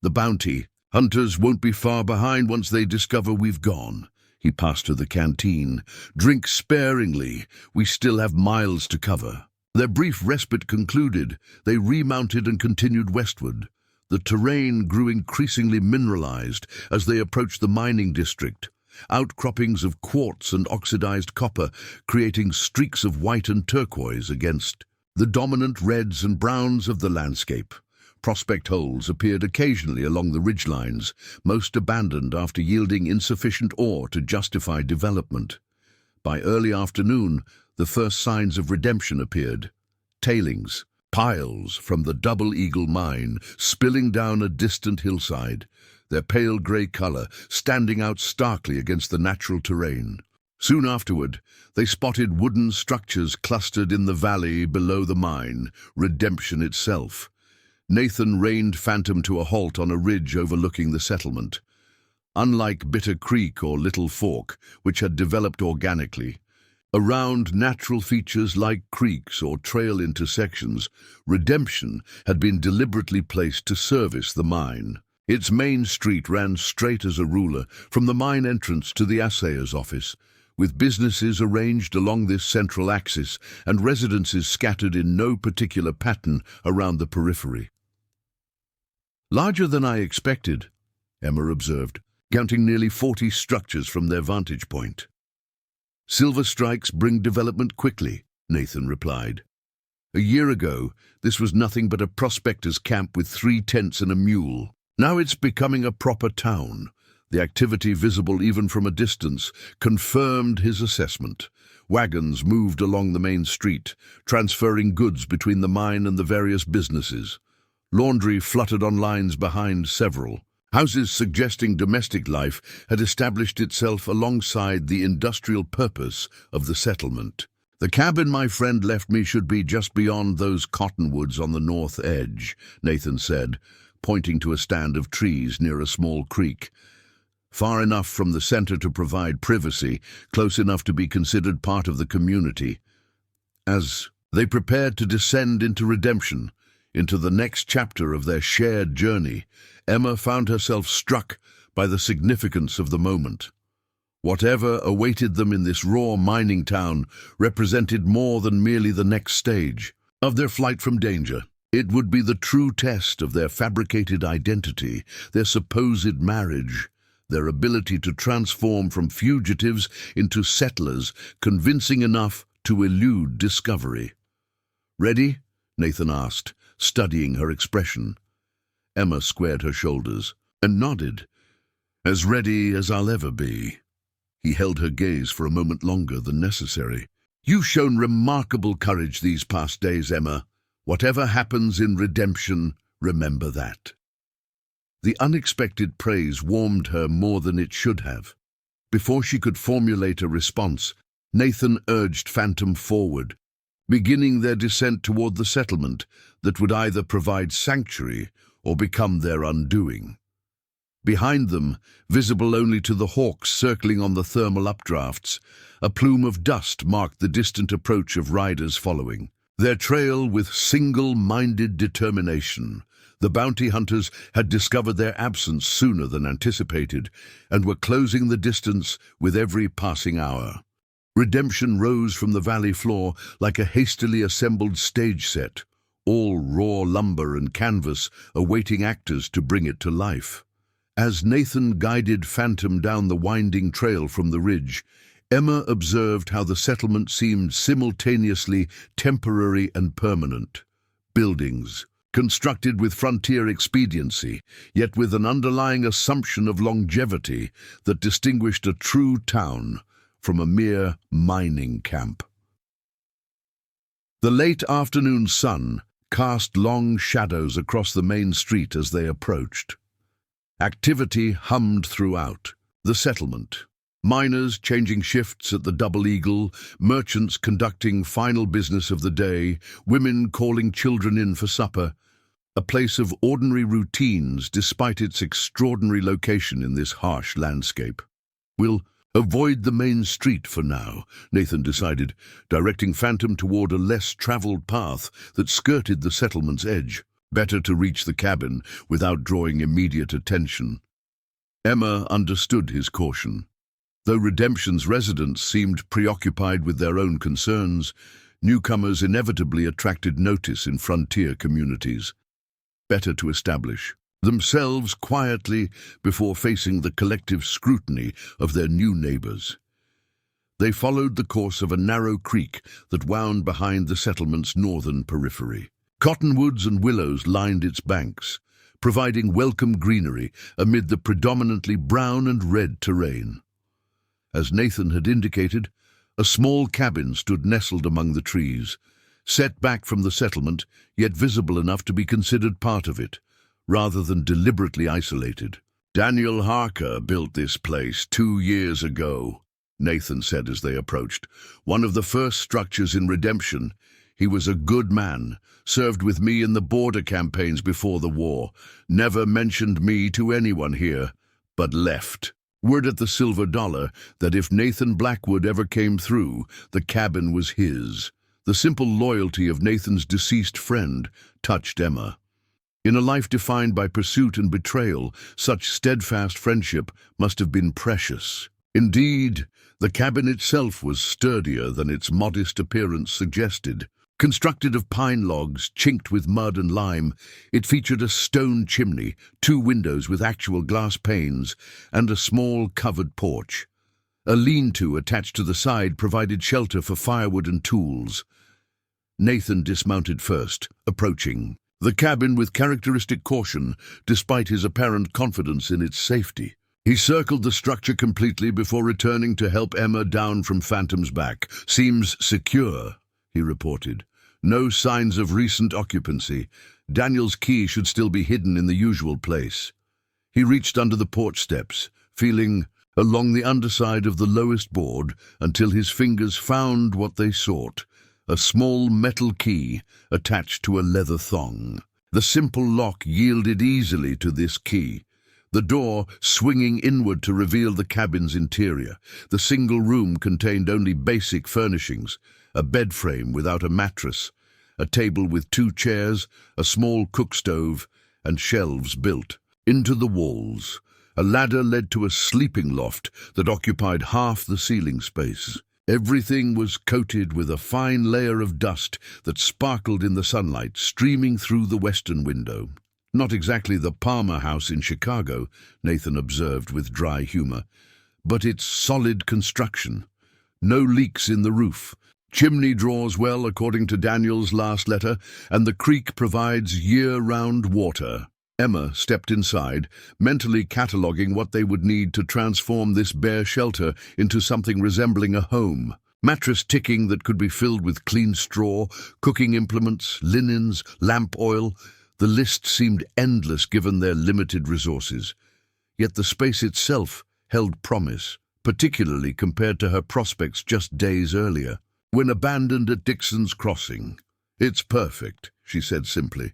A: The bounty hunters won't be far behind once they discover we've gone." He passed her the canteen. "Drink sparingly. We still have miles to cover." Their brief respite concluded, they remounted and continued westward. The terrain grew increasingly mineralized as they approached the mining district, outcroppings of quartz and oxidized copper creating streaks of white and turquoise against the dominant reds and browns of the landscape. Prospect holes appeared occasionally along the ridgelines, most abandoned after yielding insufficient ore to justify development. By early afternoon, the first signs of redemption appeared. Tailings, piles from the Double Eagle mine, spilling down a distant hillside, their pale grey color standing out starkly against the natural terrain. Soon afterward, they spotted wooden structures clustered in the valley below the mine, Redemption itself. Nathan reined Phantom to a halt on a ridge overlooking the settlement. Unlike Bitter Creek or Little Fork, which had developed organically, around natural features like creeks or trail intersections, Redemption had been deliberately placed to service the mine. Its main street ran straight as a ruler, from the mine entrance to the assayer's office, with businesses arranged along this central axis and residences scattered in no particular pattern around the periphery. "Larger than I expected," Emma observed, counting nearly 40 structures from their vantage point. "Silver strikes bring development quickly," Nathan replied. "A year ago, this was nothing but a prospector's camp with 3 tents and a mule. Now it's becoming a proper town." The activity, visible even from a distance, confirmed his assessment. Wagons moved along the main street, transferring goods between the mine and the various businesses. Laundry fluttered on lines behind several. Houses suggesting domestic life had established itself alongside the industrial purpose of the settlement. "The cabin my friend left me should be just beyond those cottonwoods on the north edge," Nathan said, pointing to a stand of trees near a small creek. "Far enough from the center to provide privacy, close enough to be considered part of the community." As they prepared to descend into Redemption, into the next chapter of their shared journey, Emma found herself struck by the significance of the moment. Whatever awaited them in this raw mining town represented more than merely the next stage of their flight from danger. It would be the true test of their fabricated identity, their supposed marriage, their ability to transform from fugitives into settlers, convincing enough to elude discovery. "Ready?" Nathan asked, studying her expression. Emma squared her shoulders and nodded. "As ready as I'll ever be." He held her gaze for a moment longer than necessary. "You've shown remarkable courage these past days, Emma. Whatever happens in redemption, remember that." The unexpected praise warmed her more than it should have. Before she could formulate a response, Nathan urged Phantom forward, beginning their descent toward the settlement that would either provide sanctuary or become their undoing. Behind them, visible only to the hawks circling on the thermal updrafts, a plume of dust marked the distant approach of riders following. Their trail with single-minded determination. The bounty hunters had discovered their absence sooner than anticipated and were closing the distance with every passing hour. Redemption rose from the valley floor like a hastily assembled stage set, all raw lumber and canvas awaiting actors to bring it to life. As Nathan guided Phantom down the winding trail from the ridge, Emma observed how the settlement seemed simultaneously temporary and permanent. Buildings, constructed with frontier expediency, yet with an underlying assumption of longevity that distinguished a true town from a mere mining camp. The late afternoon sun cast long shadows across the main street as they approached. Activity hummed throughout the settlement. Miners changing shifts at the Double Eagle, merchants conducting final business of the day, women calling children in for supper. A place of ordinary routines despite its extraordinary location in this harsh landscape. "We'll avoid the main street for now," Nathan decided, directing Phantom toward a less traveled path that skirted the settlement's edge. Better to reach the cabin without drawing immediate attention. Emma understood his caution. Though Redemption's residents seemed preoccupied with their own concerns, newcomers inevitably attracted notice in frontier communities. Better to establish themselves quietly before facing the collective scrutiny of their new neighbors. They followed the course of a narrow creek that wound behind the settlement's northern periphery. Cottonwoods and willows lined its banks, providing welcome greenery amid the predominantly brown and red terrain. As Nathan had indicated, a small cabin stood nestled among the trees, set back from the settlement, yet visible enough to be considered part of it, rather than deliberately isolated. "Daniel Harker built this place 2 years ago," Nathan said as they approached. "One of the first structures in Redemption. He was a good man, served with me in the border campaigns before the war, never mentioned me to anyone here, but left. Word at the Silver Dollar that if Nathan Blackwood ever came through, the cabin was his." The simple loyalty of Nathan's deceased friend touched Emma. In a life defined by pursuit and betrayal, such steadfast friendship must have been precious. Indeed, the cabin itself was sturdier than its modest appearance suggested. Constructed of pine logs chinked with mud and lime, it featured a stone chimney, 2 windows with actual glass panes, and a small covered porch. A lean-to attached to the side provided shelter for firewood and tools. Nathan dismounted first, approaching the cabin with characteristic caution, despite his apparent confidence in its safety. He circled the structure completely before returning to help Emma down from Phantom's back. "Seems secure," he reported. "No signs of recent occupancy. Daniel's key should still be hidden in the usual place." He reached under the porch steps, feeling along the underside of the lowest board until his fingers found what they sought, a small metal key attached to a leather thong. The simple lock yielded easily to this key, the door swinging inward to reveal the cabin's interior. The single room contained only basic furnishings, a bed frame without a mattress, a table with 2 chairs, a small cook stove, and shelves built into the walls. A ladder led to a sleeping loft that occupied half the ceiling space. Everything was coated with a fine layer of dust that sparkled in the sunlight streaming through the western window. Not exactly the Palmer House in Chicago, Nathan observed with dry humor, but its solid construction. No leaks in the roof. Chimney draws well according to Daniel's last letter, and the creek provides year-round water. Emma stepped inside, mentally cataloguing what they would need to transform this bare shelter into something resembling a home. Mattress ticking that could be filled with clean straw, cooking implements, linens, lamp oil. The list seemed endless given their limited resources. Yet the space itself held promise, particularly compared to her prospects just days earlier. When abandoned at Dixon's Crossing. "It's perfect," she said simply.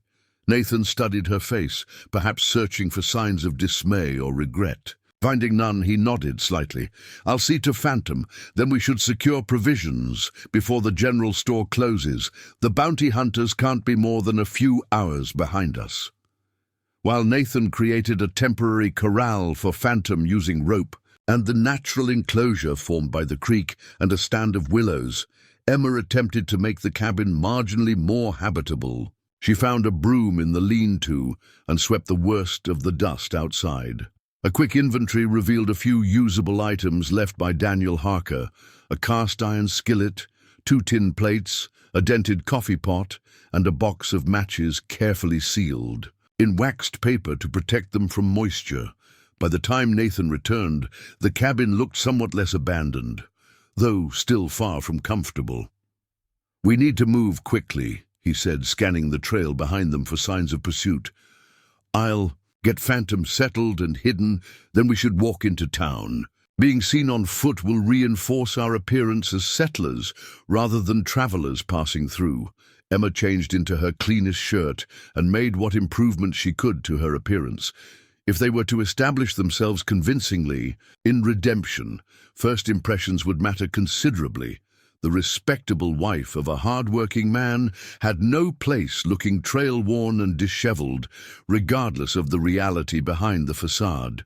A: Nathan studied her face, perhaps searching for signs of dismay or regret. Finding none, he nodded slightly. "I'll see to Phantom, then we should secure provisions before the general store closes. The bounty hunters can't be more than a few hours behind us." While Nathan created a temporary corral for Phantom using rope and the natural enclosure formed by the creek and a stand of willows, Emma attempted to make the cabin marginally more habitable. She found a broom in the lean-to and swept the worst of the dust outside. A quick inventory revealed a few usable items left by Daniel Harker: a cast-iron skillet, 2 tin plates, a dented coffee pot, and a box of matches carefully sealed in waxed paper to protect them from moisture. By the time Nathan returned, the cabin looked somewhat less abandoned, though still far from comfortable. "We need to move quickly," he said, scanning the trail behind them for signs of pursuit. "I'll get Phantom settled and hidden, then we should walk into town. Being seen on foot will reinforce our appearance as settlers rather than travelers passing through." Emma changed into her cleanest shirt and made what improvements she could to her appearance. If they were to establish themselves convincingly in Redemption, first impressions would matter considerably. The respectable wife of a hard-working man had no place looking trail-worn and disheveled, regardless of the reality behind the facade.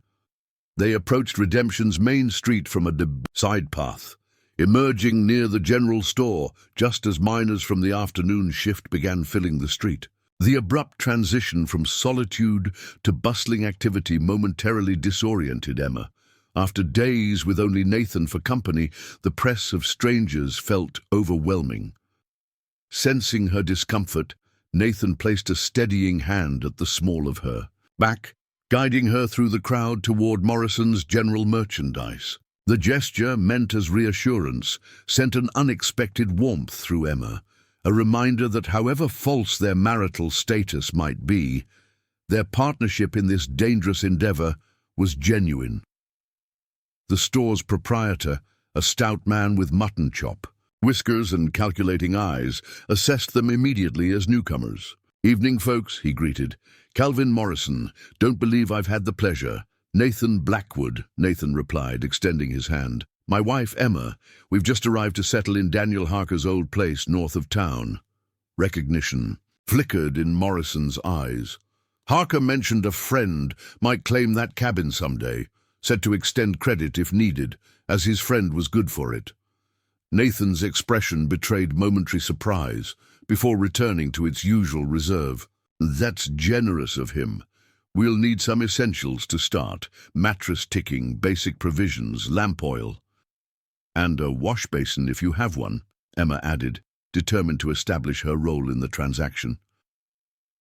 A: They approached Redemption's main street from a side path, emerging near the general store just as miners from the afternoon shift began filling the street. The abrupt transition from solitude to bustling activity momentarily disoriented Emma. After days with only Nathan for company, the press of strangers felt overwhelming. Sensing her discomfort, Nathan placed a steadying hand at the small of her back, guiding her through the crowd toward Morrison's general merchandise. The gesture, meant as reassurance, sent an unexpected warmth through Emma, a reminder that however false their marital status might be, their partnership in this dangerous endeavor was genuine. The store's proprietor, a stout man with mutton chop, whiskers and calculating eyes, assessed them immediately as newcomers. "Evening, folks," he greeted. "Calvin Morrison. Don't believe I've had the pleasure." "Nathan Blackwood," Nathan replied, extending his hand. "My wife, Emma. We've just arrived to settle in Daniel Harker's old place north of town." Recognition flickered in Morrison's eyes. Harker mentioned a friend might claim that cabin someday, said to extend credit if needed, as his friend was good for it. Nathan's expression betrayed momentary surprise, before returning to its usual reserve. "That's generous of him. We'll need some essentials to start: mattress ticking, basic provisions, lamp oil." "And a wash basin if you have one," Emma added, determined to establish her role in the transaction.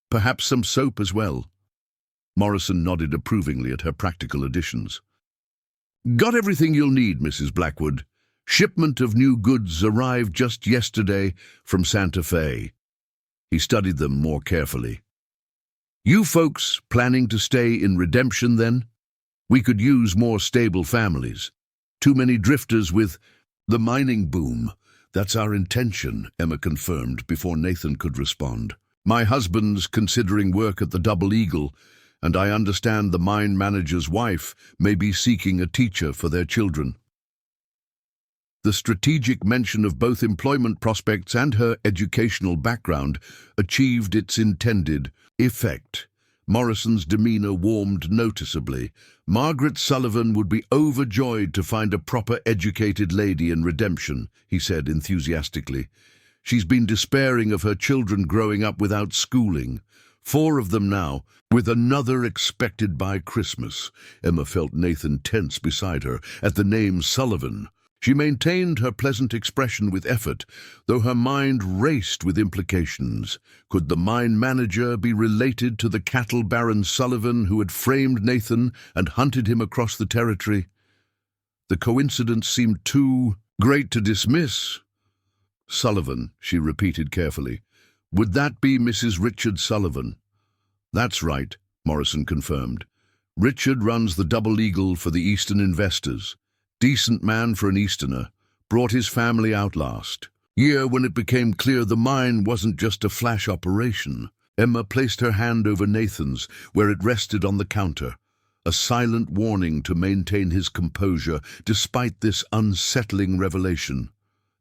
A: "Perhaps some soap as well." Morrison nodded approvingly at her practical additions. "Got everything you'll need, Mrs. Blackwood. Shipment of new goods arrived just yesterday from Santa Fe." He studied them more carefully. "You folks planning to stay in Redemption, then? We could use more stable families. Too many drifters with the mining boom." "That's our intention," Emma confirmed before Nathan could respond. "My husband's considering work at the Double Eagle, and I understand the mine manager's wife may be seeking a teacher for their children." The strategic mention of both employment prospects and her educational background achieved its intended effect. Morrison's demeanor warmed noticeably. Margaret Sullivan would be overjoyed to find a proper educated lady in Redemption, he said enthusiastically. She's been despairing of her children growing up without schooling. 4 of them now, with another expected by Christmas. Emma felt Nathan tense beside her at the name Sullivan. She maintained her pleasant expression with effort, though her mind raced with implications. Could the mine manager be related to the cattle baron Sullivan who had framed Nathan and hunted him across the territory? The coincidence seemed too great to dismiss. Sullivan, she repeated carefully. Would that be Mrs. Richard Sullivan? That's right, Morrison confirmed. Richard runs the Double Eagle for the Eastern investors. Decent man for an Easterner, brought his family out last year when it became clear the mine wasn't just a flash operation. Emma placed her hand over Nathan's, where it rested on the counter, a silent warning to maintain his composure despite this unsettling revelation.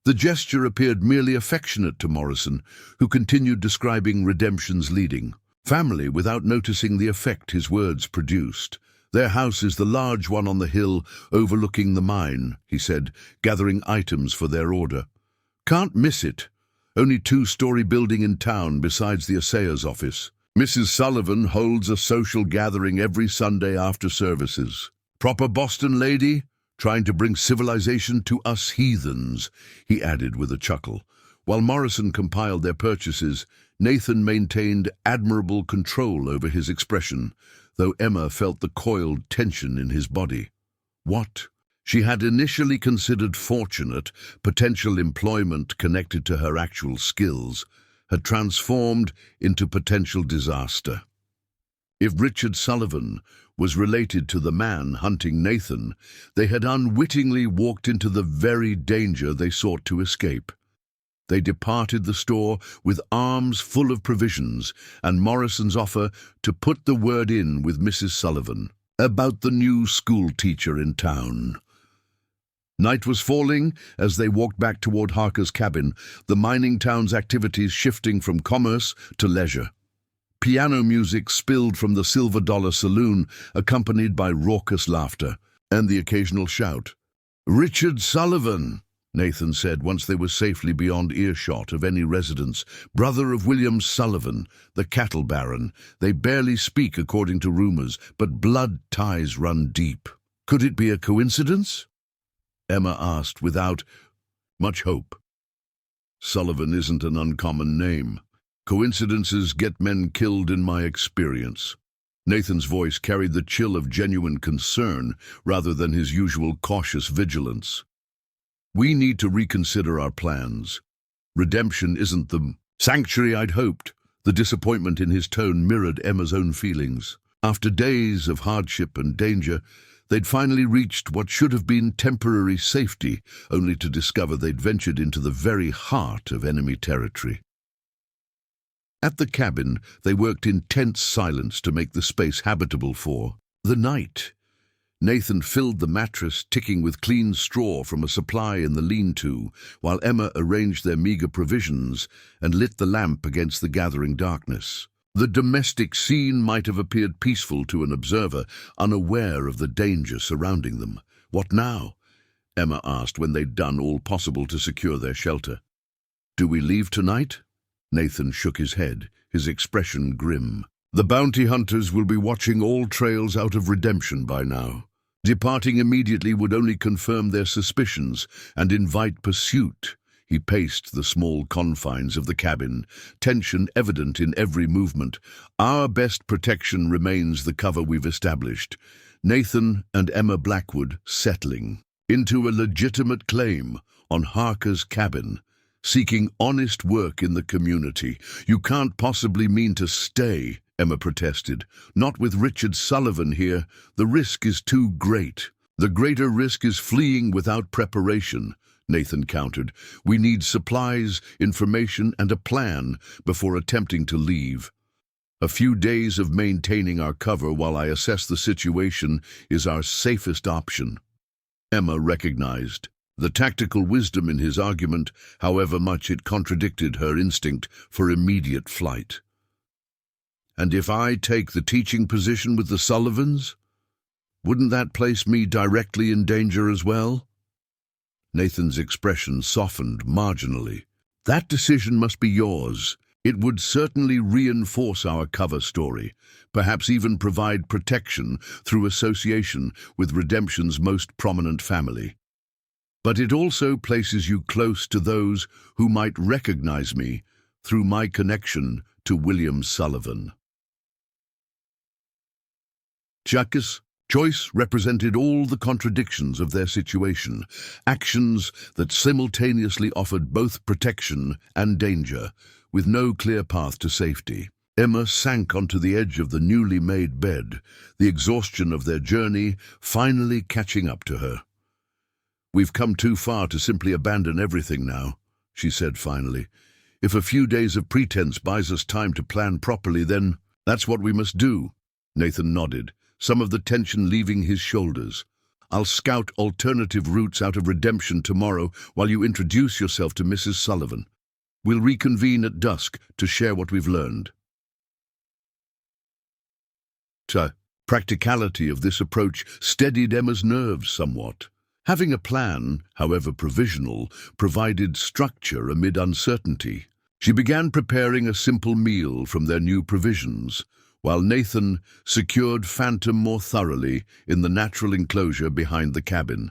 A: The gesture appeared merely affectionate to Morrison, who continued describing Redemption's leading family without noticing the effect his words produced. Their house is the large one on the hill overlooking the mine, he said, gathering items for their order. Can't miss it. Only 2-story building in town besides the assayer's office. Mrs. Sullivan holds a social gathering every Sunday after services. Proper Boston lady, trying to bring civilization to us heathens, he added with a chuckle. While Morrison compiled their purchases, Nathan maintained admirable control over his expression, though Emma felt the coiled tension in his body. What she had initially considered fortunate, potential employment connected to her actual skills, had transformed into potential disaster. If Richard Sullivan was related to the man hunting Nathan, they had unwittingly walked into the very danger they sought to escape. They departed the store with arms full of provisions and Morrison's offer to put the word in with Mrs. Sullivan about the new school teacher in town. Night was falling as they walked back toward Harker's cabin, the mining town's activities shifting from commerce to leisure. Piano music spilled from the Silver Dollar Saloon, accompanied by raucous laughter and the occasional shout. "Richard Sullivan," Nathan said once they were safely beyond earshot of any residents, "brother of William Sullivan, the cattle baron. They barely speak according to rumors, but blood ties run deep. Could it be a coincidence?" Emma asked without much hope. "Sullivan isn't an uncommon name. Coincidences get men killed in my experience." Nathan's voice carried the chill of genuine concern rather than his usual cautious vigilance. "We need to reconsider our plans. Redemption isn't the sanctuary I'd hoped." The disappointment in his tone mirrored Emma's own feelings. After days of hardship and danger, they'd finally reached what should have been temporary safety, only to discover they'd ventured into the very heart of enemy territory. At the cabin, they worked in tense silence to make the space habitable for the night. Nathan filled the mattress, ticking with clean straw from a supply in the lean-to, while Emma arranged their meager provisions and lit the lamp against the gathering darkness. The domestic scene might have appeared peaceful to an observer, unaware of the danger surrounding them. "What now?" Emma asked when they'd done all possible to secure their shelter. "Do we leave tonight?" Nathan shook his head, his expression grim. "The bounty hunters will be watching all trails out of Redemption by now. Departing immediately would only confirm their suspicions and invite pursuit." He paced the small confines of the cabin, tension evident in every movement. "Our best protection remains the cover we've established." Nathan and Emma Blackwood settling into a legitimate claim on Harker's cabin, seeking honest work in the community. "You can't possibly mean to stay," Emma protested. "Not with Richard Sullivan here. The risk is too great." "The greater risk is fleeing without preparation," Nathan countered. "We need supplies, information, and a plan before attempting to leave. A few days of maintaining our cover while I assess the situation is our safest option." Emma recognized the tactical wisdom in his argument, however much it contradicted her instinct for immediate flight. And if I take the teaching position with the Sullivans, wouldn't that place me directly in danger as well? Nathan's expression softened marginally. That decision must be yours. It would certainly reinforce our cover story, perhaps even provide protection through association with Redemption's most prominent family. But it also places you close to those who might recognize me through my connection to William Sullivan. Jacques Joyce represented all the contradictions of their situation, actions that simultaneously offered both protection and danger, with no clear path to safety. Emma sank onto the edge of the newly made bed, the exhaustion of their journey finally catching up to her. "We've come too far to simply abandon everything now," she said finally. "If a few days of pretense buys us time to plan properly, then that's what we must do." Nathan nodded, some of the tension leaving his shoulders. "I'll scout alternative routes out of Redemption tomorrow while you introduce yourself to Mrs. Sullivan. We'll reconvene at dusk to share what we've learned." The practicality of this approach steadied Emma's nerves somewhat. Having a plan, however provisional, provided structure amid uncertainty. She began preparing a simple meal from their new provisions, while Nathan secured Phantom more thoroughly in the natural enclosure behind the cabin.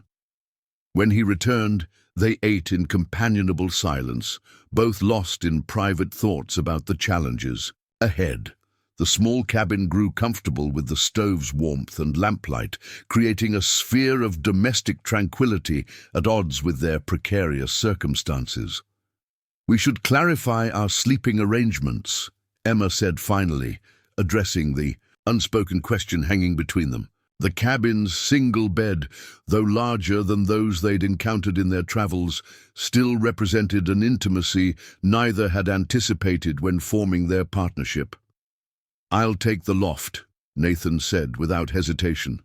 A: When he returned, they ate in companionable silence, both lost in private thoughts about the challenges ahead. The small cabin grew comfortable with the stove's warmth and lamplight, creating a sphere of domestic tranquility at odds with their precarious circumstances. "We should clarify our sleeping arrangements," Emma said finally, addressing the unspoken question hanging between them. The cabin's single bed, though larger than those they'd encountered in their travels, still represented an intimacy neither had anticipated when forming their partnership. "I'll take the loft," Nathan said without hesitation.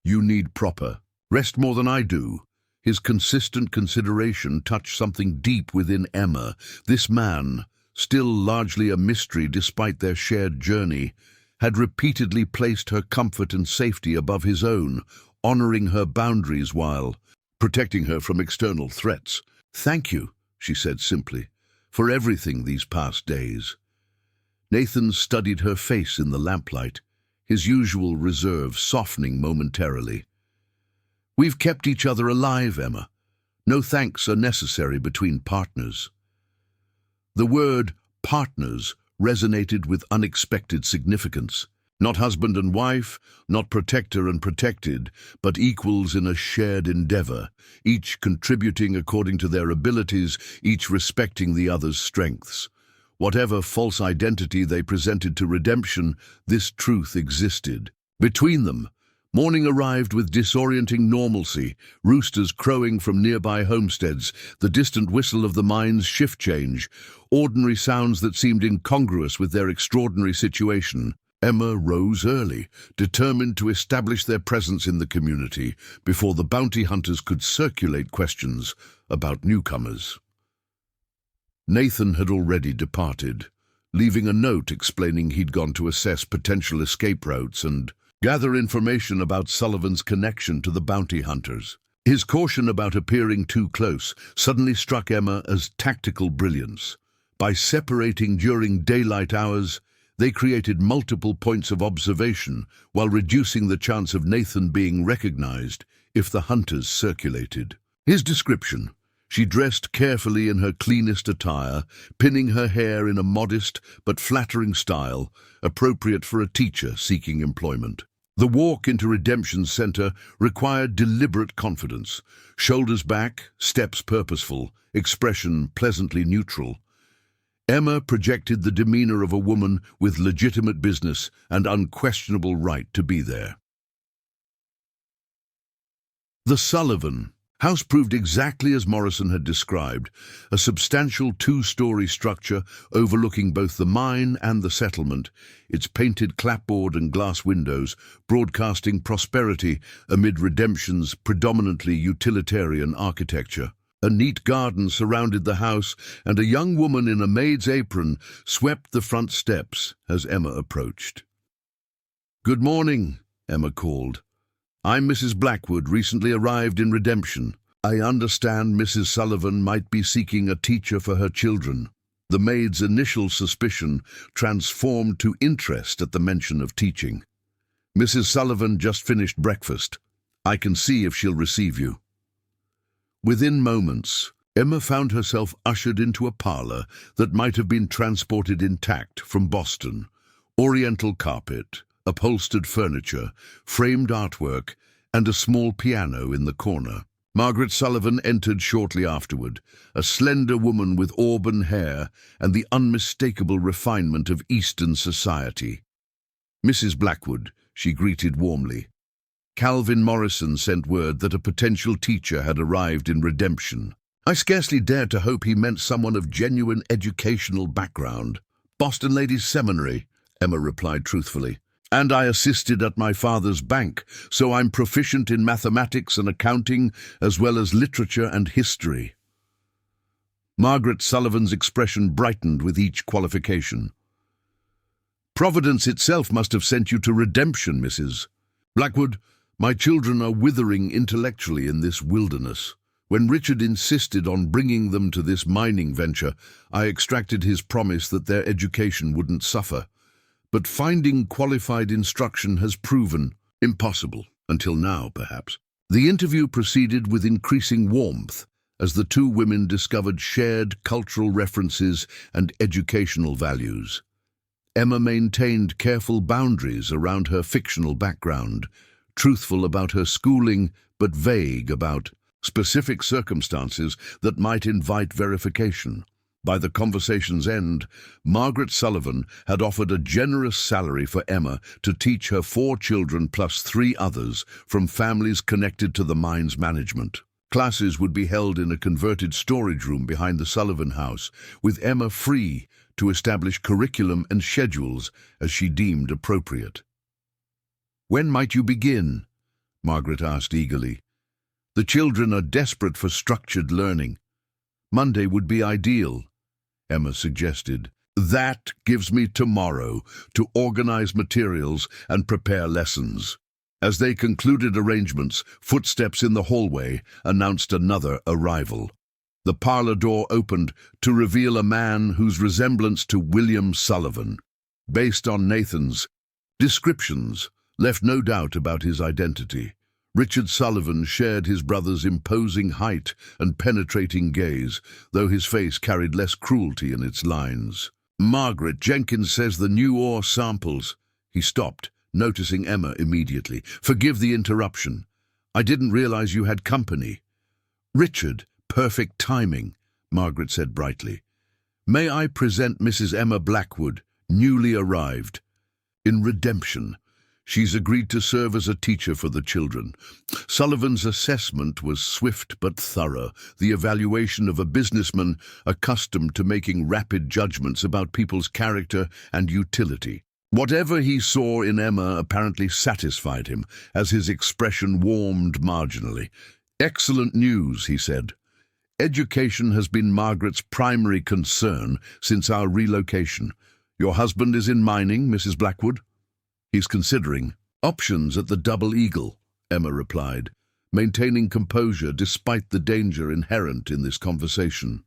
A: "You need proper rest more than I do." His consistent consideration touched something deep within Emma. This man, still largely a mystery despite their shared journey, had repeatedly placed her comfort and safety above his own, honoring her boundaries while protecting her from external threats. "Thank you," she said simply, "for everything these past days." Nathan studied her face in the lamplight, his usual reserve softening momentarily. "We've kept each other alive, Emma. No thanks are necessary between partners." The word partners resonated with unexpected significance. Not husband and wife, not protector and protected, but equals in a shared endeavor, each contributing according to their abilities, each respecting the other's strengths. Whatever false identity they presented to Redemption, this truth existed. Between them, morning arrived with disorienting normalcy, roosters crowing from nearby homesteads, the distant whistle of the mine's shift change, ordinary sounds that seemed incongruous with their extraordinary situation. Emma rose early, determined to establish their presence in the community before the bounty hunters could circulate questions about newcomers. Nathan had already departed, leaving a note explaining he'd gone to assess potential escape routes and gather information about Sullivan's connection to the bounty hunters. His caution about appearing too close suddenly struck Emma as tactical brilliance. By separating during daylight hours, they created multiple points of observation while reducing the chance of Nathan being recognized if the hunters circulated. His description: she dressed carefully in her cleanest attire, pinning her hair in a modest but flattering style, appropriate for a teacher seeking employment. The walk into Redemption Center required deliberate confidence, shoulders back, steps purposeful, expression pleasantly neutral. Emma projected the demeanor of a woman with legitimate business and unquestionable right to be there. The Sullivan house proved exactly as Morrison had described, a substantial two-story structure overlooking both the mine and the settlement, its painted clapboard and glass windows broadcasting prosperity amid Redemption's predominantly utilitarian architecture. A neat garden surrounded the house, and a young woman in a maid's apron swept the front steps as Emma approached. "Good morning," Emma called. "I'm Mrs. Blackwood, recently arrived in Redemption. I understand Mrs. Sullivan might be seeking a teacher for her children." The maid's initial suspicion transformed to interest at the mention of teaching. "Mrs. Sullivan just finished breakfast. I can see if she'll receive you." Within moments, Emma found herself ushered into a parlor that might have been transported intact from Boston. Oriental carpet, upholstered furniture, framed artwork, and a small piano in the corner. Margaret Sullivan entered shortly afterward, a slender woman with auburn hair and the unmistakable refinement of Eastern society. "Mrs. Blackwood," she greeted warmly. "Calvin Morrison sent word that a potential teacher had arrived in Redemption." I scarcely dared to hope he meant someone of genuine educational background. "Boston Ladies' Seminary," Emma replied truthfully. "And I assisted at my father's bank, so I'm proficient in mathematics and accounting, as well as literature and history." Margaret Sullivan's expression brightened with each qualification. "Providence itself must have sent you to Redemption, Mrs. Blackwood. My children are withering intellectually in this wilderness. When Richard insisted on bringing them to this mining venture, I extracted his promise that their education wouldn't suffer. But finding qualified instruction has proven impossible, until now, perhaps." The interview proceeded with increasing warmth as the two women discovered shared cultural references and educational values. Emma maintained careful boundaries around her fictional background, truthful about her schooling but vague about specific circumstances that might invite verification. By the conversation's end, Margaret Sullivan had offered a generous salary for Emma to teach her 4 children plus 3 others from families connected to the mine's management. Classes would be held in a converted storage room behind the Sullivan house, with Emma free to establish curriculum and schedules as she deemed appropriate. "When might you begin?" Margaret asked eagerly. "The children are desperate for structured learning." "Monday would be ideal," Emma suggested. "That gives me tomorrow to organize materials and prepare lessons." As they concluded arrangements, footsteps in the hallway announced another arrival. The parlor door opened to reveal a man whose resemblance to William Sullivan, based on Nathan's descriptions, left no doubt about his identity. Richard Sullivan shared his brother's imposing height and penetrating gaze, though his face carried less cruelty in its lines. "Margaret, Jenkins says the new ore samples." He stopped, noticing Emma immediately. "Forgive the interruption. I didn't realize you had company." "Richard, perfect timing," Margaret said brightly. "May I present Mrs. Emma Blackwood, newly arrived in Redemption. She's agreed to serve as a teacher for the children." Sullivan's assessment was swift but thorough, the evaluation of a businessman accustomed to making rapid judgments about people's character and utility. Whatever he saw in Emma apparently satisfied him, as his expression warmed marginally. "Excellent news," he said. "Education has been Margaret's primary concern since our relocation. Your husband is in mining, Mrs. Blackwood?" "He's considering options at the Double Eagle," Emma replied, maintaining composure despite the danger inherent in this conversation.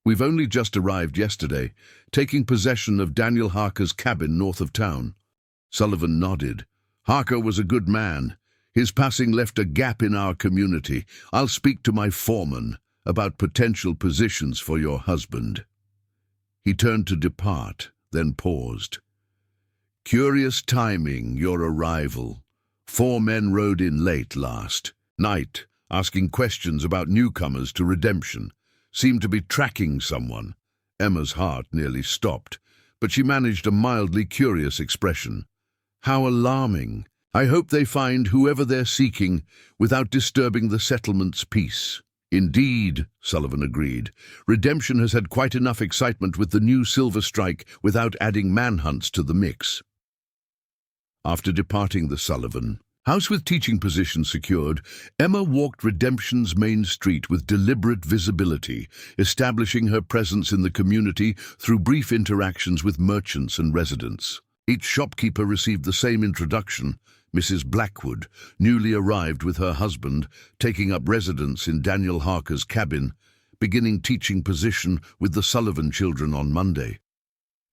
A: "We've only just arrived yesterday, taking possession of Daniel Harker's cabin north of town." Sullivan nodded. "Harker was a good man. His passing left a gap in our community. I'll speak to my foreman about potential positions for your husband." He turned to depart, then paused. "Curious timing, your arrival. 4 men rode in late last night, asking questions about newcomers to Redemption. Seemed to be tracking someone." Emma's heart nearly stopped, but she managed a mildly curious expression. "How alarming. I hope they find whoever they're seeking without disturbing the settlement's peace." "Indeed," Sullivan agreed. "Redemption has had quite enough excitement with the new silver strike without adding manhunts to the mix." After departing the Sullivan, House with teaching position secured, Emma walked Redemption's main street with deliberate visibility, establishing her presence in the community through brief interactions with merchants and residents. Each shopkeeper received the same introduction: Mrs. Blackwood, newly arrived with her husband, taking up residence in Daniel Harker's cabin, beginning teaching position with the Sullivan children on Monday.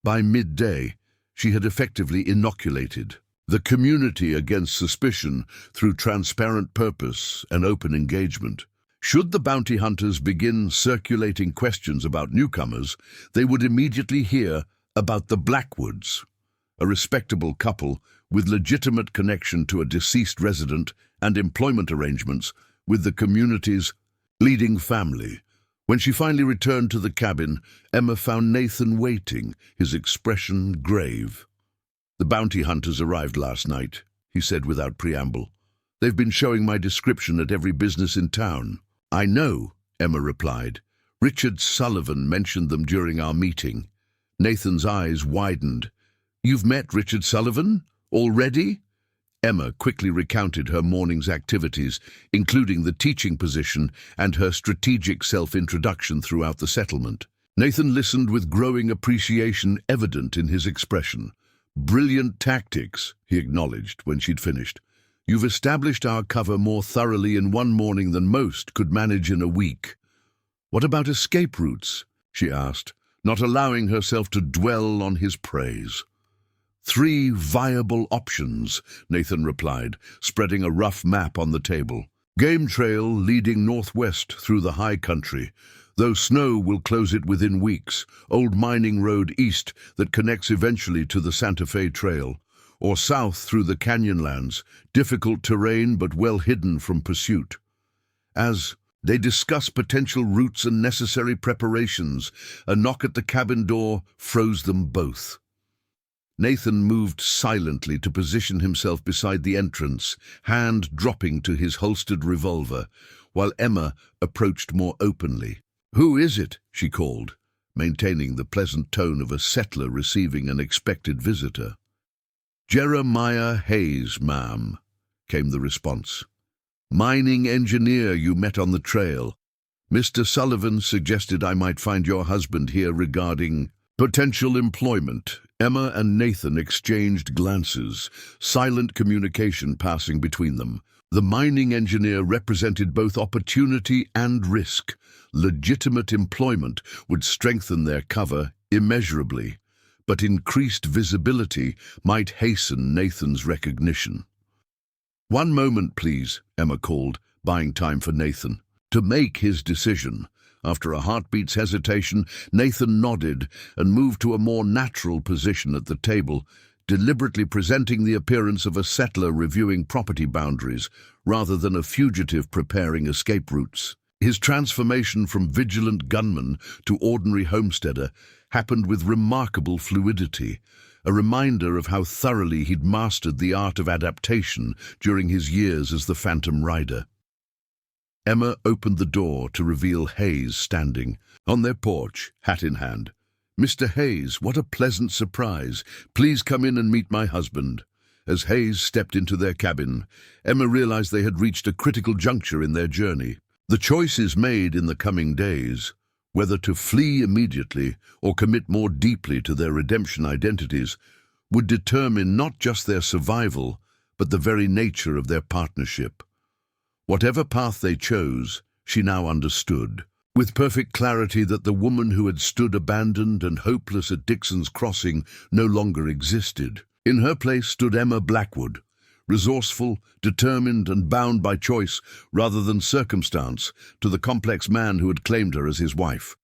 A: By midday, she had effectively inoculated the community against suspicion through transparent purpose and open engagement. Should the bounty hunters begin circulating questions about newcomers, they would immediately hear about the Blackwoods, a respectable couple with legitimate connection to a deceased resident and employment arrangements with the community's leading family. When she finally returned to the cabin, Emma found Nathan waiting, his expression grave. "The bounty hunters arrived last night," he said without preamble. "They've been showing my description at every business in town." "I know," Emma replied. "Richard Sullivan mentioned them during our meeting." Nathan's eyes widened. "You've met Richard Sullivan? Already?" Emma quickly recounted her morning's activities, including the teaching position and her strategic self-introduction throughout the settlement. Nathan listened with growing appreciation evident in his expression. "Brilliant tactics," he acknowledged when she'd finished. "You've established our cover more thoroughly in one morning than most could manage in a week." "What about escape routes?" she asked, not allowing herself to dwell on his praise. "3 viable options," Nathan replied, spreading a rough map on the table. "Game trail leading northwest through the high country, though snow will close it within weeks. Old mining road east that connects eventually to the Santa Fe Trail, or south through the Canyonlands, difficult terrain but well hidden from pursuit." As they discussed potential routes and necessary preparations, a knock at the cabin door froze them both. Nathan moved silently to position himself beside the entrance, hand dropping to his holstered revolver, while Emma approached more openly. "Who is it?" she called, maintaining the pleasant tone of a settler receiving an expected visitor. "Jeremiah Hayes, ma'am," came the response. "Mining engineer you met on the trail. Mr. Sullivan suggested I might find your husband here regarding potential employment." Emma and Nathan exchanged glances, silent communication passing between them. The mining engineer represented both opportunity and risk. Legitimate employment would strengthen their cover immeasurably, but increased visibility might hasten Nathan's recognition. "One moment, please," Emma called, buying time for Nathan to make his decision. After a heartbeat's hesitation, Nathan nodded and moved to a more natural position at the table, deliberately presenting the appearance of a settler reviewing property boundaries rather than a fugitive preparing escape routes. His transformation from vigilant gunman to ordinary homesteader happened with remarkable fluidity, a reminder of how thoroughly he'd mastered the art of adaptation during his years as the Phantom Rider. Emma opened the door to reveal Hayes standing on their porch, hat in hand. "Mr. Hayes, what a pleasant surprise. Please come in and meet my husband." As Hayes stepped into their cabin, Emma realized they had reached a critical juncture in their journey. The choices made in the coming days, whether to flee immediately or commit more deeply to their redemption identities, would determine not just their survival, but the very nature of their partnership. Whatever path they chose, she now understood, with perfect clarity, that the woman who had stood abandoned and hopeless at Dixon's Crossing no longer existed. In her place stood Emma Blackwood, resourceful, determined, and bound by choice rather than circumstance to the complex man who had claimed her as his wife.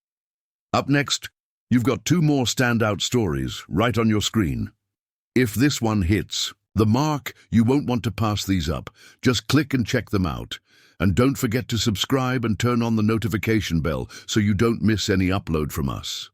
A: Up next, you've got 2 more standout stories right on your screen. If this one hits the mark, you won't want to pass these up. Just click and check them out. And don't forget to subscribe and turn on the notification bell so you don't miss any upload from us.